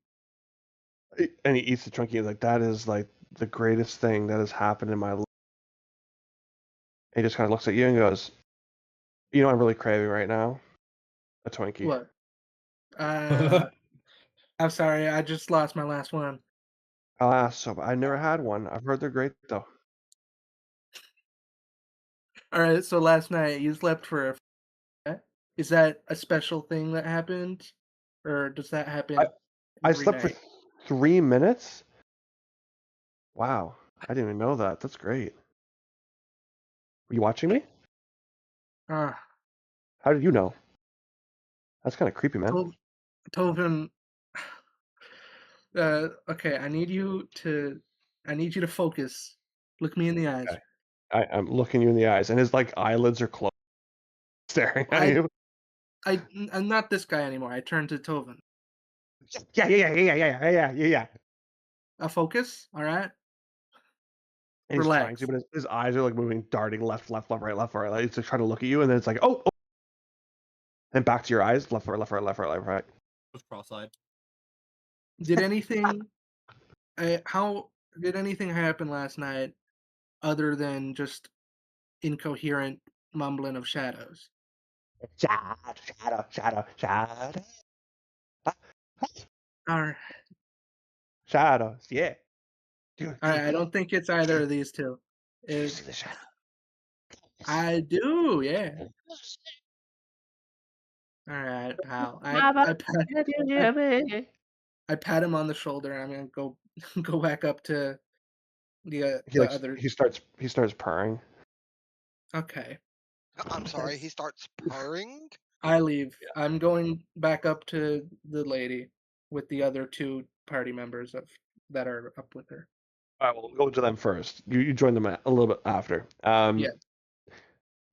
And he eats the Twinkie. He's like, that is like the greatest thing that has happened in my life. He just kind of looks at you and goes, you know what I'm really craving right now? A Twinkie. What? I'm sorry. I just lost my last one. I'll ask so, but I never had one. I've heard they're great though. All right. So last night you slept for. Is that a special thing that happened, or does that happen I every slept for night? 3 minutes? Wow. I didn't even know that. That's great. Were you watching me? Ah, How did you know? That's kind of creepy, man. Tovin. Okay. I need you to focus. Look me in the eyes. Okay. I'm looking you in the eyes, and his like eyelids are closed, staring at I you. I'm not this guy anymore. I turned to Tovin. Yeah. Focus. All right. And he's trying to, Relax. but his eyes are like moving, darting left, right, left, right. Like, he's like trying to look at you, and then it's like, oh, and back to your eyes, left, right, left, right, left, right, left, right. Just cross-eyed. Did anything? How did anything happen last night other than just incoherent mumbling of shadows? Shadow. All right. Shadows, yeah. Do I don't think it's either of these two. you see the shadow? I do, yeah. All right, pal. I pat him on the shoulder. I'm gonna go back up to the other. He starts purring. Okay, I'm sorry, he starts purring? I leave. I'm going back up to the lady with the other two party members that are up with her. All right, we'll go to them first. You join them a little bit after. Yeah.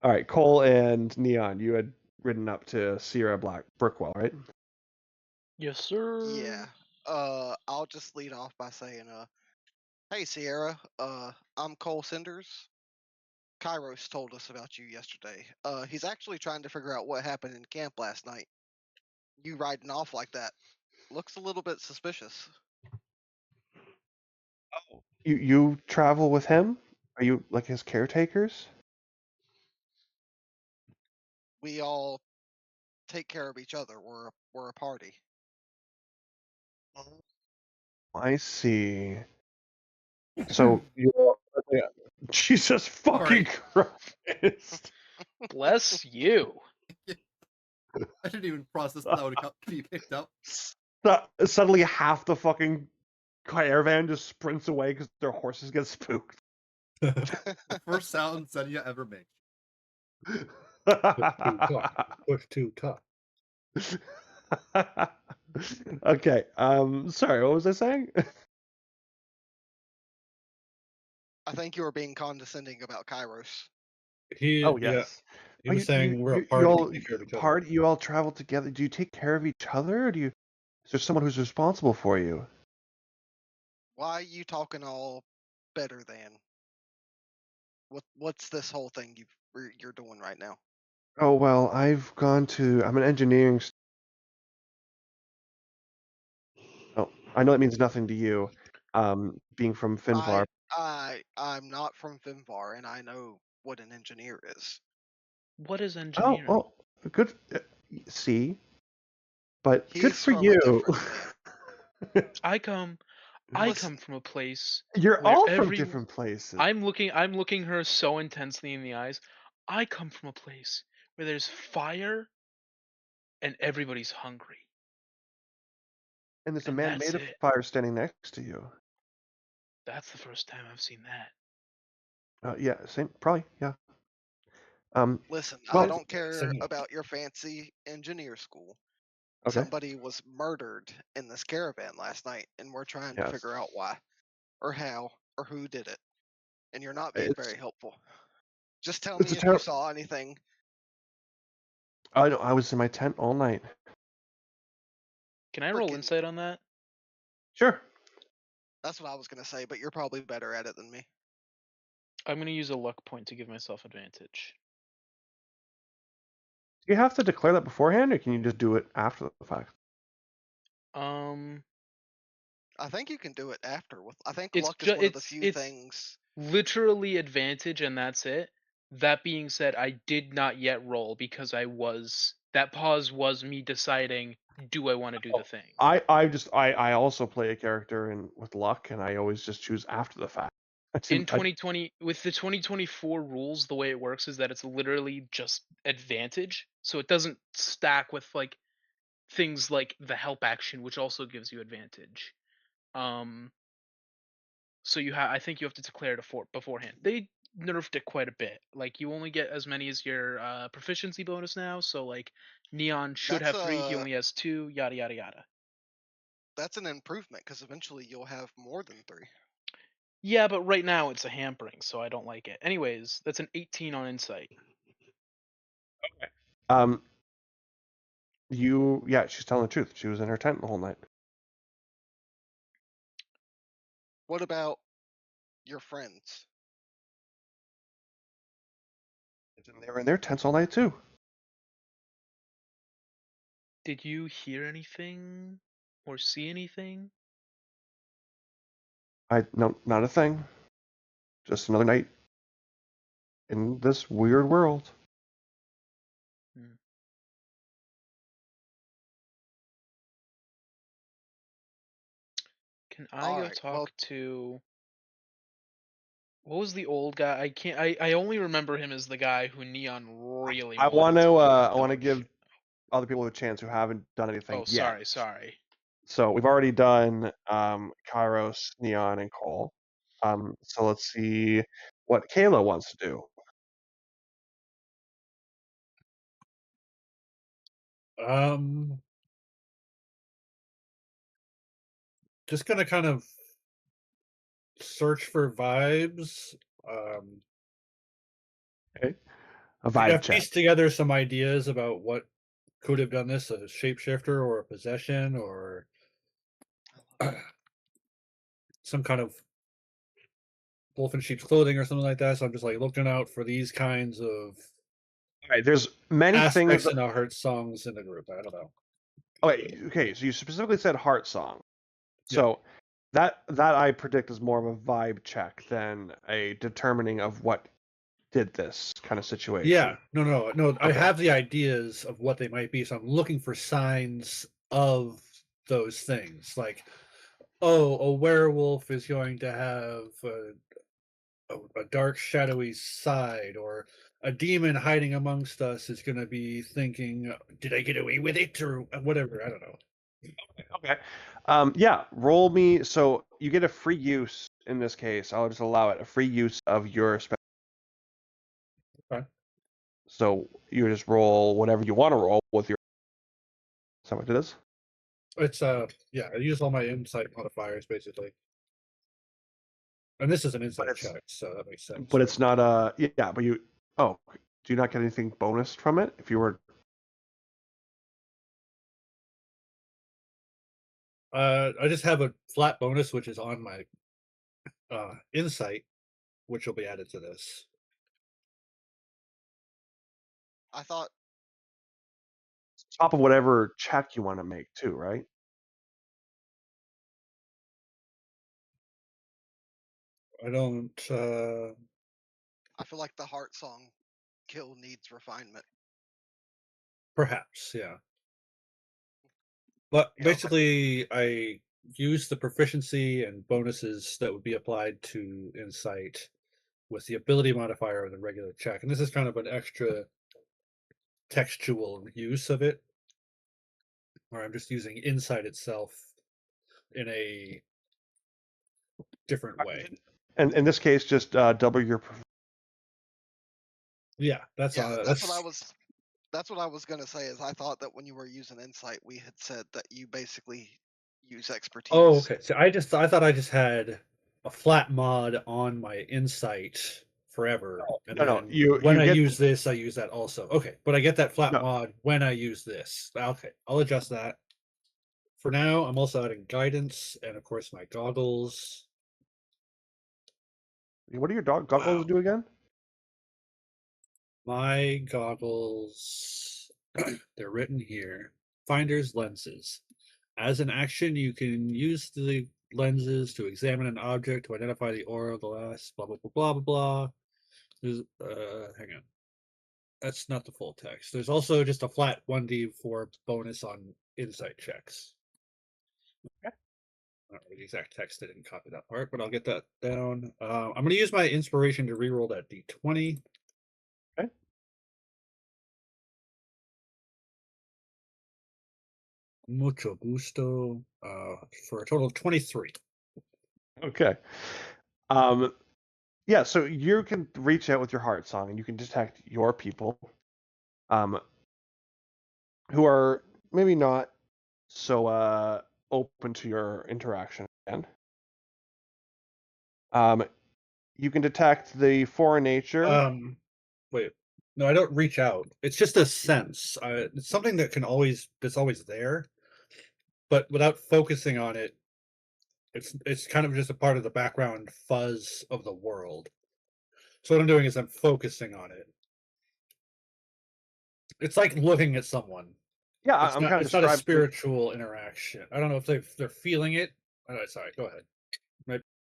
All right, Cole and Neon, you had ridden up to Sierra Brookwell, right? Yes, sir. Yeah. I'll just lead off by saying, hey Sierra, I'm Cole Cinders. Kairos told us about you yesterday. He's actually trying to figure out what happened in camp last night. You riding off like that looks a little bit suspicious. You travel with him? Are you like his caretakers? we all take care of each other. We're a party. I see. So you all, yeah. Jesus fucking Christ. Bless you. I didn't even process that would be picked up. Suddenly half the fucking caravan just sprints away because their horses get spooked. The first sound Xenia ever makes. Push too tough. Okay. Sorry, what was I saying? I think you were being condescending about Kairos. Oh Yeah, yes. he Oh, was saying we're a you party. all We take care of each other. party. You all travel together. Do you take care of each other, or is there someone who's responsible for you? Why are you talking all better than? What's this whole thing you're doing right now? Oh well, I'm an engineering. Oh, I know that means nothing to you. Being from Finvar. I'm not from Finvar, and I know what an engineer is. What is Oh, engineering? well, good. See, but good He's for from a you. different thing. I come Listen, from a place You're where all from different places. I'm looking her so intensely in the eyes. I come from a place where there's fire and everybody's hungry. And there's a And man that's made of it. fire standing next to you. That's the first time I've seen that. Yeah, same, probably, yeah. listen, well, I don't care Same. about your fancy engineer school. Okay. Somebody was murdered in this caravan last night, and we're trying to Yes. figure out why, or how, or who did it. And you're not being It's- very helpful. Just tell it's me a if you saw anything. I know, I was in my tent all night. Can I roll Frickin- insight on that? Sure. That's what I was gonna say, but you're probably better at it than me. I'm gonna use a luck point to give myself advantage. Do you have to declare that beforehand, or can you just do it after the fact? I think you can do it after. I think It's luck is one of the few it's things. literally advantage, and that's it. That being said, I did not yet roll because that pause was me deciding, do I want to do the thing? I also play a character with luck, and I always just choose after the fact. In 2020, with the 2024 rules, the way it works is that it's literally just advantage, so it doesn't stack with like things like the help action, which also gives you advantage. So I think you have to declare it beforehand. They nerfed it quite a bit. Like you only get as many as your proficiency bonus now. So like Neon should That's have 3, he only has 2. Yada yada yada. That's an improvement because eventually you'll have more than 3. Yeah, but right now it's a hampering, so I don't like it. Anyways, that's an 18 on insight. Yeah, she's telling the truth. She was in her tent the whole night. What about your friends? And they were in their tents all night too. Did you hear anything or see anything? No, not a thing. Just another night in this weird world. Can I go talk to... What was the old guy? I only remember him as the guy who Neon really I want to give shit. other people a chance who haven't done anything yet. Sorry. So we've already done Kairos, Neon, and Cole. So let's see what Kayla wants to do. Just gonna kind of search for vibes. Okay. A vibe check. Piece together some ideas about what could have done this: a shapeshifter or a possession or some kind of wolf in sheep's clothing or something like that. So I'm just like looking out for these kinds of All right, there's many aspects things in the heart songs in the group. I don't know. Okay, so you specifically said heart song. So that I predict is more of a vibe check than a determining of what did this kind of situation. Yeah, no. I Okay. have the ideas of what they might be, so I'm looking for signs of those things. Like, oh, a werewolf is going to have a dark, shadowy side, or a demon hiding amongst us is going to be thinking, "Did I get away with it?" or whatever. I don't know. Okay. Yeah, roll me. So you get a free use in this case. I'll just allow it a free use of your spell. Okay. So you just roll whatever you want to roll with your. Is that what it is? It's yeah. I use all my insight modifiers basically, and this is an insight it's- check, so that makes sense. But it's not yeah. But you. Oh, do you not get anything bonus from it if you were? I just have a flat bonus, which is on my insight, which will be added to this. I thought Top of whatever check you want to make too, right? I don't. I feel like the heart song kill needs refinement. Perhaps, yeah. But Yeah. basically, I use the proficiency and bonuses that would be applied to insight with the ability modifier of the regular check, and this is kind of an extra textual use of it, where I'm just using insight itself in a different way. And in this case, just double your. Yeah, that's Yeah, that's what I was gonna say. Is I thought that when you were using insight, we had said that you basically use expertise. Oh, okay. So I thought I just had a flat mod on my insight forever, and No, then you I get use this, I use that also. Okay, but I get that flat No. mod when I use this. Okay, I'll adjust that. For now, I'm also adding guidance and of course my goggles. What do your goggles Wow. do again? My goggles, they're written here. Finder's lenses. As an action, you can use the lenses to examine an object to identify the aura of the last blah blah blah blah blah blah. There's hang on. That's not the full text. There's also just a flat 1d4 bonus on insight checks. Okay. I don't know the exact text. I didn't copy that part, but I'll get that down. I'm going to use my inspiration to reroll that d20. Okay. Mucho gusto. For a total of 23. Okay. Yeah, so you can reach out with your heart song and you can detect your people who are maybe not so open to your interaction again. You can detect the foreign nature. Wait. No, I don't reach out. It's just a sense. It's something that's always there, but without focusing on it, it's kind of just a part of the background fuzz of the world. So what I'm doing is I'm focusing on it. It's like looking at someone. Yeah, It's I'm not, kind of it's not a describing. spiritual interaction. I don't know if they're feeling it. Oh, sorry, go ahead.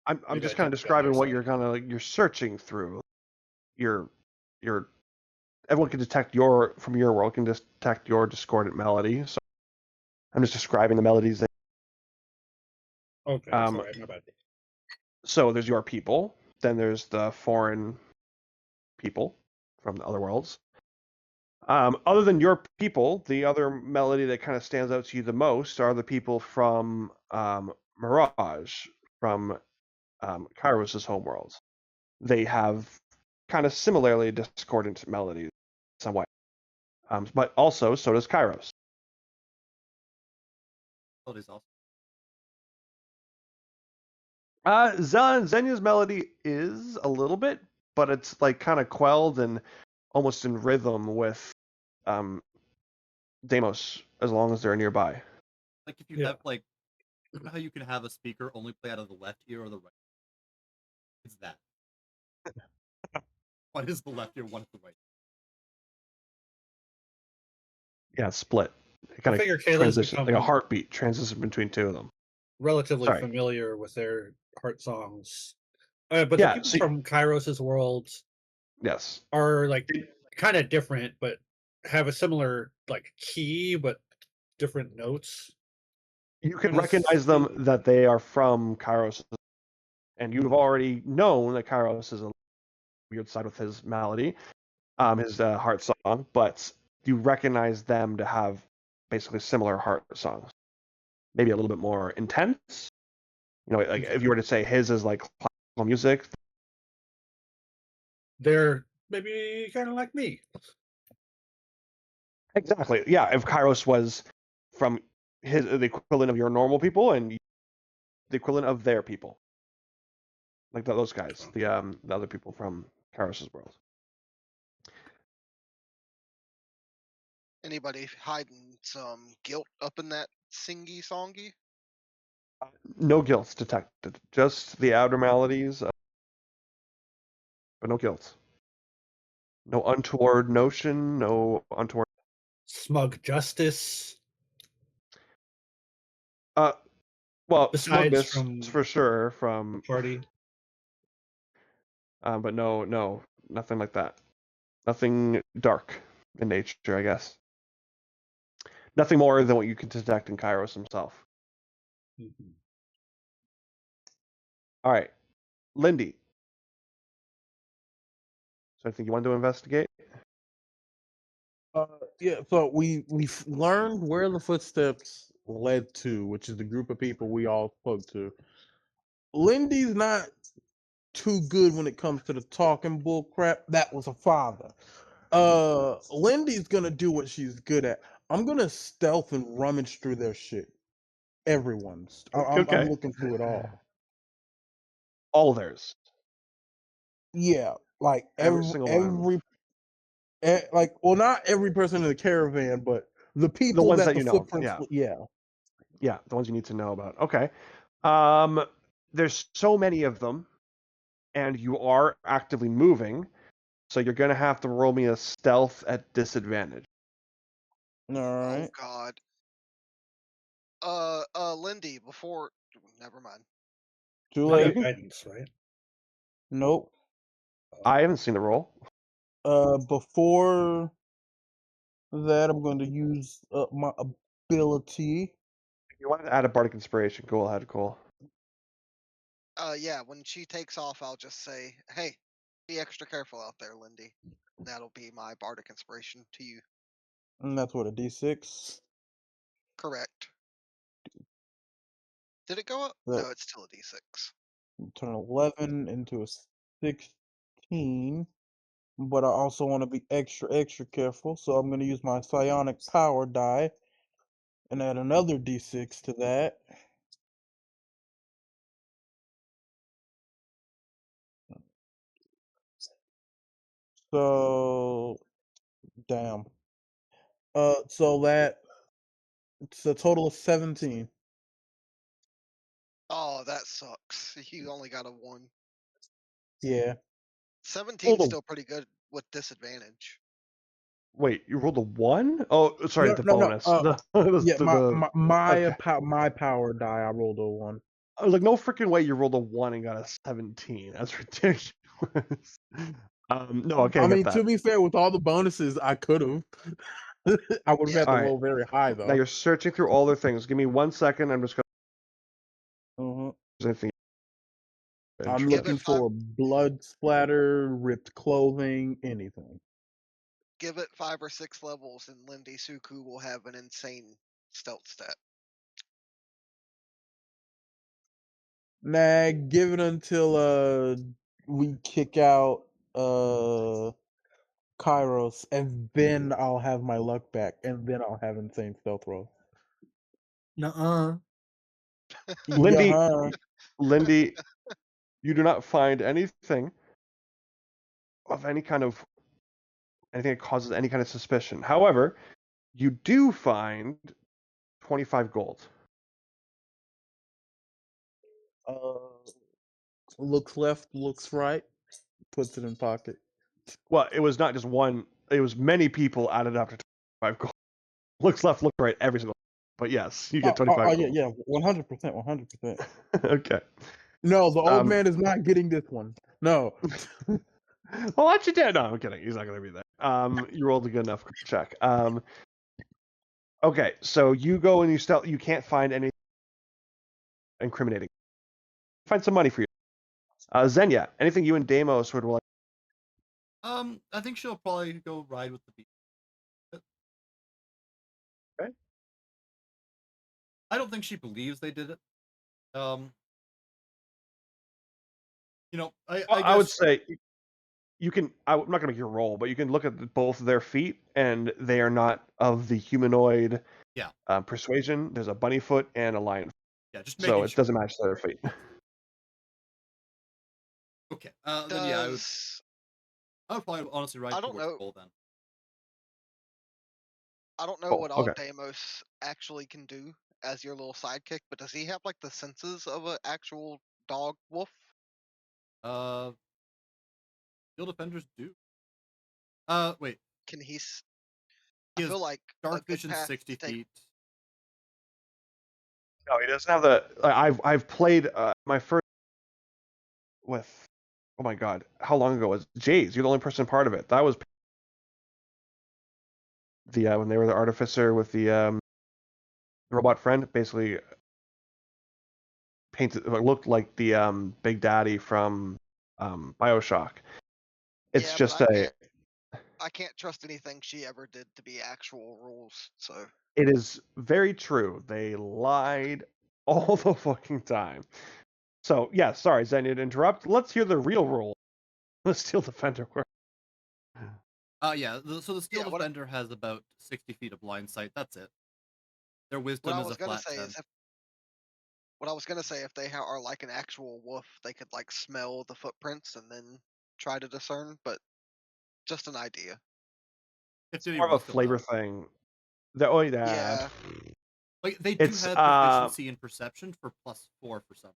I'm maybe just I kind of jumped the gun there, describing what sorry. you're you're searching through. Your everyone can detect from your world can detect your discordant melody. So I'm just describing the melodies. Okay, sorry, my bad. So there's your people. Then there's the foreign people from the other worlds. Other than your people, the other melody that kind of stands out to you the most are the people from Mirage, from Kairos' homeworld. They have kind of similarly discordant melodies in some way. But also, so does Kairos. Oh, it is also. Zenya's melody is a little bit, but it's like kind of quelled and almost in rhythm with Deimos as long as they're nearby. Like if you have like, you know how you can have a speaker only play out of the left ear or the right? It's that. One is the left ear, one is the right. Yeah, split. It I kind figure of Kayla's transition, like a become heartbeat transition between two of them. relatively Sorry. familiar with their heart songs. But Yeah, the people so- from Kairos' world, Yes. are like kind of different, but have a similar like key, but different notes. You can This- recognize them that they are from Kairos, and you've already known that Kairos is a weird side with his melody, his heart song, but you recognize them to have basically similar heart songs, maybe a little bit more intense. You know, like if you were to say his is like classical music, They're maybe kind of like me. exactly. Yeah, if Kairos was from the equivalent of your normal people and the equivalent of their people, like those guys, the other people from Kairos's world. Anybody hiding some guilt up in that singy songy? No guilt detected, just the outer maladies, but no guilt. No untoward notion, no untoward. Smug justice. Well, Besides smugness from for sure from, party. but no, nothing like that. Nothing dark in nature, I guess. Nothing more than what you can detect in Kairos himself. Mhm. All right, Lindy. So anything you want to investigate? Yeah, so we've learned where the footsteps led to, which is the group of people we all spoke to. Lindy's not too good when it comes to the talking bull crap. That was a father. Lindy's gonna do what she's good at. I'm gonna stealth and rummage through their shit. Everyone's. I'm Okay. looking through it all. All theirs. Yeah, like Every single one. like, well, not every person in the caravan, but the The people ones that that the you know. footprints. Yeah. Yeah. Yeah, the ones you need to know about. Okay. There's so many of them, and you are actively moving, so you're gonna have to roll me a stealth at disadvantage. All Oh right. God. Lindy, before. Never mind. Too Not late. guidance, right? Nope. I haven't seen the roll. Before that, I'm going to use my ability. If you wanted to add a bardic inspiration, go ahead, Cole. Yeah, when she takes off, I'll just say, "Hey, be extra careful out there, Lindy." That'll be my bardic inspiration to you. And that's what, a D6. Correct. Did it go up? That No, it's still a D6. turn 11 into a 16. But I also want to be extra careful, so I'm going to use my psionic power die and add another D6 to that. So, damn. So that it's a total of 17. Oh, that sucks. You only got a 1. Yeah. 17's a- still pretty good with disadvantage. Wait, you rolled a 1? Oh, sorry, No, the no, no. bonus. Yeah, Okay. my power die. I rolled a 1. I was like, no freaking way you rolled a 1 and got a 17. That's ridiculous. No, okay, I I get mean, that. to be fair, with all the bonuses, I could have. I would have Yeah. had to All right. roll very high Now though. you're searching through all their things. Give me 1 second. I'm just gonna. Mhm. Anything. I'm Give looking it five. for blood splatter, ripped clothing, anything. Give it 5 or 6 levels, and Lindy Suku will have an insane stealth stat. Nah, give it until we kick out Kairos, and then I'll have my luck back, and then I'll have insane stealth roll. Nuh-uh. Lindy, Yeah. Lindy, you do not find anything of any kind of anything that causes any kind of suspicion. However, you do find 25 gold. Looks left, looks right, puts it in pocket. Well, it was not just one. It was many people added up to 25 gold. Looks left, look right, every single. But yes, you get 25 gold. Yeah, 100%, 100%. Okay. No, the old man is not getting this one. No. Well, let you down. No, I'm kidding. He's not going to be there. You rolled a good enough check. Okay, so you go and you stealth. You can't find any incriminating. Find some money for you. Xenia, anything you and Deimos would like? I think she'll probably go ride with the beast. Okay. I don't think she believes they did it. You know, I Well, guess I would say you can. I'm not going to make your roll, but you can look at both their feet, and they are not of the humanoid yeah, persuasion. There's a bunny foot and a lion, yeah, just so making it sure. doesn't match their feet. Okay, then yeah, I would Does probably honestly ride I don't towards know. Cole then. I don't know Oh, what all okay. Deimos actually can do as your little sidekick, but does he have like the senses of an actual dog wolf? Field defenders do. Wait, Can he? he I has feel like a dark good vision path 60 to take. feet. No, he doesn't have the. I've played my first with. Oh my god, how long ago was Jays? You're the only person part of it. That was the when they were the artificer with the robot friend. Basically, painted looked like the Big Daddy from Bioshock. It's Yeah, but just a. I can't trust anything she ever did to be actual rules. So It is very true. They lied all the fucking time. So yeah, sorry, Xenia, to interrupt. Let's hear the real rule. The Steel Defender work. Yeah. So the steel yeah, defender has about 60 feet of blind sight. That's it. Their what wisdom I is a was gonna flat say 10. is what I was gonna say if they are like an actual wolf, they could like smell the footprints and then try to discern. But just an idea. If It's Diddy more of a wants to flavor allow. thing. Oh yeah, Yeah, Like they do it's have proficiency in perception for +4 for some.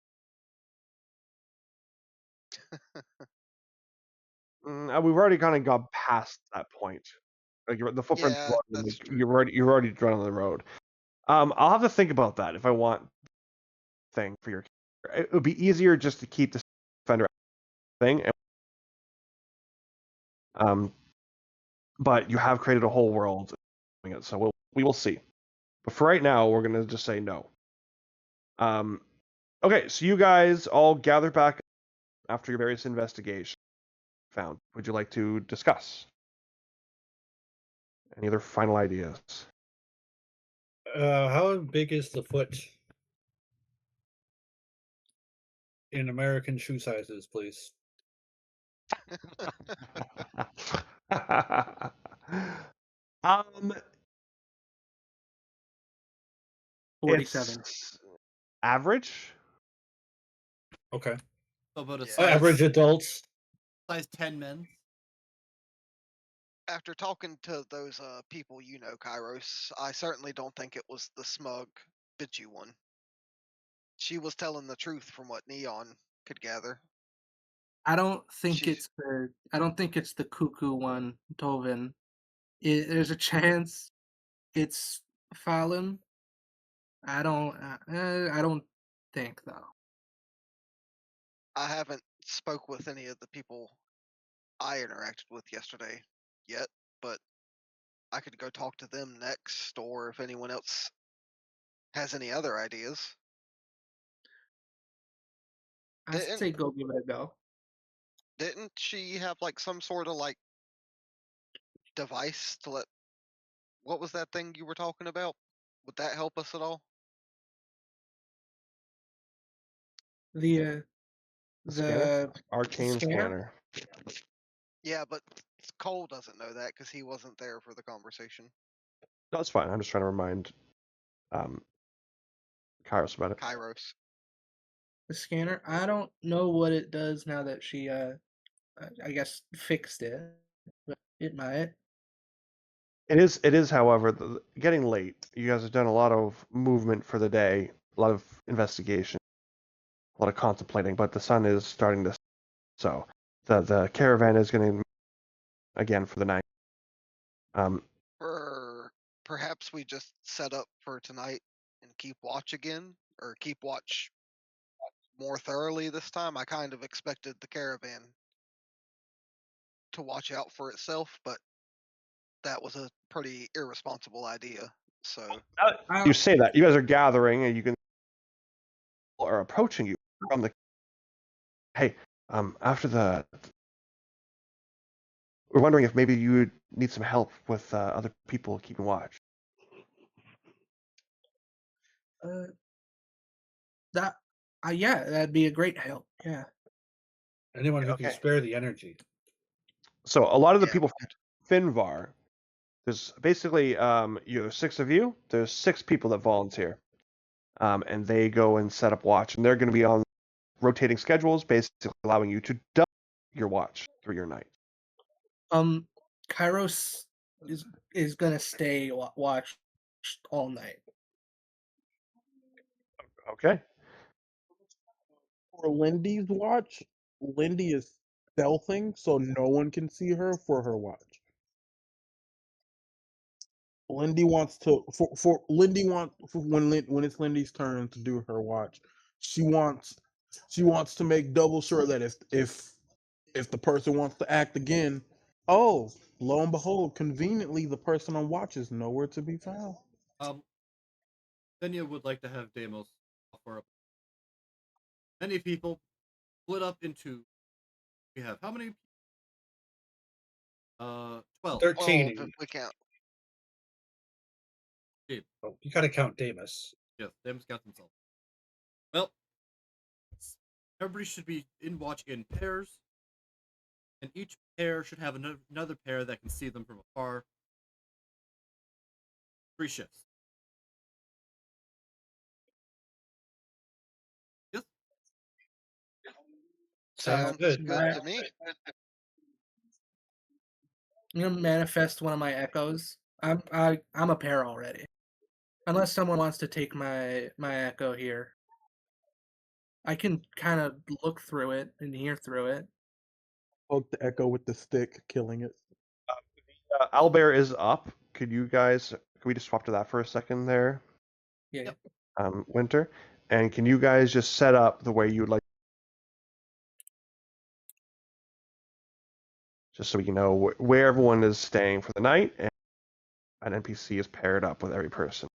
we've already kind of got past that point. Like the footprints, yeah, that's true. you're already running the road. I'll have to think about that if I want thing for your character. It would be easier just to keep the defender thing. Um, but you have created a whole world, so we will see. But for right now, we're gonna just say no. Okay, so you guys all gather back after your various investigations found. Would you like to discuss any other final ideas? How big is the foot in American shoe sizes, please? um, 47. it's average. Okay. So about a Yeah. size, Average adults. size 10 men. After talking to those people you know, Kairos, I certainly don't think it was the smug bitchy one. She was telling the truth from what Neon could gather. I don't think She it's the cuckoo one, Tovin. There's a chance it's Fallon. I don't think though. I haven't spoke with any of the people I interacted with yesterday yet, but I could go talk to them next, or if anyone else has any other ideas. I Didn't say go give it a go. didn't she have like some sort of like device to let what was that thing you were talking about? Would that help us at all? The Scanner, the arcane scanner? scanner. Yeah, but Cole doesn't know that because he wasn't there for the conversation. No, that's fine. I'm just trying to remind Kairos about it. Kairos. The scanner? I don't know what it does now that she I guess fixed it, but it might. It is, however, getting late. You guys have done a lot of movement for the day, a lot of investigation, a lot of contemplating, but the sun is starting to. So the caravan is going to again for the night. Or perhaps we just set up for tonight and keep watch again, or keep watch more thoroughly this time. I kind of expected the caravan to watch out for itself, but that was a pretty irresponsible idea. So You say that you guys are gathering, and you can are approaching you from the. Hey, after the. We're wondering if maybe you would need some help with other people keeping watch. That, yeah, that'd be a great help. Yeah. Anyone who can Okay. spare the energy. So a lot of the Yeah. people from Finvar, there's basically there's 6 of you. There's 6 people that volunteer, and they go and set up watch, and they're going to be on rotating schedules, basically allowing you to double your watch through your night. Kairos is gonna stay watch all night. Okay. For Lindy's watch, Lindy is stealthing, so no one can see her for her watch. Lindy wants to for Lindy want for when it's Lindy's turn to do her watch. She wants to make double sure that if the person wants to act again, oh, lo and behold, conveniently the person on watch is nowhere to be found. Xenia would like to have Deimos offer up. Many people split up into. We have how many? 12. 13. if we count. Oh, you gotta count Damus. Yes, Deimos got themselves. Well, everybody should be in watch in pairs, and each pair should have another pair that can see them from afar. 3 shifts. Yes. Sounds good. Good to me. I'm gonna manifest one of my echoes. I'm a pair already. Unless someone wants to take my echo here. I can kind of look through it and hear through it. Poke the echo with the stick, killing it. Owlbear is up. Could we just swap to that for a second there? Yeah. Yep. Winter? And can you guys just set up the way you would like, just so we can know where everyone is staying for the night, and an NPC is paired up with every person.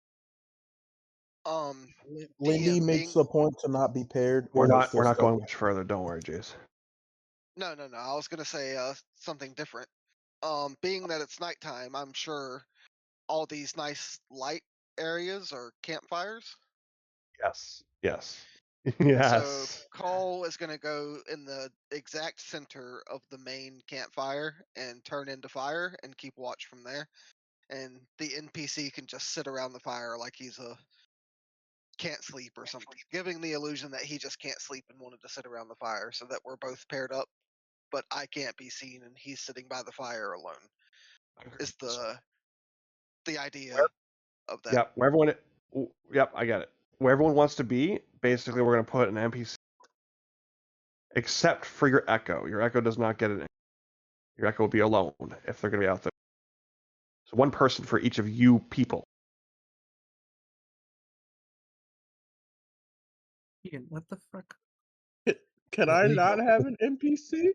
Lindy DM, makes a point to not be paired. We're or not still stealthy. going much further. Don't worry, Jace. No. I was gonna say something different. Being that it's nighttime, I'm sure all these nice light areas are campfires. Yes. Yes. So Yes. Cole is gonna go in the exact center of the main campfire and turn into fire and keep watch from there. And the NPC can just sit around the fire like he's can't sleep or something, giving the illusion that he just can't sleep and wanted to sit around the fire, so that we're both paired up, but I can't be seen and he's sitting by the fire alone. Is the idea of that? Yep. Where everyone. Yep, I get it. Where everyone wants to be, basically, we're going to put an NPC, except for your echo. Your echo does not get it. Your echo will be alone if they're going to be out there. So 1 person for each of you people. Ian, what the fuck? Can I not have an NPC?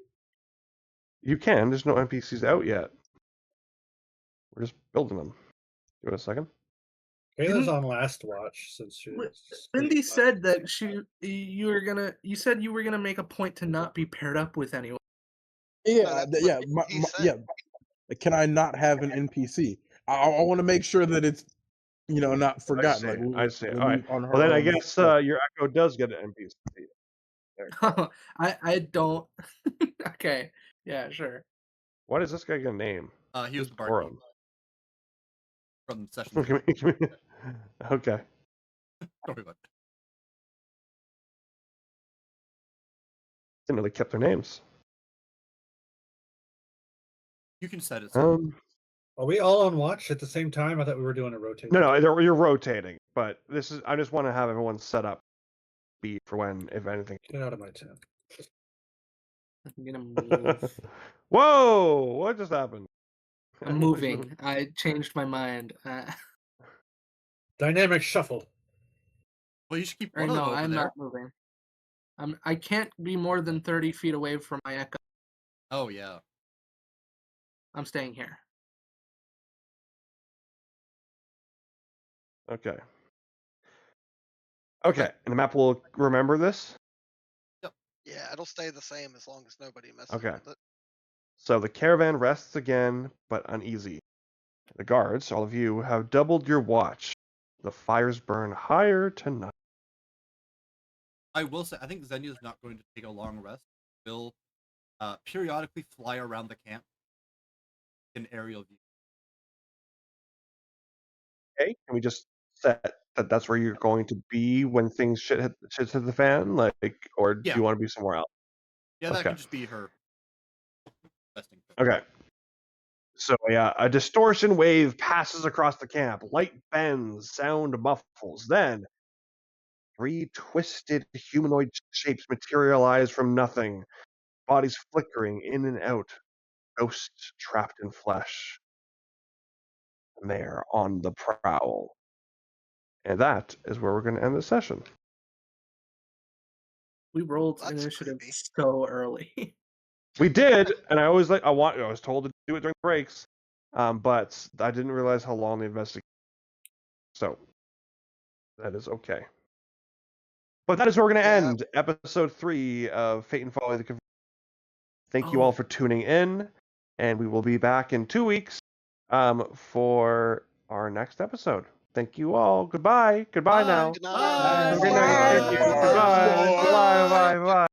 You can. There's no NPCs out yet. We're just building them. Give it a second. Kayla's on last watch since she. Lindy said that you said you were gonna make a point to not be paired up with anyone. Yeah, that's yeah, what he said. Can I not have an NPC? I want to make sure that it's not forgotten. I see. Lindy All right. on her Well, then I own guess stuff. your echo does get an NPC. I don't. Okay. Yeah, sure. What is this guy gonna name? He was Who's the barkeep Gorum? from session. Okay. Don't worry about it. Didn't really keep their names. You can set it. Are we all on watch at the same time? I thought we were doing a rotation. No, you're rotating, but this is. I just want to have everyone set up, be for when, if anything. Get out of my tent. I'm gonna move. Whoa! What just happened? I'm moving. I changed my mind. Dynamic shuffle. Well, you should keep Or one of no, them over I'm there. not moving. I can't be more than 30 feet away from my echo. Oh yeah. I'm staying here. Okay. Okay, and the map will remember this. Yeah, it'll stay the same as long as nobody messes Okay. with it. So the caravan rests again, but uneasy. The guards, all of you, have doubled your watch. The fires burn higher tonight. I will say, I think Xenia's not going to take a long rest. Will periodically fly around the camp in aerial view. Okay, can we just set that that's where you're going to be when things shit hit the fan, like, or do Yeah. you want to be somewhere else? Yeah, that Okay. could just be her resting. Okay. So yeah, a distortion wave passes across the camp. Light bends, sound muffles. Then 3 twisted humanoid shapes materialize from nothing, bodies flickering in and out, ghosts trapped in flesh. And they are on the prowl. And that is where we're going to end the session. We rolled That's initiative creepy. so early. We did, and I was told to do it during breaks, but I didn't realize how long the investigation. So that is okay. But that is where we're going to Yeah. end episode 3 of Fate and Folly. Thank you all for tuning in, and we will be back in 2 weeks for our next episode. Thank you all. Goodbye. Goodbye now. Good night. Bye. Have a good night. Thank you. Goodbye. Bye. Bye. Bye.